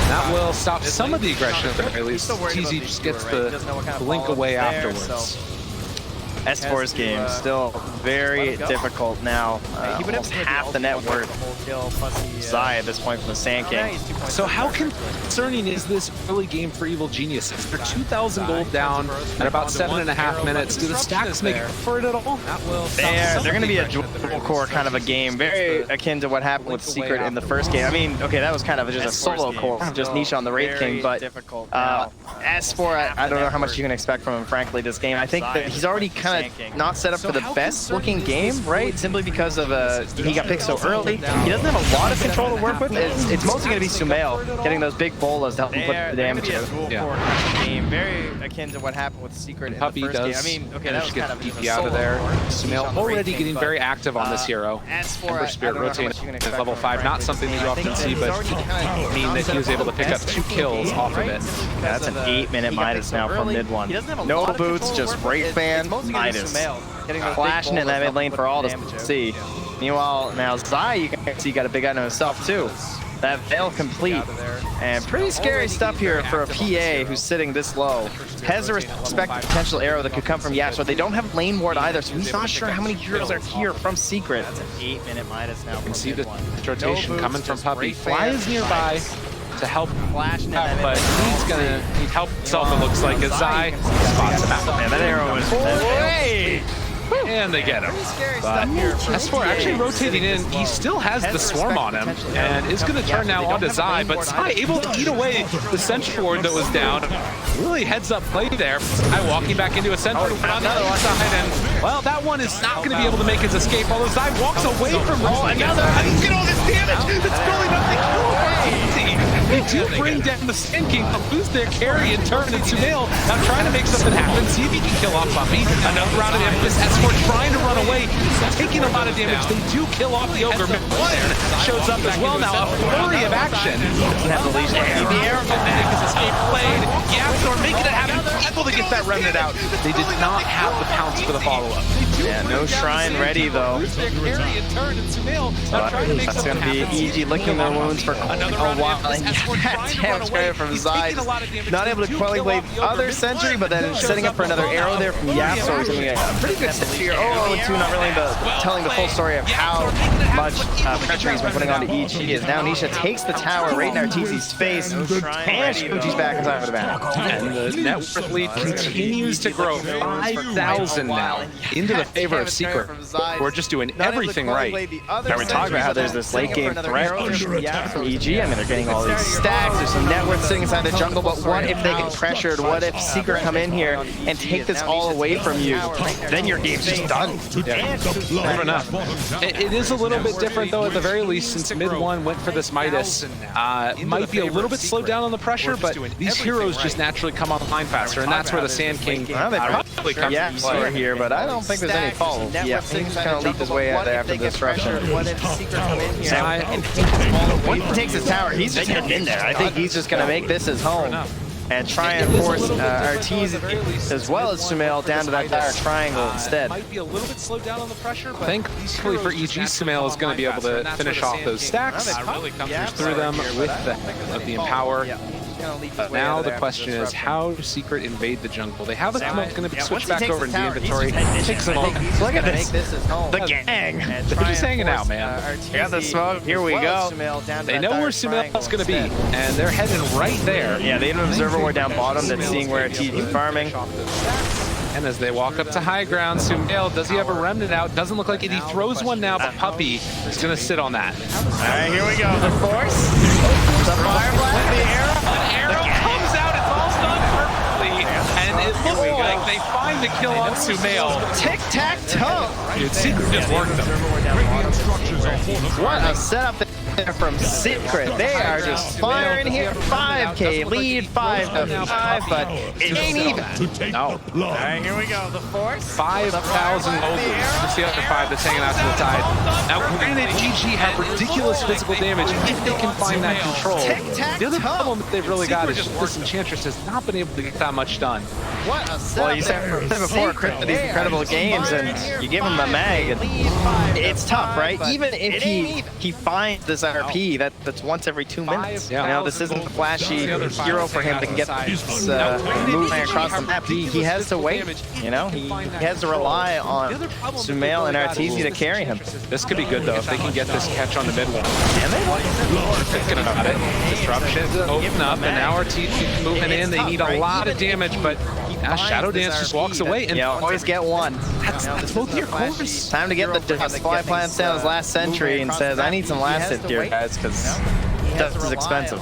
That will stop some of the aggression at the very least. TZ just gets the blink away afterwards. S4's game still very difficult now. He would have half the net worth. Zai at this point from the Sand King. So how concerning is this early game for Evil Geniuses? They're 2,000 gold down at about 7.5 minutes. Do the stacks make up for it at all? They're going to be a dual core kind of a game, very akin to what happened with Secret in the first game. I mean, okay, that was kind of just a solo core, just Nisha on the Wraith King, but S4, I don't know how much you can expect from him, frankly, this game. I think that he's already kind of not set up for the best looking game, right? Simply because of he got picked so early. He doesn't have a lot of control to work with. It's mostly going to be Sumail getting those big bolas to help him put the damage in. Game, very akin to what happened with Secret in the first game. I mean, okay, that was kind of DP out of there. Sumail already getting very active on this hero. Ember Spirit rotating at level 5, not something that you often see, but mean that he was able to pick up 2 kills off of it. That's an 8-minute Midas now from mid one. No boots, just Wraith Band, Midas. Flashing in that mid lane for all to see. Meanwhile, now Zai, you can see, got a big item himself too. That Veil complete. And pretty scary stuff here for a PA who's sitting this low. Has a respect the potential arrow that could come from Yasuo. They don't have lane ward either, so he's not sure how many heroes are here from Secret. That's an 8-minute Midas now. You can see the rotation coming from Puppey. Fly is nearby to help, but he's gonna need help himself, it looks like, as Zai spots him out. Man, that arrow is and they get him. But S4 actually rotating in. He still has the swarm on him and is going to turn now onto Zai, but Zai able to eat away the sentry ward that was down. Really heads up play there. Zai walking back into a sentry ward on the other side, and well, that one is not going to be able to make his escape, although Zai walks away from another. And look at all this damage. It's really nothing. They do bring down the Sand King, but lose their carry in turn, and Sumail now trying to make something happen, see if he can kill off Puppey. Another round of damage. S4 trying to run away, taking a lot of damage. They do kill off the Ogre. One shows up as well now, a flurry of action. Doesn't have the leash. The arrow is escape played. Yapsor making it happen, able to get that remnant out. They did not have the pounce for the follow-up. Yeah, no shrine ready though. That's going to be EG licking their wounds for a while. And that damage carry from Zai. Not able to quelling blade other sentry, but then setting up for another arrow there from Yapsor. Doing a pretty good step here. Oh, two, not really telling the full story of how much pressure he's been putting on to EG. As now Nisha takes the tower right in RTZ's face, and Fuji's back inside of the banner. And the net worth lead continues to grow. 5,000 now into the favor of Secret. We're just doing everything right. Now we talked about how there's this late game threat from EG. I mean, they're getting all these stacks. There's some net worth sitting inside the jungle, but what if they get pressured? What if Secret come in here and take this all away from you? Then your game's just done. Fair enough. It is a little bit different, though, at the very least, since mid one went for this Midas. Might be a little bit slowed down on the pressure, but these heroes just naturally come online faster, and that's where the Sand King probably comes into play here, but I don't think there's any follow. Yeah, he's kind of leaked his way out there after the disruption. What if Secret come in here and Once he takes his tower, he's just getting in there. I think he's just going to make this his home and try and force Arteezy as well as Sumail down to that tower triangle instead. Might be a little bit slowed down on the pressure, but thankfully for EG, Sumail is going to be able to finish off those stacks. Through them with the help of the Empower. But now the question is, how do Secret invade the jungle? They have a smoke going to be switched back over into the inventory. Take smoke. Look at this. The gang. They're just hanging out, man. They got the smoke. Here we go. They know where Sumail is going to be, and they're heading right there. Yeah, they have an observer ward down bottom that's seeing where Arteezy is farming. And as they walk up to high ground, Sumail, does he have a remnant out? Doesn't look like it. He throws one now, but Puppey is going to sit on that. All right, here we go. The force. The fire blast. The arrow. The arrow comes out. It's all done perfectly. And it looks like they find the kill on Sumail. Tic-tac-toe. Dude, Secret just worked them. What a setup there from Secret. They are just firing here. 5K lead, 5-5, but it ain't even. No. All right, here we go. The force. 5,000 mobile. Just the other 5 that's hanging out to the side. Now, granted, EG have ridiculous physical damage if they can find that control. The other problem that they've really got is just this Enchantress has not been able to get that much done. What a setup. Well, you said before these incredible games, and you give him the mag, and it's tough, right? Even if he finds this RP that's once every 2 minutes. You know, this isn't a flashy hero for him to get this movement across the map. He has to wait. You know, he has to rely on Sumail and Arteezy to carry him. This could be good though if they can get this catch on the mid one. And they will. Thinking about it. Disruption open up, and now Arteezy moving in. They need a lot of damage, but now Shadow Dance just walks away. And always get one. That's both your cores. Time to get the dust. Fly Plant sells last century and says, I need some last hit here, guys, because dust is expensive.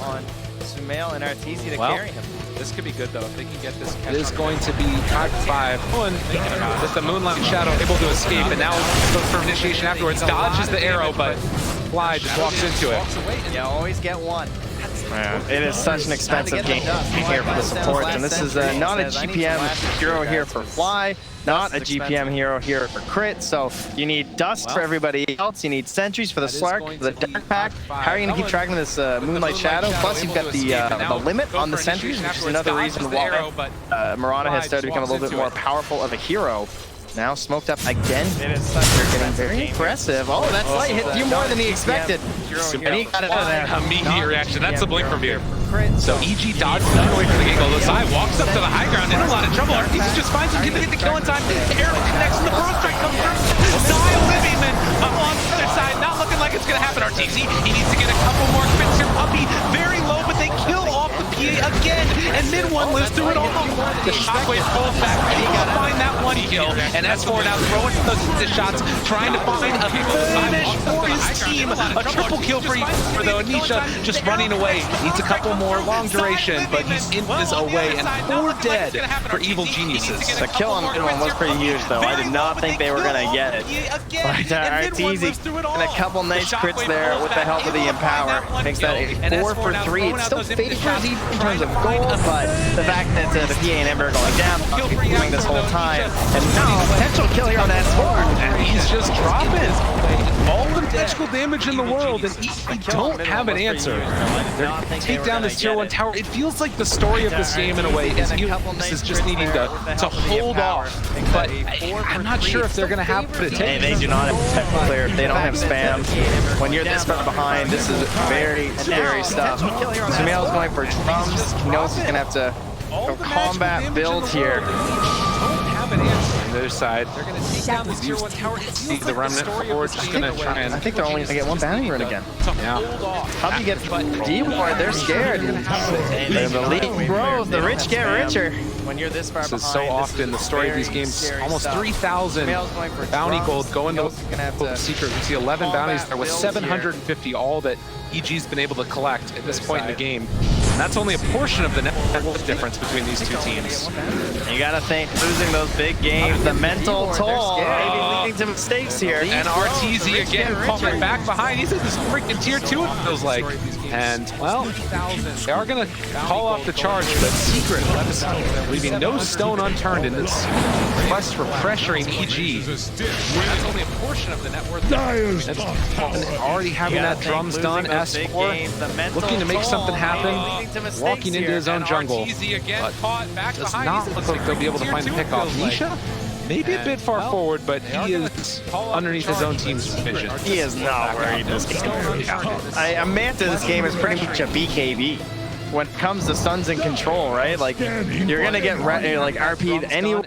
Sumail and Arteezy to carry him. This could be good though if they can get this. It is going to be 5-5. With the Moonlight Shadow able to escape, and now goes for initiation afterwards. Dodges the arrow, but Fly just walks into it. Yeah, always get one. Man, it is such an expensive game here for the support, and this is not a GPM hero here for Fly, not a GPM hero here for Crit, so you need Dust for everybody else, you need Sentries for the Slark, for the Dark Pack. How are you going to keep tracking this Moonlight Shadow? Plus you've got the limit on the Sentries, which is another reason why Mirana has started to become a little bit more powerful of a hero. Now smoked up again. They're getting very impressive. Oh, that slight hit you more than he expected. And he got it out of there. Immediate reaction. That's the blink from here. So EG dodges away from the gate. The side walks up to the high ground in a lot of trouble. Arteezy just finds him, get the kill in time. The arrow connects and the burrow strike comes through. Dial living man up on the other side. Not looking like it's going to happen. Arteezy, he needs to get a couple more crits here. Puppey very low, but they kill off the PA again. And mid one lives through it all. The shockwave pulls back. He got to find that one kill. And S4 now throwing the shots, trying to find a finish for his team. A triple kill for though. Anisha just running away. Needs a couple more long duration, but he's in this away. And 4 dead for Evil Geniuses. The kill on mid one was pretty huge, though. I did not think they were going to get it. But Arteezy and a couple nice crits there with the help of the Empower. Makes that a 4 for 3. It still favors in terms of gold, but the fact that the PA and Ember are going down, doing this whole time. And now, potential kill here on that S4. And he's just dropping all the magical damage in the world, and we don't have an answer. They're take down this tier 1 tower. It feels like the story of this game in a way is this is just needing to hold off. But I'm not sure if they're going to have what it takes. They do not have tech clear. They don't have spam. When you're this far behind, this is very scary stuff. Sumail's going for drums. He knows he's going to have to combat build here. Don't have an answer. the other side. They're going to take down the tier 1 tower. See the remnant forward just going to try and... I think they're only going to get one bounty run again. Yeah. How do you get D-Board? They're scared. The league grows, the rich get richer. When you're this far This is behind, so often the story of these games. Almost 3,000 bounty gold going to Secret. We see 11 bounties there with 750 all that EG's been able to collect at this point in the game. And that's only a portion of the net worth difference between these two teams. You gotta think, losing those big games, the mental toll, maybe leading to mistakes here. And RTZ again falling back behind. He's in this freaking tier 2, it feels like. And, well, they are going to call off the charge, but Secret leaving no stone unturned in this quest for pressuring EG. That's only a portion of the net worth. Already having that drums done, S4 looking to make something happen, walking into his own jungle, but does not look like they'll be able to find the pickoff. Nisha? Maybe a bit far forward, but he is underneath his own team's vision. He is not worried this game. Manta this game is pretty much a BKB. When it comes to Suns in control, right? Like, you're going to get like RP'd anyway.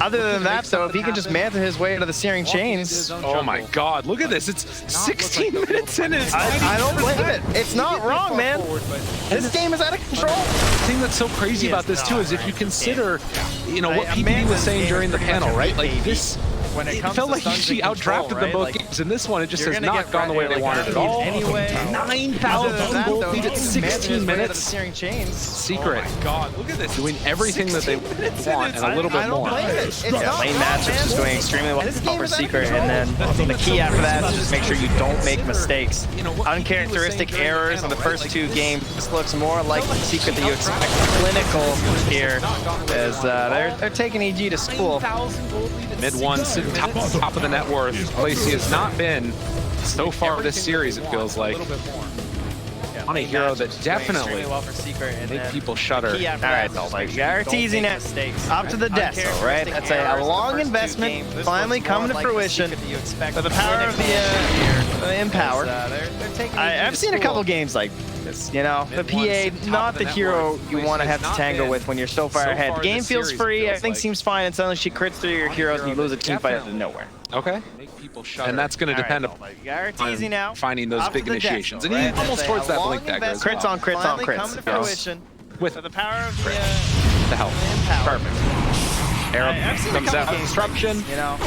Other than that, though, if he can just Manta his way to the Searing Chains. Oh my god, look at this. It's 16 minutes in. I don't blame it. It's not wrong, man. This game is out of control. The thing that's so crazy about this, too, is if you consider, you know, what PPD was saying during the panel, right? Like, this... It felt like EG outdrafted them both games. In this one, it just has not gone the way they wanted at all. 9,000 gold lead at 16 minutes. Secret. Oh my god, look at this. Doing everything that they want and a little bit more. Lane matchups is going extremely well for Secret, and then the key after that is just make sure you don't make mistakes. Uncharacteristic errors in the first 2 games. This looks more like the Secret that you expect. Clinical here, as they're taking EG to school. Mid one, sitting top of the net worth. Place he has not been so far this series, it feels like. On a hero that definitely make people shudder. All right, though, like RTZ net up to the desk, though, right? That's a long investment, finally coming to fruition. For the power of the Empower. I've seen a couple games like this, you know. The PA, not the hero you want to have to tango with when you're so far ahead. The game feels free, everything seems fine, and suddenly she crits through your heroes and you lose a team fight out of nowhere. Okay. And that's going to depend on finding those big initiations. And he's almost towards that blink dagger as well. Crits on crits on crits. Yes. With the power of the help. Perfect. Arrow comes out with disruption. You know,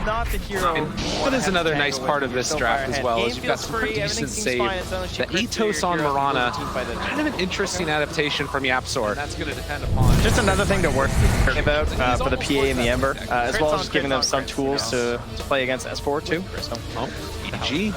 not the hero. And that is another nice part of this draft as well, is you've got some pretty decent save. The Ethos on Mirana, kind of an interesting adaptation from Yapzor. That's going to depend upon... Just another thing to work about for the PA and the Ember, as well as just giving them some tools to play against S4 too. So. EG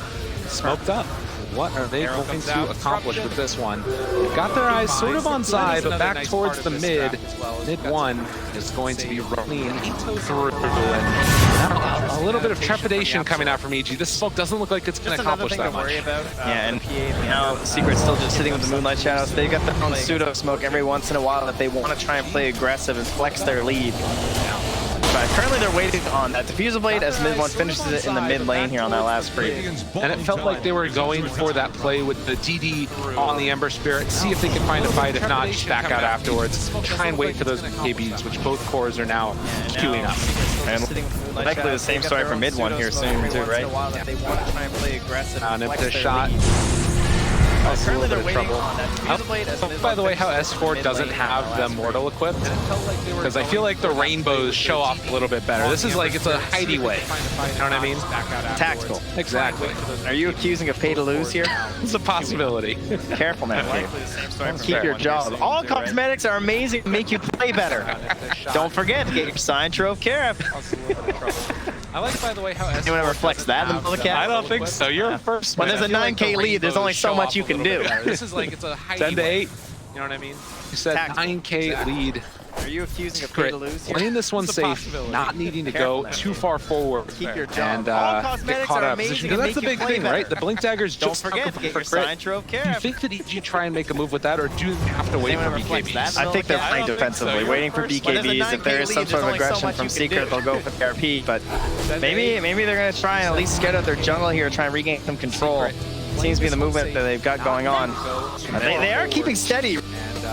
smoked up. What are they going to accomplish with this one? They've got their eyes sort of on side, but back towards the mid. Mid one is going to be running through. And a little bit of trepidation coming out from EG. This smoke doesn't look like it's going to accomplish that much. Yeah, and now Secret's still just sitting with the Moonlight Shadows. They've got their own pseudo smoke every once in a while that they want to try and play aggressive and flex their lead. But currently they're waiting on that Diffuser Blade as mid one finishes it in the mid lane here on that last free. And it felt like they were going for that play with the DD on the Ember Spirit, see if they can find a fight, if not, just back out afterwards. Try and wait for those KBs, which both cores are now queuing up. And likely the same story for mid one here soon too, right? And if the shot... A little bit of trouble. By the way, how S4 doesn't have the Mortal equipped, because I feel like the rainbows show off a little bit better. This is like, it's a hideaway. You know what I mean? Tactical. Exactly. Are you accusing of pay to lose here? It's a possibility. Careful, man. Keep your job. All cosmetics are amazing to make you play better. Don't forget to get your sign trove carrot. I like, by the way, how anyone ever flex that in the cap? I don't think so. You're first. When there's a 9K lead, there's only so much you can do. This is like, it's a 10 to 8. You know what I mean? You said 9K lead. Are you accusing of pay to lose here? Playing this one safe, not needing to go too far forward. Keep your job. And get caught out of position. Because that's the big thing, right? The blink dagger's just don't forget to get your sign trove carrot. Do you think that EG try and make a move with that, or do you have to wait for BKBs? I think they're playing defensively, waiting for BKBs. If there is some sort of aggression from Secret, they'll go for the RP. But maybe they're going to try and at least get out their jungle here, try and regain some control. Seems to be the movement that they've got going on. They are keeping steady.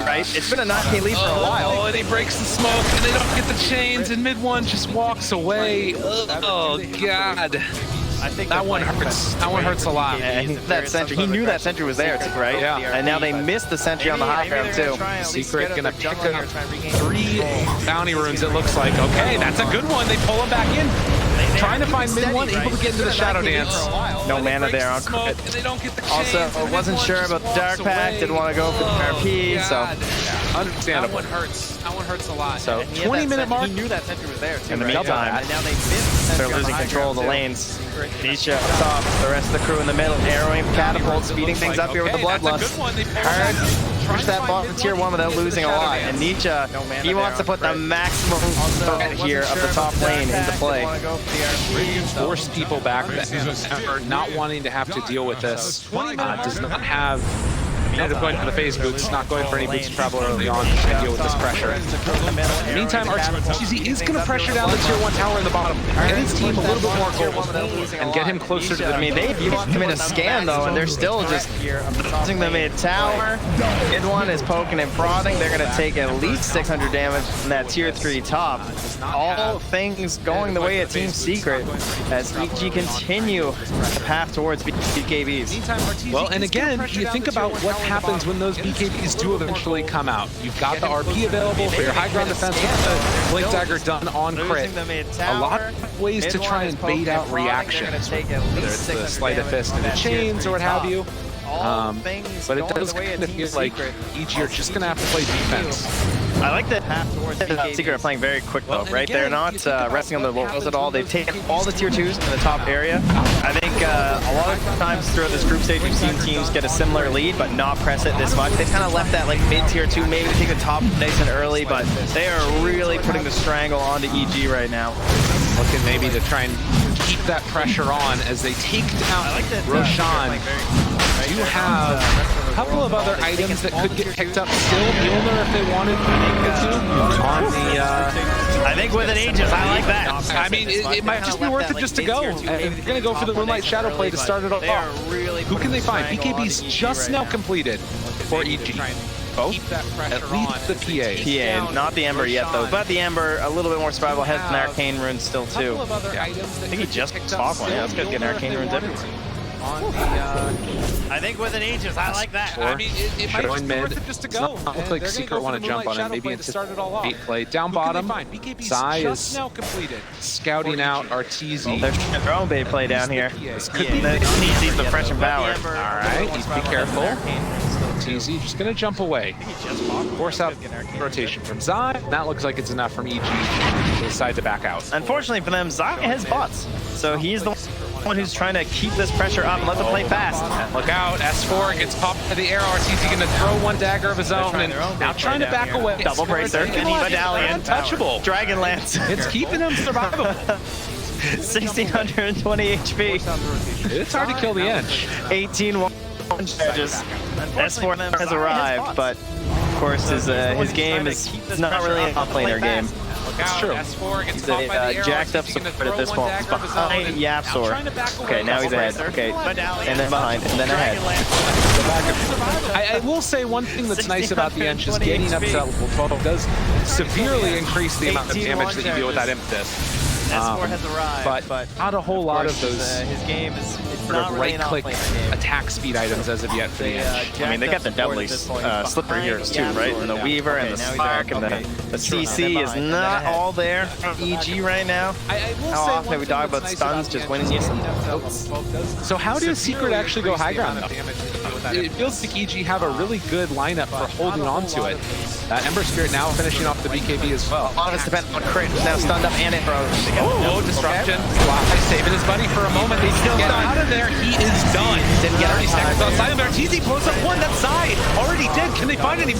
right? It's been a 9K lead for a while. Oh, and he breaks the smoke, and they don't get the chains, and mid one just walks away. Oh, God. I think that one hurts. That one hurts a lot. And that sentry, he knew that sentry was there, right? Yeah. And now they missed the sentry on the high ground too. Secret gonna pick up 3 bounty runes, it looks like. Okay, that's a good one. They pull him back in. Trying to find mid one, able to get into the shadow dance. No mana there on crit. Also, wasn't sure about the Dark Pact, didn't want to go for the RP, so. Understandable. That one hurts. That one hurts a lot. So 20-minute mark. He knew that sentry was there too. In the meantime, and now they missed. They're losing control of the lanes. Nisha up top, the rest of the crew in the middle, arrowing catapult, speeding things up here with the bloodlust. Hard push that bot to tier 1 without losing a lot. And Nisha, he wants to put the maximum threat here of the top lane into play. Force people back that are not wanting to have to deal with this. Does not have. Instead of going for the phase boots, not going for any boots of travel early on and deal with this pressure. Meantime, RTZ is going to pressure down the tier 1 tower in the bottom. Get his team a little bit more gold and get him closer to the... I mean, they've committed a scan though, and they're still just using the mid tower. Mid one is poking and prodding. They're going to take at least 600 damage from that tier 3 top. All things going the way of Team Secret as EG continue the path towards BKBs. Well, and again, you think about what happens when those BKBs do eventually come out. You've got the RP available for your high ground defense with the Blink Dagger done on crit. A lot of ways to try and bait out reaction, whether it's the Sleight of Fist and the chains or what have you. But it does kind of feel like EG are just going to have to play defense. I like that Secret are playing very quick though, right? They're not resting on their laurels at all. They've taken all the tier 2s in the top area. I think a lot of times throughout this group stage we've seen teams get a similar lead but not press it this much. They've kind of left that like mid tier 2, maybe take the top nice and early, but they are really putting the strangle onto EG right now. Looking maybe to try and keep that pressure on as they take down Roshan. You have a couple of other items that could get picked up still. Mjolnir if they wanted to on the... I think with an Aegis, I like that. I mean, it might just be worth it just to go. If you're going to go for the Moonlight Shadow play to start it off, who can they find? BKB's just now completed for EG. Both? At least the PA. PA, not the Ember yet though, but the Ember a little bit more survival, has an Arcane Rune still too. I think he just popped one, yeah, that's good, getting Arcane Runes everywhere. I think with an Aegis, I like that. I mean, it might just be worth it just to go. It looks like Secret want to jump on him, maybe anticipate play. Down bottom, Zai is scouting out RTZ. They're trying their own bait play down here. This could be the fresh and power. All right, be careful. TZ just going to jump away. Force out rotation from Zai. That looks like it's enough from EG to decide to back out. Unfortunately for them, Zai has bots. So he's the one who's trying to keep this pressure up and let them play fast. Look out, S4 gets popped by the arrow. RTZ going to throw one dagger of his own and now trying to back away. Double bracer, medallion, untouchable. Dragon Lance. It's keeping him survivable. 1620 HP. It's hard to kill the Ench. 18 charges. S4 has arrived, but of course his game is not really an off-laner game. It's true. He's a jacked up support at this point. He's behind Yapsor. Okay, now he's ahead. Okay, and then behind, and then ahead. I will say one thing that's nice about the Ench is getting up to that level 12 does severely increase the amount of damage that you deal with that impress. S4 has arrived, but not a whole lot of those his game is sort of right-click attack speed items as of yet for the Ench. I mean, they got the deadly slippery heroes too, right? And the Weaver and the Spark and the CC is not all there from EG right now. How often have we talked about stuns just winning you some votes? So how does Secret actually go high ground though? It feels like EG have a really good lineup for holding on to it. Ember Spirit now finishing off the BKB as well. A lot of this depends on crit. Now stunned up and it froze. Oh, disruption. Wow, saving his buddy for a moment. They still get out of there. He is done. Didn't get any seconds outside of there. TZ blows up one. That side already did. Can they find any?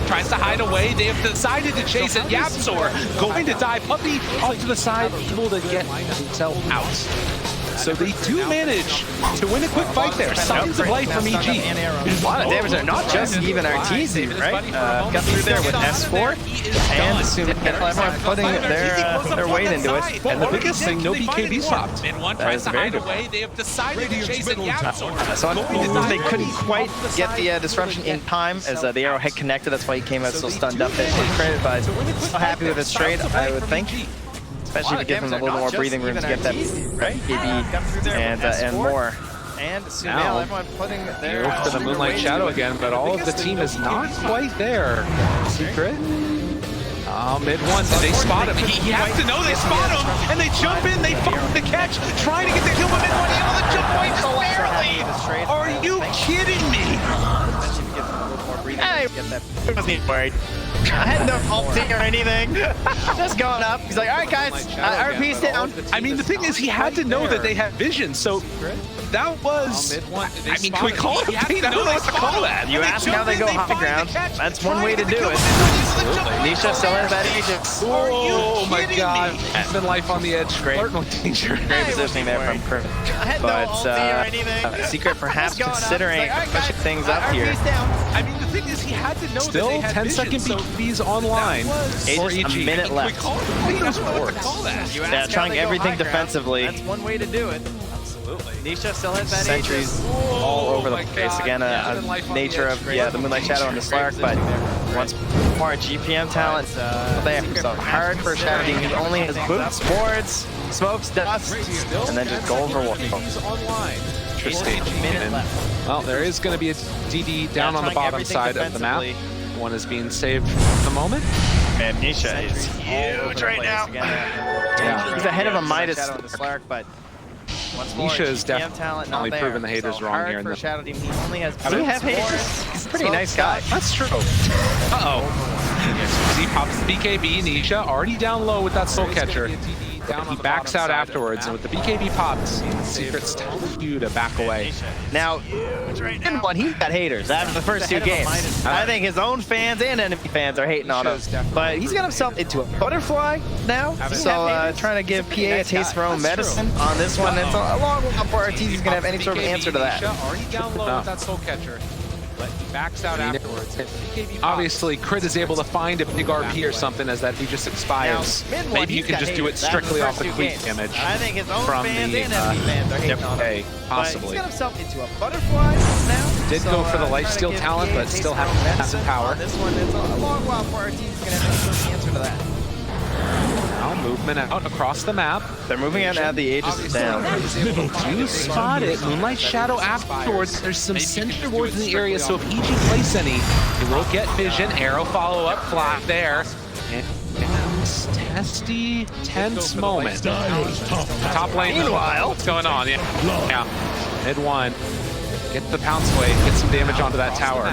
Tries to hide away. They have decided to chase it. Yapsor going to die. Puppey off to the side, able to get himself out. So they do manage to win a quick fight there. Signs of life from EG. A lot of damage there, not just even Arteezy, right? Got through there with S4, and assuming everyone putting their weight into it. And the biggest thing, no BKBs popped. That is very good. They have decided to chase it down. So they couldn't quite get the disruption in time as the arrow had connected. That's why he came out so stunned up there. Credit, but so happy with his trade, I would think. Especially to give him a little more breathing room to get that right and more. And now, everyone putting their look for the Moonlight Shadow again, but all of the team is not quite there. Secret. Oh, mid one, they spot him. He has to know they spot him, and they jump in, they find the catch, trying to get the kill, but mid one, he on the jump point just barely. Are you kidding me? Hey, I wasn't worried. I had no ulti or anything. Just going up. He's like, all right, guys, RP's down. I mean, the thing is, he had to know that they had vision, so that was... I mean, can we call it a beat? I don't know what to call that. You ask how they go high ground. That's one way to do it. Nisha still has that Aegis. Oh my god. Been life on the edge. Great. Danger. Great positioning there from Kurt. But Secret perhaps considering pushing things up here. I mean, the thing is, he had to know still that they had 10-second BKBs online for EG. A minute left. Yeah, trying everything defensively. That's one way to do it. Nisha still has that sentries all over the place. Again, a nature of the Moonlight Shadow and the Slark, but once more GPM talent there. So hard for Shadow Team. He only has boots, boards, smokes, dust, and then just gold for one. Interesting. Well, there is going to be a DD down on the bottom side of the map. One is being saved at the moment. And Nisha is huge right now. He's ahead of a Midas Slark, but Nisha is definitely proving the haters wrong here. For Shadow Team. He only has. Does he have haters? He's a pretty nice guy. That's true. Uh-oh. He pops the BKB. Nisha already down low with that soul catcher. He backs out afterwards, and with the BKB pops, Secret's telling you to back away. Now, he's got haters after the first two games. I think his own fans and enemy fans are hating on him. But he's got himself into a butterfly now, so trying to give PA a taste for her own medicine on this one. It's a long one before Arteezy's going to have any sort of answer to that. Already down low with that soul catcher. But he backs out afterwards. Obviously, Crit is able to find a big RP or something as that Aegis expires. Maybe you can just do it strictly off the quick damage from the possibly. He's got himself into a butterfly now. Did go for the lifesteal talent, but still have massive power. This one is a long while before Arteezy's going to have any sort of answer to that. Now movement out across the map. They're moving out now. The Aegis is down. You spot it. Moonlight Shadow afterwards. There's some sentry wards in the area, so if EG place any, he will get vision. Arrow follow up, flat there. And testy, tense moment. Top lane. Meanwhile, what's going on? Yeah. Mid one. Get the pounce away, get some damage onto that tower.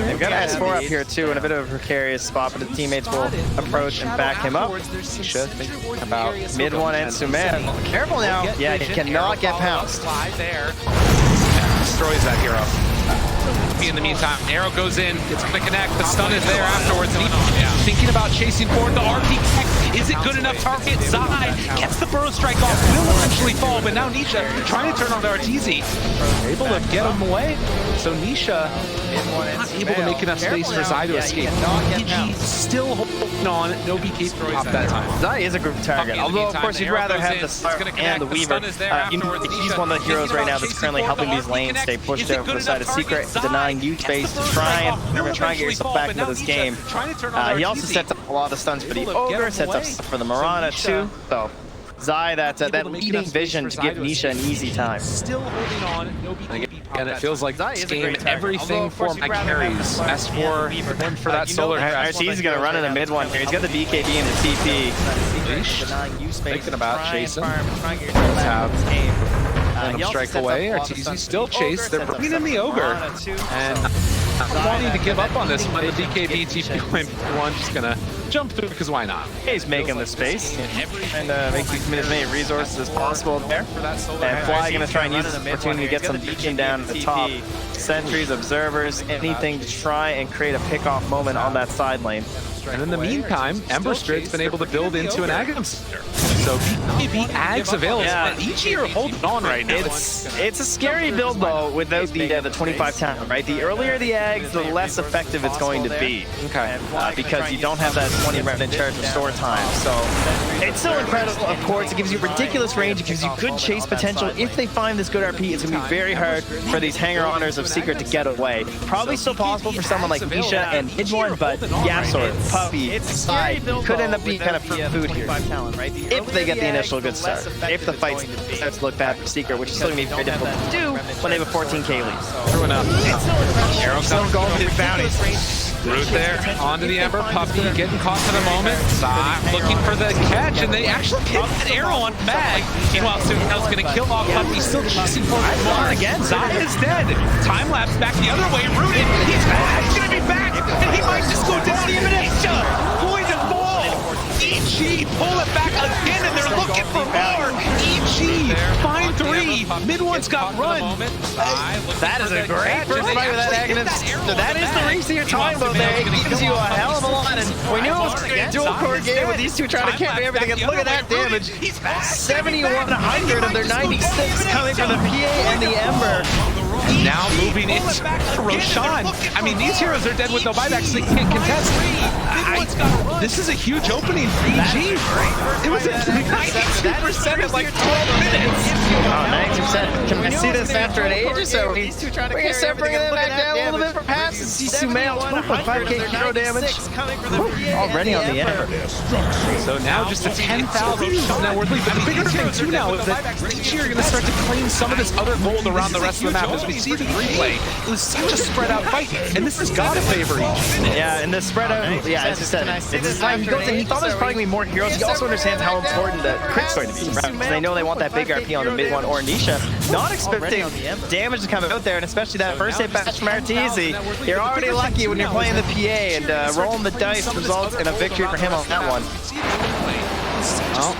They've got S4 up here too in a bit of a precarious spot, but the teammates will approach and back him up. Should think about mid one and Suman. Careful now. Yeah, he cannot get pounced. There. Destroys that hero. In the meantime, arrow goes in, it's gonna connect, the stun is there afterwards, and he's thinking about chasing forward the RP. Is it good enough target? Zai gets the burrow strike off, will eventually fall, but now Nisha trying to turn on the Arteezy. Able to get him away. So Nisha not able to make enough space for Zai to escape. EG still holding on, no BK pop that time. Zai is a group target, although of course you'd rather have the Slark and the Weaver. He's one of the heroes right now that's currently helping these lanes stay pushed over the side of Secret, denying you space to try and get yourself back into this game. He also sets up a lot of stuns for the Ogre, sets up stuff for the Mirana too. So Zai, that leading vision to give Nisha an easy time. Still holding on, no BK. And it feels like this game, everything for my carries. S4 went for that solar. He's going to run in the mid one here. He's got the BKB and the TP. Thinking about chasing. Let's have strike away. Arteezy still chase. They're bringing in the Ogre. And not wanting to give up on this one. The BKB TP one just going to jump through because why not? He's making the space and making as many resources as possible there. And Fly going to try and use this opportunity to get some beacon down at the top. Sentries, observers, anything to try and create a pick-off moment on that side lane. And in the meantime, Ember Spirit's been able to build into an Aghanim Center. So BKB Ags available. Yeah. EG are holding on right now. It's a scary build though without the 25 talent, right? The earlier the Ags, the less effective it's going to be. Okay. Because you don't have that 20 remnant charge restore time. So it's still incredible, of course. It gives you ridiculous range. It gives you good chase potential. If they find this good RP, it's going to be very hard for these hanger-oners of Secret to get away. Probably still possible for someone like Nisha and Hidmore, but Yasor, Puppy, Side could end up being kind of food here. If they get the initial good start. If the fight starts to look bad for Secret, which is still going to be very difficult to do when they have a 14k lead. Throwing up. Arrow still going to bounties. Root there, onto the Ember. Puppy getting caught for the moment. Side looking for the catch, and they actually hit an arrow on Mag. Meanwhile, Sumel's going to kill off Puppy, still chasing for more. Again, Zaya is dead. Time lapse back the other way, rooted. He's back, he's going to be back, and he might just go down even extra. Poison ball. EG pull it back again, and they're looking for more. EG, find 3. Mid one's got run. That is a great first fight with that Agonist. So that is the reason you're talking about there. It gives you a hell of a lot, and we knew it was going to be a dual core game with these two trying to carry everything, and look at that damage. 7,100 of their 96 coming from the PA and the Ember. Now moving into Roshan. I mean, these heroes are dead with no buybacks, so they can't contest. This is a huge opening for EG. It was at 92% in like 12 minutes. Oh, 90%. Can we see this after an age or so? We're going to start bringing them back down a little bit for passes. See Sumail, 2.5k hero damage. Already on the Ember. So now just a 10,000 net worth lead. But the bigger thing too now is that EG are going to start to claim some of this other gold around the rest of the map. As we see the replay, it was such a spread out fight, and this has got to favor EG. Yeah, and the spread out, yeah, as I said, it's time he goes in. He thought there was probably going to be more heroes. He also understands how important the crit's going to be. Right? They know they want that big RP on the mid one or Nisha. Not expecting damage to come out there, and especially that first hit bash from Arteezy. You're already lucky when you're playing the PA, and rolling the dice results in a victory for him on that one. Well,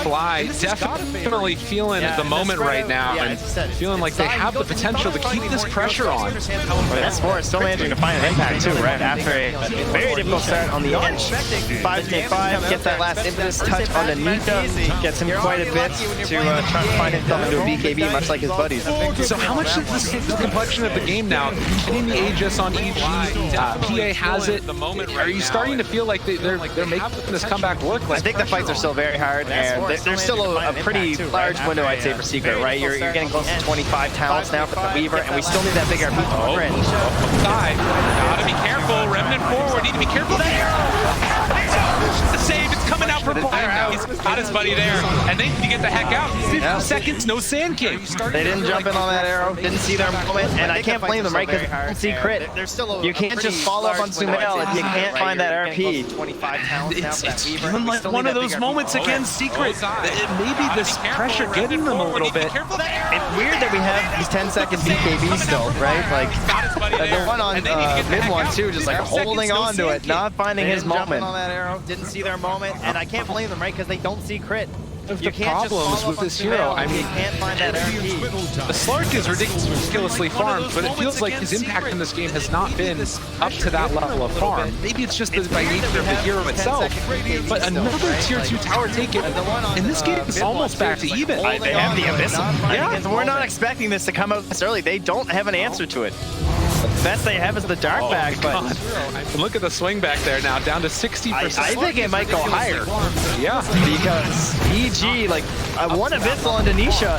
Fly definitely feeling the moment right now, and feeling like they have the potential to keep this pressure on. S4 is still managing to find an impact too, right? After a very difficult start on the edge. 5k5 gets that last impetus touch on the Nika, gets him quite a bit to try to find himself into a BKB, much like his buddies. So how much is this the complexion of the game now? Getting the Aegis on EG, PA has it. Are you starting to feel like they're making this comeback work? I think the fights are still very hard, and there's still a pretty large window, I'd say, for Secret, right? You're getting close to 25 talents now for the Weaver, and we still need that big RP for Fringe. Side, gotta be careful. Remnant forward, need to be careful there. The save, it's coming out for Fire. He's got his buddy there, and they need to get the heck out. 50 seconds, no Sand King. They didn't jump in on that arrow, didn't see their moment, and I can't blame them, right? Because you don't see crit. You can't just follow up on Sumail if you can't find that RP. It's feeling like one of those moments against Secret. Maybe this pressure getting them a little bit. It's weird that we have these 10-second BKB still, right? Like, the one on mid one too, just like holding on to it, not finding his moment. On that arrow, didn't see their moment, and I can't blame them, right? Because they don't see crit. The problems with this hero, I mean, the Slark is ridiculously farmed, but it feels like his impact in this game has not been up to that level of farm. Maybe it's just by nature of the hero itself, but another tier 2 tower taken, and this game is almost back to even. They have the Abyssal. Yeah. We're not expecting this to come out this early. They don't have an answer to it. The best they have is the dark back, but look at the swing back there now, down to 60%. I think it might go higher. Yeah, because EG, like, one Abyssal into Nisha,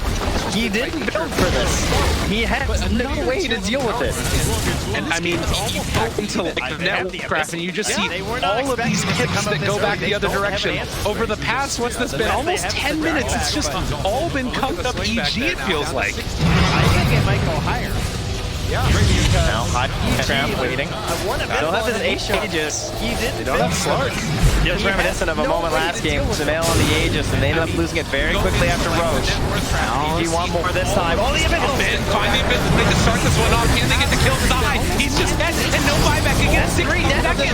he didn't build for this. He had no way to deal with it. And I mean, into like the network craft, and you just see all of these pips that go back the other direction. Over the past, what's this been? Almost 10 minutes. It's just all been covered up EG, it feels like. I think it might go higher. Yeah. Now, hot trap waiting. They'll have his Aegis. They don't have Slark. Just reminiscent of a moment last game. Sumail on the Aegis, and they ended up losing it very quickly after Roach. He want more this time. Oh, the Abyssal! Finally, they can start this one off. Can they get the kill? Side. He's just dead, and no buyback again. 60 seconds.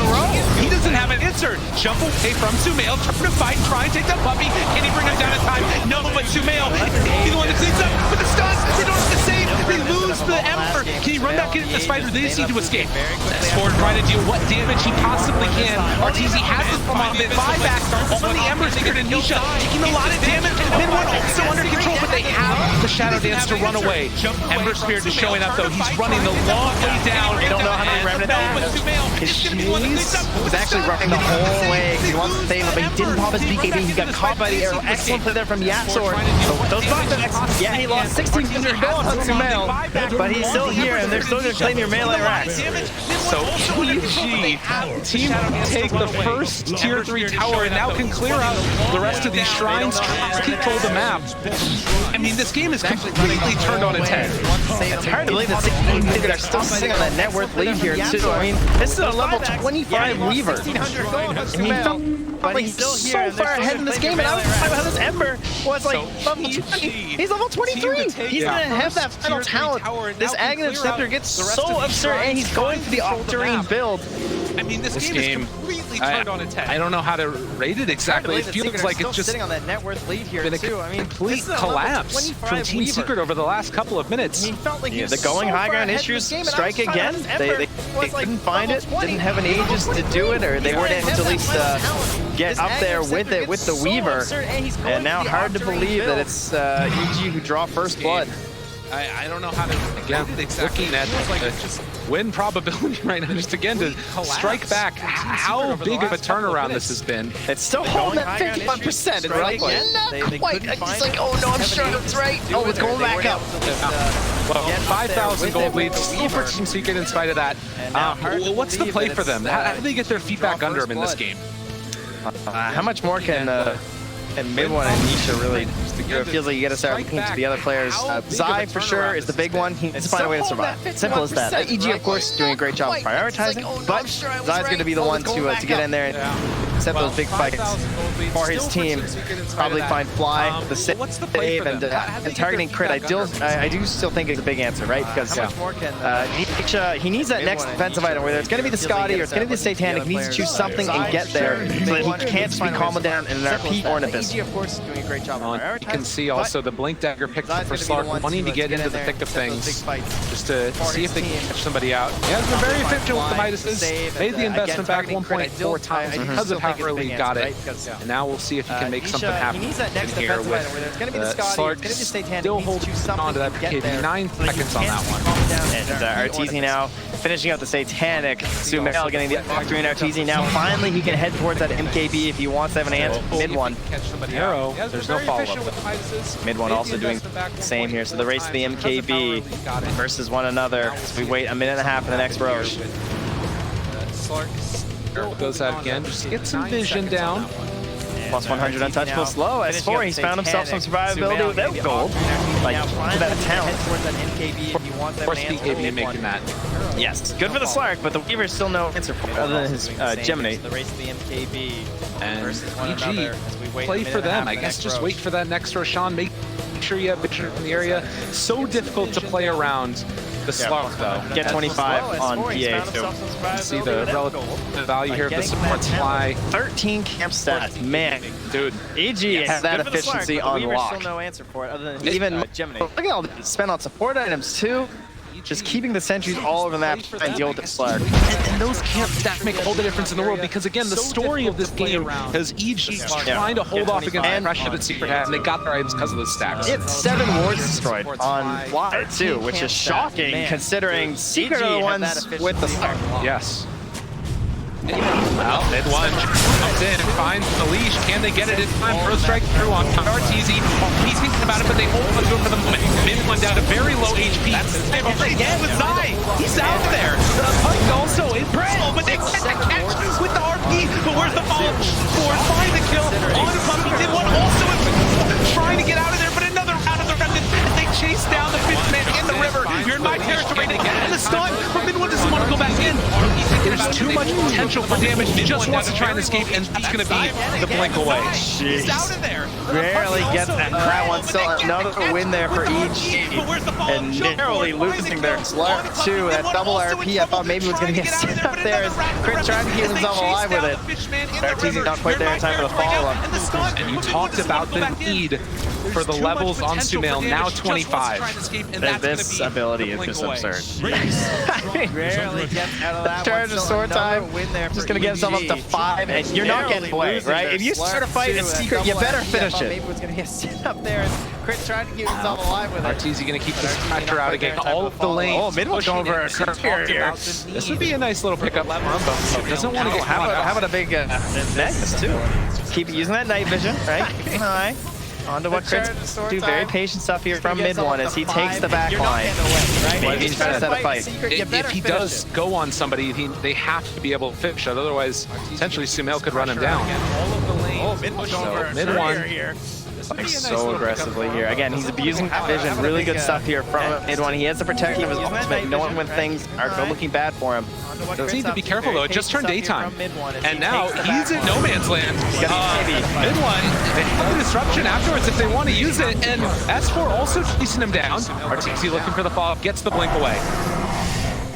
He doesn't have an answer. Jump away from Sumail. Turn to fight. Try and take that puppy. Can he bring him down in time? No, but Sumail, he's the one that cleans up with the stun. They don't have to save. They lose the Emperor. Can he run back into the spider? They just need to escape. Ford trying to do what damage he possibly can. Arteezy has the from on the buyback on the Ember Secret and Nisha, taking a lot of damage. Mid-1 also under control, but they have the Shadow Dance to run away. Ember Spirit is showing up though. He's running the long way down. They don't know how many Remnant they have. His Cheese was actually running the whole way. He wants to save him, but he didn't pop his BKB. He got caught by the arrow. Excellent play there from Yatsor. So those knockbacks, yeah, he lost 1,600 gold on Sumail, but he's still here, and they're still going to claim your melee racks. So EG team take the first tier 3 tower and now can clear out the rest of these shrines, control the map. I mean, this game is completely turned on its head. It's hard to believe that 16 are still sitting on that net worth lead here too. I mean, this is a level 25 Weaver. And he felt like he's so far ahead in this game, and I was talking about how this Ember was like level 20. He's level 23. He's gonna have that final talent. This Aghanim Scepter gets so absurd, and he's going for the off-terrain build. I mean, this game is completely turned on its head. I don't know how to rate it exactly. It feels like it's just sitting on that net worth lead here been a too. I mean, complete collapse from Team Secret over the last couple of minutes. He felt like the going high ground issues strike again. They couldn't find it, didn't have any Aegis to do it, or they weren't able to at least get up there with it with the Weaver. And now hard to believe that it's EG who draw first blood. I don't know how to, again, looking at just win probability right now, just again to strike back how big of a turnaround this has been. It's still holding at 51%. It's like, not quite. It's like, oh no, I'm sure it's right. Oh, it's going back up. Well, 5,000 gold leads still for Team Secret in spite of that. What's the play for them? How do they get their feet back under them in this game? How much more can Mid-1 and Nisha really, it feels like you gotta start looking to the other players. Zai for sure is the big one. He needs to find a way to survive. Simple as that. EG of course doing a great job of prioritizing, but Zai's gonna be the one to get in there and set those big fights for his team. Probably find Fly, the save, and targeting crit. I do still think it's a big answer, right? Because Nisha, he needs that next defensive item, whether it's gonna be the Scotty or it's gonna be the Satanic. He needs to choose something and get there so that he can't just be calming down in an RP or an Abyss. EG, of course, doing a great job. You can see also the Blink Dagger picked up for Slark, wanting to get into the thick of things, just to see if they can catch somebody out. He has been very efficient with the Midases, made the investment back 1.4 times because of how early he got it. And now we'll see if he can make something happen in here with Slark still holding on to that BKB. 9 seconds on that one. And RTZ now finishing out the Satanic. Sumail getting the Octarine RTZ now. Finally, he can head towards that MKB if he wants to have an answer. Mid-1. Arrow, there's no follow-up. Mid-1 also doing the same here. So the race to the MKB versus one another. So we wait a minute and a half for the next Roche. Slark goes out again. Just get some vision down. Plus 100 untouchable slow. S4, he's found himself some survivability without gold. Like, without a talent. Of course, BKB making that. Yes, good for the Slark, but the Weaver's still no answer for it, other than his Gemini. The race to the MKB and EG, play for them. I guess just wait for that next Roshan. Make sure you have vision in the area. So difficult to play around the Slark, though. Get 25 on PA, too. See the relative value here of the support Fly. 13 camp stats. Man, dude. EG has that efficiency on lock. Still no answer for it, other than even Gemini. Look at all the spent on support items, too. Just keeping the sentries all over the map and deal with the Slark. And those camp stats make all the difference in the world because, again, the story of this game is EG trying to hold off against the pressure that Secret had, and they got their items because of those stacks. It's 7 wards destroyed on wide, too, which is shocking considering Secret are the ones with the Slark. Yes. Well, Mid-1 comes in and finds the leash. Can they get it in time? Pro strike through on RTZ. He's thinking about it, but they hold on to it for the moment. Mid-1 down to very low HP. Again with Zai. He's out there. The Pike also in Brazil, but they catch with the RP. But where's the follow? Force find the kill on Pumpy. Mid-1 also trying to get out of there, but another out of the remnant. They chase down the 5th man in the river. You're in my territory. And the stun from Mid-1 doesn't want to go back in. There's too much potential for damage. He just wants to try and escape, and that's going to be the blink away. Jeez. Barely gets that one. Still another win there for EG. And narrowly losing their Slark too. That double RP, I thought maybe was going to get set up there as Crit trying to keep himself alive with it. RTZ not quite there in time for the follow-up. And you talked about the need for the levels on Sumail, now 25. This ability is just absurd. Barely gets out of that one. Sword time. Win there there. Just gonna get himself up to 5, and you're not getting away, right? If you start a fight in secret, you better finish it. Maybe it's gonna be a sit up there. And Crit trying to keep himself alive with it. RTZ gonna keep this tractor out again. All of the lanes. Oh, mid one going over a curve here. This would be a nice little pickup for him, but doesn't want to get How about a big Magnus too? Keep using that night vision, right? Keeping an eye. On to what Crit's do. Very patient stuff here from mid one as he takes the back line. Maybe he's trying to set a fight. If he does go on somebody, they have to be able to finish it. Otherwise, essentially, Sumail could run him down. Oh, mid one here. Playing so aggressively here. Again, he's abusing that vision. Really good stuff here from mid one. He has the protection of his ultimate, knowing when things are looking bad for him. Does need to be careful though. It just turned daytime, and now he's in no man's land. Mid one, they have the disruption afterwards if they want to use it, and S4 also chasing him down. RTZ looking for the follow-up, gets the blink away.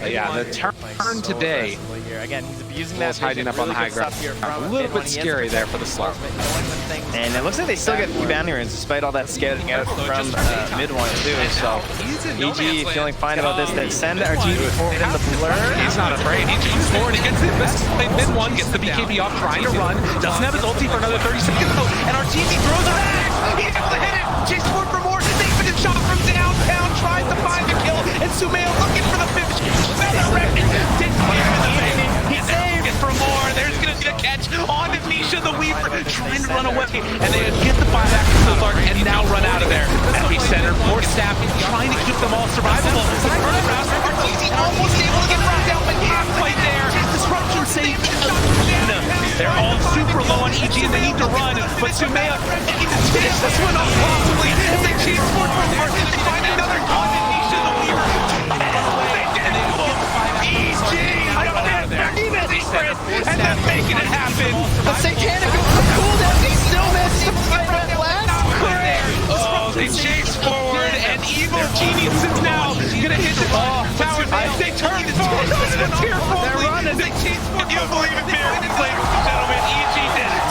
Yeah, the turn today. Again, he's abusing that hiding up on the high ground. A little bit scary there for the slow. And it looks like they still get few bounty runes despite all that scouting out from mid one too. So EG feeling fine about this. They send RTZ forward in the blur. He's not afraid. He jumps forward. He gets the best play mid one. Gets the BKB off, trying to run. Doesn't have his ulti for another 30 seconds though. And RTZ throws it back. He's able to hit it. Chase forward for more. David shot from downtown. Tries to find the kill. And Sumail looking for the finish. He's saved for more. There's going to be a catch on Nisha the Weaver, trying to run away, and they get the buyback from Sildark and now run out of there. Epicenter, more staff, trying to keep them all survivable. RTZ almost able to get brought down, but can't quite there. Disruption saved. They're all super low on EG and they need to run, but Sumail needs to finish this one off possibly as they chase forward for more. They find another on Nisha the Weaver. And then making it happen. The Satanic goes for cooldown. He still missed the fight at last. Oh, they chase forward, and Evil Geniuses now gonna hit the tower. They turn forward. They're running. They chase forward. You believe it, ladies and gentlemen. EG did it.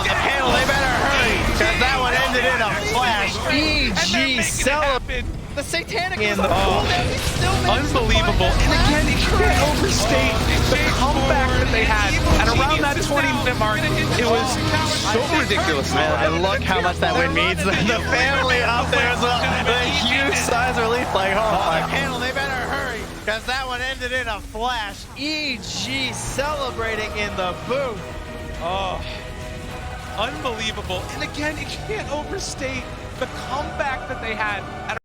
The panel, they better hurry, because that one ended in a flash. EG celebrated. The Satanic in the cooldown. He still missed. Unbelievable. And again, you can't overstate the comeback that they had at around that 20-minute mark. It was so ridiculous. Man, and look how much that win means. The family up there as well. The huge size relief, like, oh my. Panel, they better hurry, because that one ended in a flash. EG celebrating in the booth. Oh, unbelievable. And again, you can't overstate the comeback that they had at